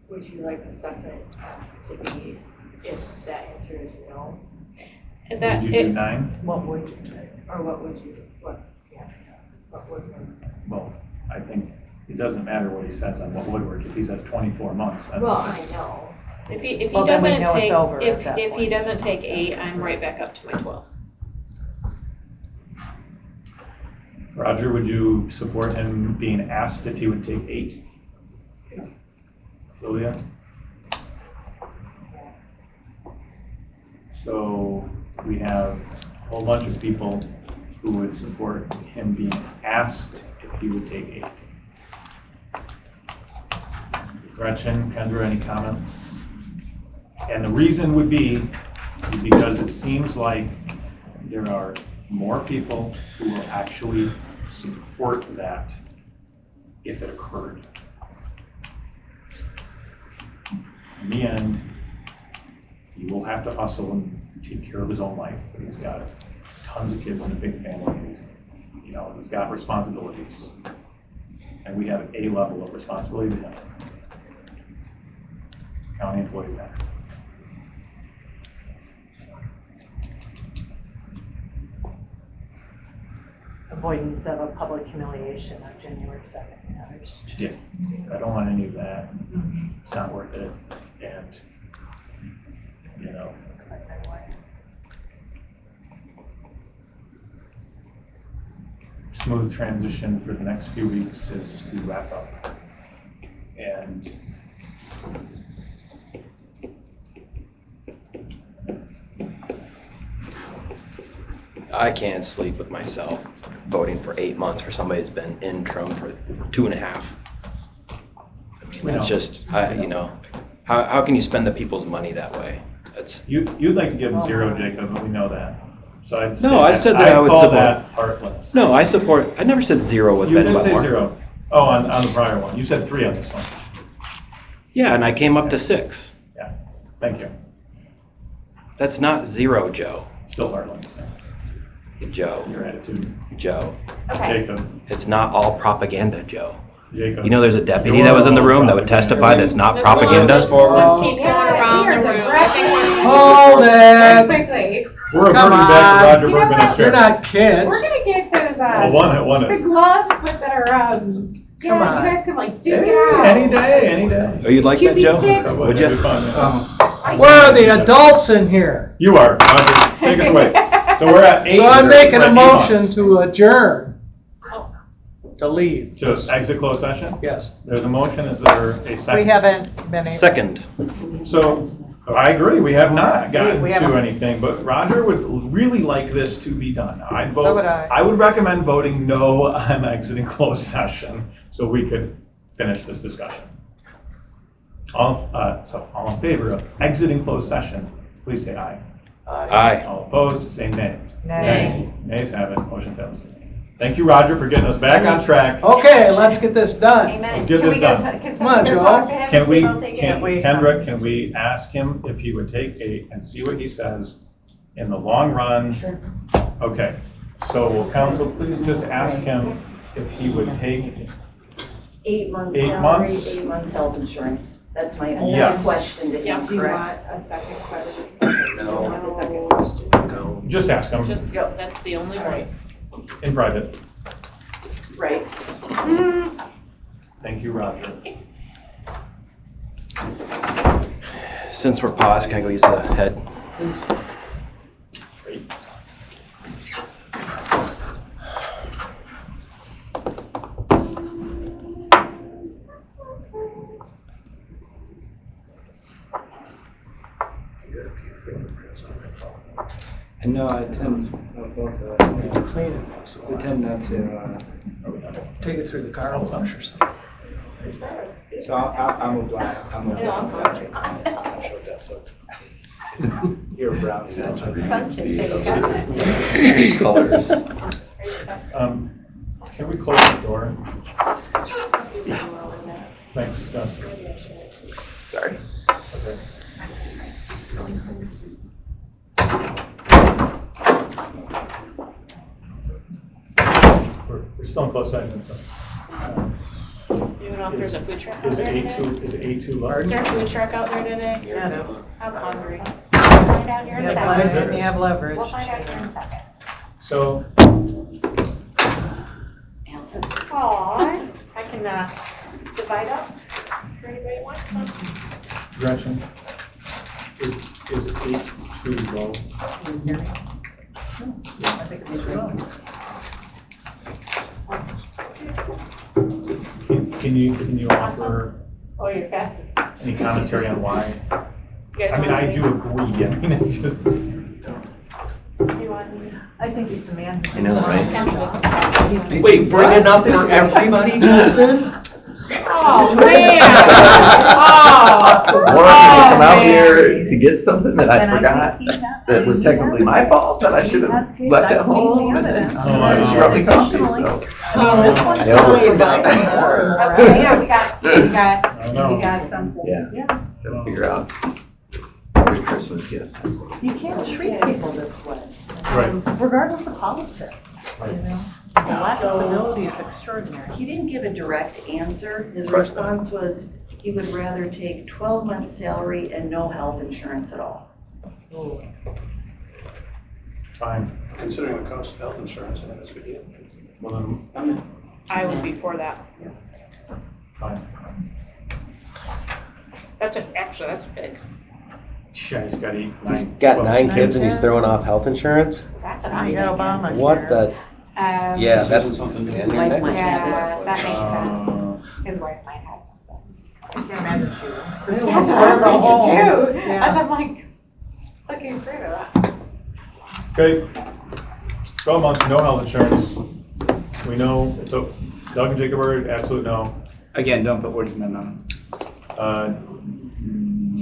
Would you like the second ask to be if that answer is no? And that, Would you do 9? What would you do? Or what would you, yes, what would you? Well, I think it doesn't matter what he says on what would work. If he says 24 months, then Well, I know. If he Well, then we doesn't know it's take, over at that if he point. doesn't take 8, I'm right back up to my 12. Roger, would you support him being asked if he would take 8? Julia? So we have a whole bunch of people who would support him being asked if he would take 8. Gretchen, Kendra, any comments? And the reason would be because it seems like there are more people who will actually support that if it occurred. In the end, he will have to hustle and take care of his own life, but he's got tons of kids and a big family. He's got responsibilities, and we have a level of responsibility to him. County employee matter. Avoidance of a public humiliation on January 2nd matters. Yeah, I don't want any of that. It's not worth it. And, smooth transition for the next few weeks as we wrap up. And I can't sleep with myself voting for 8 months for somebody that's been interim for 2.5. I mean, that's just, how can you spend the people's money that way? That's you'd like to give him 0, Jacob, and we know that. So I'd say No, I said that I would call support. that heartless. No, I never said 0 with You Ben did say Wetmore. 0. Oh, on the prior one. You said 3 on this one. Yeah, and I came up to 6. Yeah, thank you. That's not 0, Joe. Still heartless. Joe. Your attitude. Joe. Okay. Jacob. It's not all propaganda, Joe. Jacob. You know there's a deputy that was in the room that would testify that's not propaganda? Let's keep going around the room. I think Hold Very it! quickly. We're Come reverting back to on. Roger You know Bergman what? as chair. You're not kids. We're gonna get those, Well, one the is. gloves with that are, Come you on. guys can like duke it Hey, out. any day, any day. Oh, you'd like that, Cupid Joe? sticks. Would That'd be you? fun, yeah. Where are the adults in here? You are, Roger. Take us away. So we're at 8. So I'm making we're a at 8 motion months. to adjourn. To leave. To exit closed session? Yes. There's a motion. Is there a second? We haven't been able. Second. So I agree. We have not gotten We to haven't. anything, but Roger would really like this to be done. I'd vote. So would I. I would recommend voting no on exiting closed session so we could finish this discussion. All in favor of exiting closed session, please say aye. Aye. All opposed, say nay. Nay. Nays have it. Motion fails. Thank you, Roger, for getting us back on track. Okay, let's get this done. Amen. Let's get Can this we go done. to- Can Come on, someone go Joe. talk to him Can and see we, if he'll take it? Kendra, can we ask him if he would take and see what he says in the long run? Sure. Okay, so will council please just ask him if he would take 8 months 8 salary, months? 8 months health insurance. That's my only Yes. question to him, Do you correct? want a second question? No. Want a second question? No. Just ask him Just, that's the only point. in private. Right. Thank you, Roger. Since we're paused, can I go use the head? Great. And no, I tend, both of us, Clean it once in a we while. tend not to, Take it through the car wash or something. so I'm a black, I'm a Yeah, I'm black Centric, so I'm not sure what that says. You're a brown Centric. Colors. Can we close the door? Thanks, Dustin. Sorry. Okay. We're still in closed session. Do you know if there's a food truck out Is it there today? Is it A2 Is large? there a food truck out there today? Yeah, it is. I'm hungry. We'll find out here in You a have second. leverage, you have leverage. We'll find out here in a second. So, Allison. Aw, I can, divide up for anybody who wants some. Gretchen, is 8 too low? I think it's true. Can you offer Oh, you're fast. any commentary on why? You guys I mean, want I me? do agree, I mean, it just, Do you want me? I think it's a man. I know, right? Right? Wait, bring it up for everybody, Justin? Oh, man! Wanted to come out man. here to get something that I And forgot think he has- that was technically my fault, that I should have left at home, and then she brought me coffee, so. I mean, this one. I overforgot. Okay, yeah, we got, I don't know. we got something. Yeah, gotta figure out a good Christmas gift. You can't treat people this way. Right. Regardless of politics, you know? The lack of civility is extraordinary. He didn't give a direct answer. His response was he would rather take 12 months salary and no health insurance at all. Fine. Considering the cost of health insurance, I think that's a good deal. Well, then, I would be for that. fine. Actually, that's big. Yeah, he's got 8, 9. He's got 12. 9 kids and he's throwing off health insurance? That's what I I'm got thinking. Obamacare. What the, yeah, that's. His wife might have Yeah, that makes sense. Uh, His wife might have something. I can't imagine two. That's what I'm thinking too. Yeah. As I'm like, looking through that. Okay, 12 months, no health insurance. We know, so Doug and Jacob are absolute no. Again, don't put words in my mouth.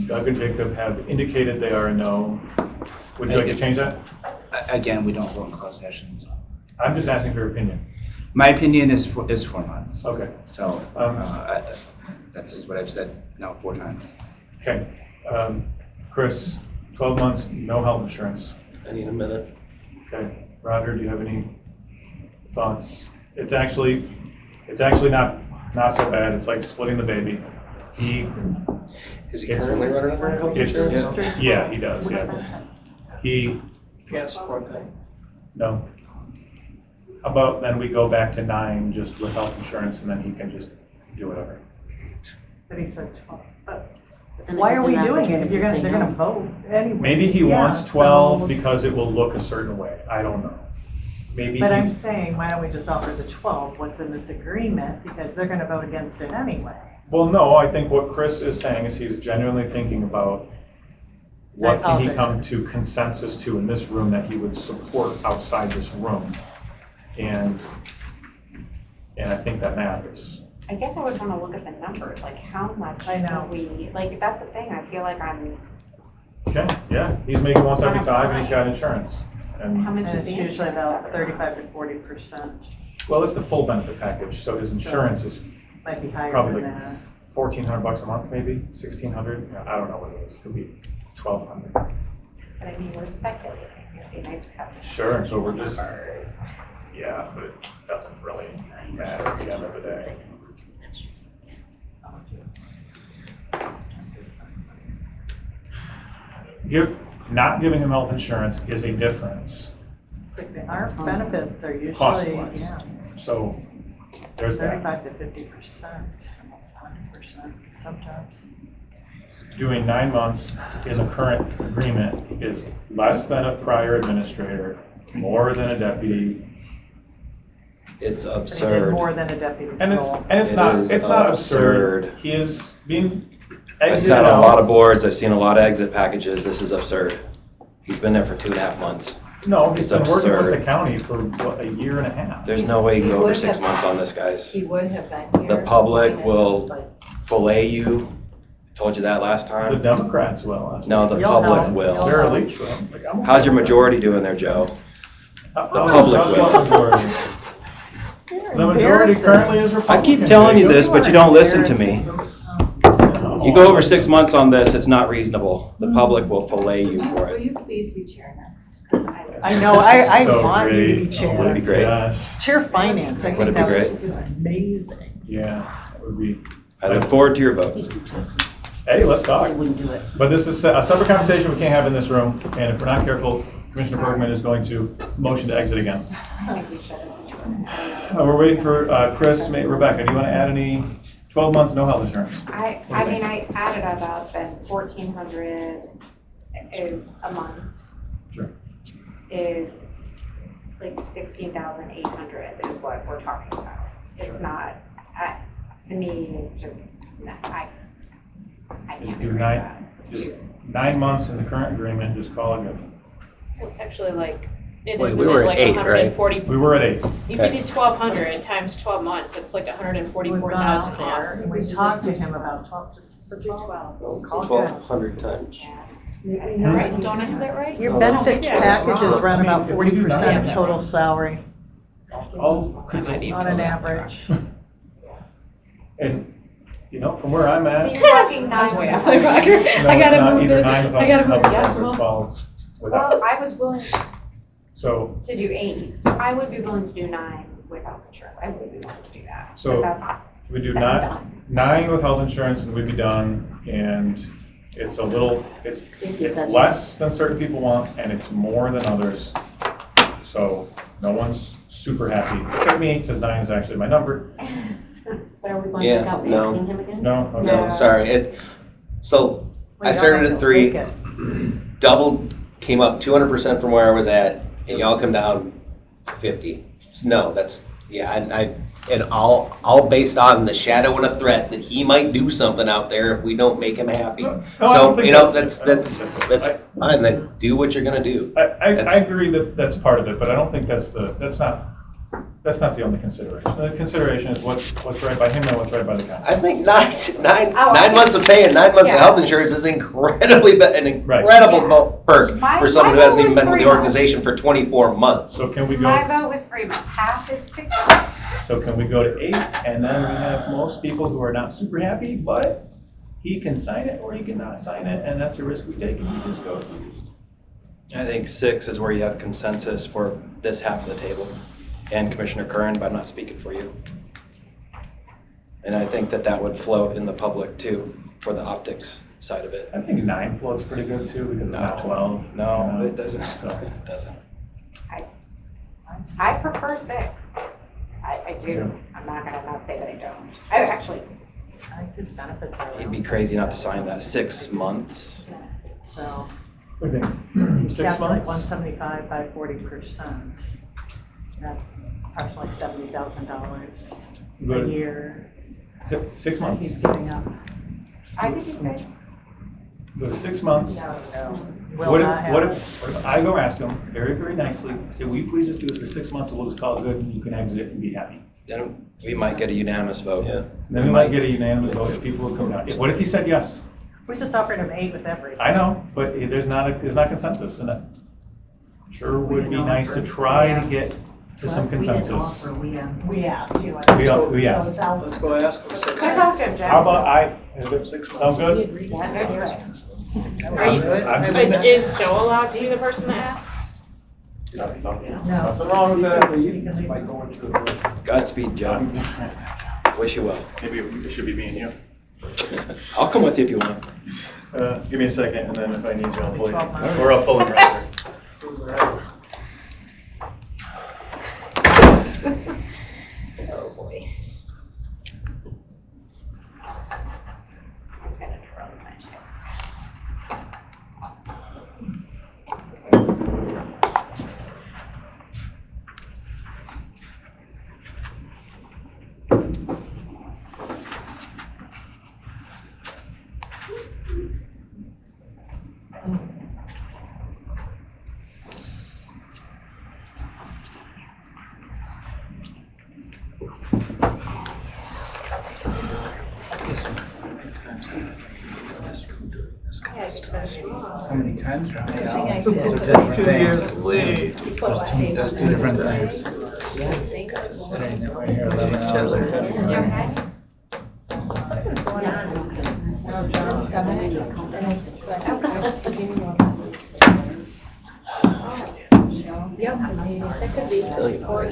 Doug and Jacob have indicated they are a no. Would you like to change that? Again, we don't vote in closed sessions. I'm just asking for your opinion. My opinion is 4 months. Okay, So, that's just what I've said now 4 times. okay. Chris, 12 months, no health insurance. I need a minute. Okay. Roger, do you have any thoughts? It's actually not so bad. It's like splitting the baby. Is he currently running under health insurance? Yeah, he does, yeah. He, Can't support that. no. How about then we go back to 9 just with health insurance and then he can just do whatever. But he said 12. But And why it are was we an doing it if opportunity to say they're gonna no. vote anyway? Maybe he Yeah, wants 12 so- because it will look a certain way. I don't know. Maybe But I'm he, saying, why don't we just offer the 12, what's in this agreement, because they're gonna vote against it anyway. well, no, I think what Chris is saying is he's genuinely thinking about what can he come to consensus to in this room that he would support outside this room. And I think that matters. I guess I would want to look at the numbers, like how much I know. do we, like, that's the thing, I feel like I'm, Okay, yeah, he's making 175 and he's got insurance. how And much And is it's the usually insurance about every 35 to 40%. Well, it's the full benefit package, so his insurance is Might be higher probably than like that. $1,400 a month, maybe, $1,600, I don't know what it is, it could be $1,200. So I mean, we're speculating. It'd be nice to have. Sure, so we're just, numbers. yeah, but it doesn't really matter at the end of the day. Not giving him health insurance is a difference, Our benefits are usually, cost-wise. yeah, So there's that. 35 to 50%, almost 100% sometimes. Doing 9 months in the current agreement is less than a prior administrator, more than a deputy. It's But he did absurd. more than a deputy's And it's, role. and it's It not, is it's not absurd. absurd. He is being I've exited sat on a lot of out. boards, I've seen a lot of exit packages, this is absurd. He's been there for 2.5 months. No, he's It's been working with absurd. the county for, what, a year and a half? There's no way you can go over would 6 have- months on this, guys. He would have been here. The public minus will like- fillet you, told you that last The time. Democrats will. No, the You'll public help. will. Sarah Leach will. Like, I'm okay How's your with that. majority doing there, Joe? The public will. The majority currently is I Republican. keep telling you Jacob. this, but you don't listen to me. No. You go over 6 months on this, it's not reasonable. The public will fillet you for Will it. you please be chair next? 'Cause I know, I So want you to be great. Would it be chair. great? Chair finance, I Would think it be that great? would be amazing. Yeah, that would be, I look forward to your vote. hey, let's talk. I wouldn't do it. But this is a separate conversation we can't have in this room, and if we're not careful, Commissioner Bergman is going to motion to exit again. I think we should. We're waiting for Chris, Rebecca, do you want to add any 12 months, no health insurance? I mean, I added about that 1,400 is a month. Sure. Is like 16,800 is what we're talking about. It's not, to me, just, I Just can't do agree with 9, that. It's just too- 9 months in the current agreement, just call it good. Well, it's actually like, it Wait, is we were at like 8, right? 140. We were at 8. If you did 1,200 times 12 months, it's like 144,000 off. We talked to him about 12, just for 12. Call it good. 1,200 times. Right, don't I have that right? Your Oh, benefits yeah. packages run I mean, about if we do 40% of that- total salary I'll on an average. And, you know, from where I'm So at. you're talking That's 9 way off. months. No, I it's gotta not move either this. 9 without I gotta move health the insurance, decimal. it falls without. Well, I was willing So, to do 8, so I would be willing to do 9 with health insurance. I would be willing to do that. So- But that's- we do I'm 9, done. 9 with health insurance and we'd be done, and it's a little, it's Business as less than certain people want, and it's more than others. So, no one's super happy, except me, because 9 is actually my number. But are we going Yeah, without no. asking him again? No? Okay. No, sorry, so I started at 3, double, came up 200% from where I was at, and y'all come down 50. No, that's, yeah, and all based on the shadow and a threat that he might do something out there if we don't make him happy. No, I don't So, think you know, that's- that's fine, then do what you're gonna do. I That's- agree that that's part of it, but I don't think that's not the only consideration. The consideration is what's right by him and what's right by the county. I think nine I months of pay and 9 months of Yeah. health insurance is incredibly, an Right. incredible perk My- for someone who my hasn't vote even was been with 3 the organization for 24 months. So can we go? My vote was 3 months, half is 6 months. So can we go to 8, and then we have most people who are not super happy, but he can sign it or he cannot sign it, and that's a risk we take, and we just go. I think 6 is where you have consensus for this half of the table. And Commissioner Curran, but I'm not speaking for you. And I think that would float in the public too, for the optics side of it. I think 9 floats pretty good too, because it's not 12. No, it doesn't. It doesn't. I prefer 6. I do. I'm not gonna not say that I don't. I actually, I think his benefits are. You'd be crazy not to sign that. 6 months. So, What do you you think? 6 calculate months? 175 by 40%. That's approximately $70,000 a Good. year 6 that months. he's giving up. I think you said, Go to 6 months. No. Will What not if, happen. I go ask him very, very nicely, say, will you please just do this for 6 months and we'll just call it good and you can exit and be happy. Then we might get a unanimous vote. Yeah. And then we might get a unanimous vote if people will come down. What if he said yes? We just offered him 8 with everything. I know, but there's not consensus, and it sure would be nice to try to get to some We didn't consensus. offer, we asked. We asked you. We asked. So it's out. Let's go ask for 6 I talked to him, Jeff. How about sounds good? Are you, I'm just- is Joe allowed to be the person that asks? Nothing No. wrong with that. Godspeed, Joe. Wish you well. Maybe it should be me and you. I'll come with you if you want. Give me a second, and then if I need you, I'll pull you. Or I'll pull him right Oh, boy. I'm kind of throwing my shit. Yeah, I just finished. How many times? That's 2 years late. That's 2 different times. Yep, that could be. Or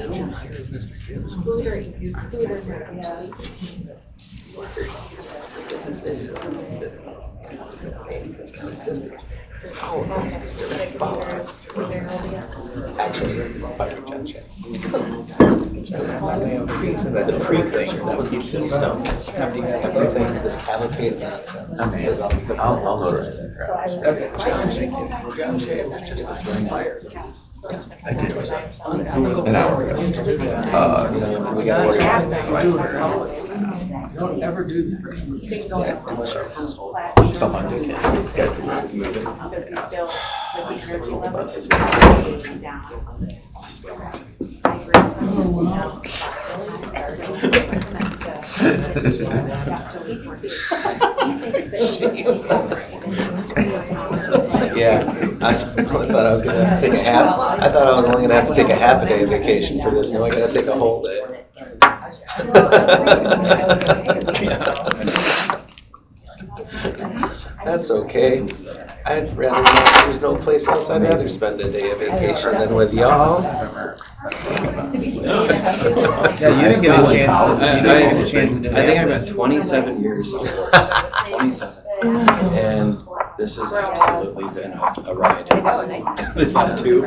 The pre thing, that was the key stuff. Everything's this cavalcade nonsense. I'll notarize it. John Shea was just a spring fire. I did. An hour ago. Assistant principal. So I swear. Don't ever do that. Yeah, it's someone to get scheduled, move it. Yeah, I thought I was gonna have to take a half, I thought I was only gonna have to take a half a day of vacation for this, now I gotta take a whole day. That's okay. I'd rather not, there's no place else I'd rather spend a day of vacation than with y'all. Yeah, you didn't get a chance to, I think I've got 27 years of course, 27. And this has absolutely been a ride. This last 2. we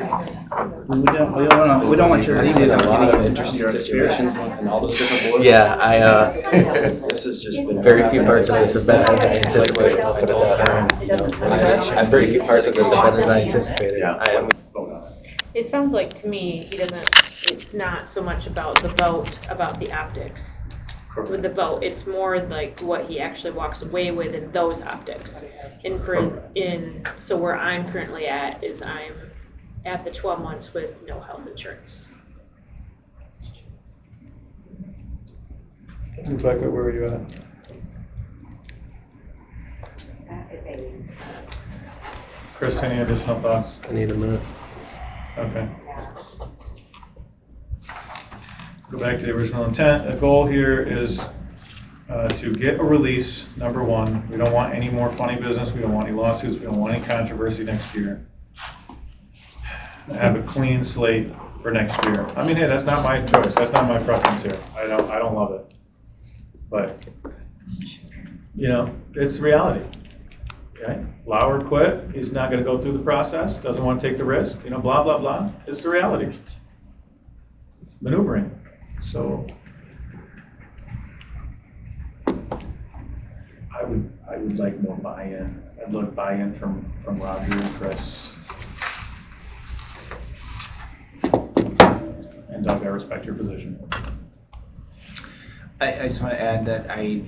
don't want you to I've leave seen a without lot of getting interesting your situations and all those different boards. Yeah, This has just been. very few parts of this have been as I anticipated, I'll put it that way. Very few parts of this have been as I anticipated. I am. It sounds like to me, he doesn't, it's not so much about the vote, about the optics. With the vote, it's more like what he actually walks away with in those optics. So where I'm currently at is I'm at the 12 months with no health insurance. Rebecca, where are you at? Chris, any additional thoughts? I need a minute. Okay. Go back to the original intent. The goal here is to get a release, number one. We don't want any more funny business. We don't want any lawsuits. We don't want any controversy next year. Have a clean slate for next year. I mean, hey, that's not my choice. That's not my preference here. I don't love it. But, you know, it's reality. Okay? Lauer quit. He's not going to go through the process. Doesn't want to take the risk. You know, blah, blah, blah. It's the reality. Maneuvering. So I would like more buy-in. I'd like buy-in from Roger and Chris. And Doug, I respect your position. I just want to add that I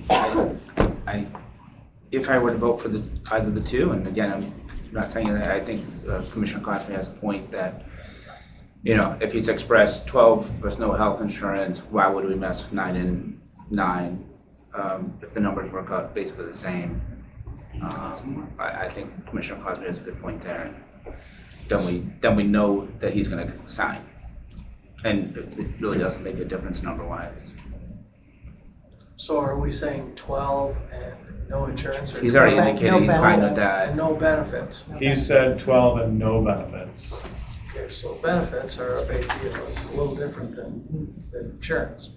if I were to vote for either the two, and again, I'm not saying that, I think Commissioner Cosby has a point that, you know, if he's expressed 12 with no health insurance, why would we mess with 9 and 9 if the numbers work out basically the same? I think Commissioner Cosby has a good point there. Then we know that he's going to sign. And it really doesn't make a difference number-wise. So are we saying 12 and no insurance? Or He's already 12 indicated he's fine with and that. no benefits? He said 12 and no benefits. Okay, so benefits are a big deal. It's a little different than insurance.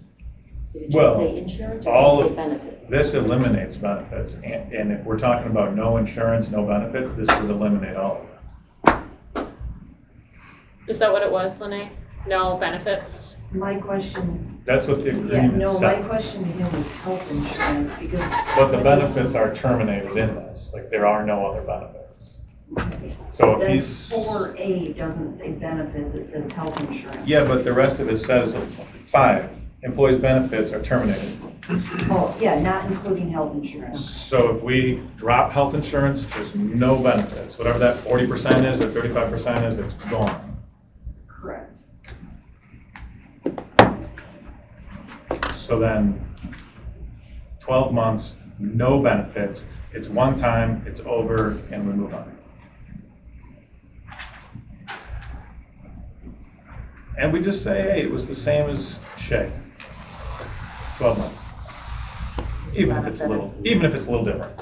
Did you Well, say insurance or all did you of- say benefits? This eliminates benefits, and if we're talking about no insurance, no benefits, this would eliminate all of it. Is that what it was, Lene? No benefits? My question, That's what the yeah, agreement no, my said. question to him was health insurance because. But the benefits are terminated in this, like there are no other benefits. So if Then he's, 4A doesn't say benefits, it says health insurance. yeah, but the rest of it says 5, employees' benefits are terminated. Oh, yeah, not including health insurance. So if we drop health insurance, there's no benefits. Whatever that 40% is or 35% is, it's gone. Correct. So then 12 months, no benefits. It's one time, it's over, and we move on. And we just say, hey, it was the same as Shay. 12 months. Even if it's a little different.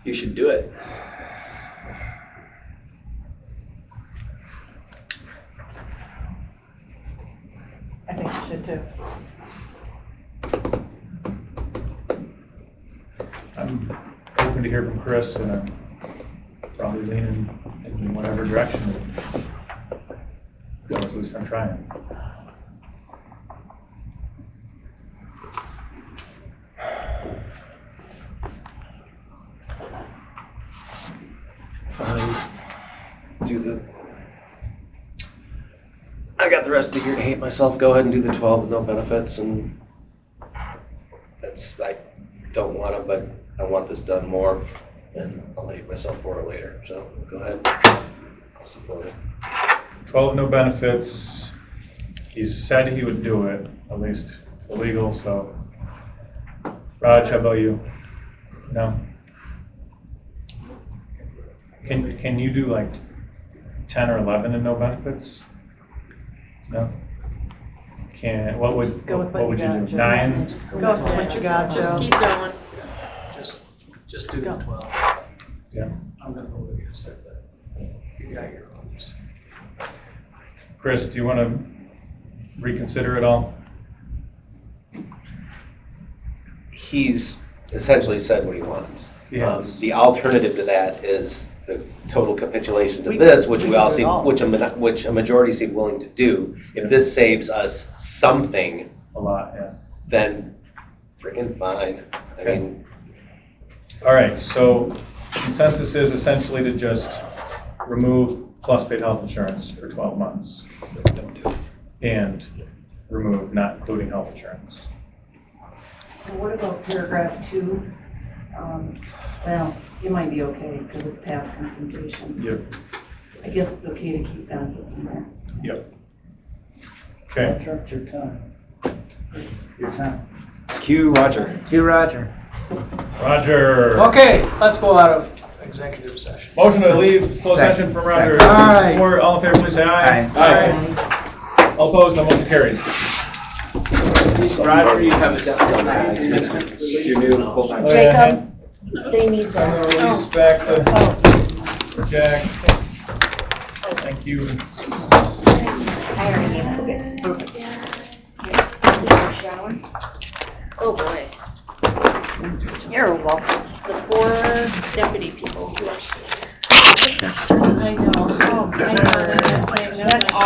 You should do it. I think you should too. I'm open to hear from Chris, and I'm probably leaning in whatever direction. Well, at least I'm trying. Fine. I got the rest of the year to hate myself. Go ahead and do the 12 with no benefits, and I don't want to, but I want this done more, and I'll hate myself for it later. So go ahead. I'll support it. 12, no benefits. He said he would do it, at least illegal, so. Raj, how about you? No? Can you do like 10 or 11 and no benefits? No? What would Just go with what what would you you got, do? Joe. 9? Go with what you got, Just Joe. keep going. Just do the 12. Yeah. I'm gonna vote against it, but you got your own. Chris, do you want to reconsider it all? He's essentially said what he wants. Yes. The alternative to that is the total capitulation to We this, can- which we we can all do it seem, all. which a majority seem willing to do. If this saves us something, A lot, yeah. then freaking fine. I Okay. mean, All right, so consensus is essentially to just remove plus paid health insurance for 12 months. Don't do it. And remove not including health insurance. And what about paragraph 2? Well, it might be okay because it's past compensation. Yep. I guess it's okay to keep benefits in there. Yep. Okay. Interrupt your time. Your time. Cue Roger. To Roger. Roger. Okay, let's go out of executive session. Motion to leave closed session from Roger. Second. Aye. Support. All in favor, please say aye. Aye. All opposed, the motion carries. Roger, you have a Your new full-time. Jacob, they need I'm the. gonna release back to Jack. Thank you. I already gave it, okay, perfect. Shower? Oh, boy. You're welcome. The poor deputy people who are. I know. I know, that's That's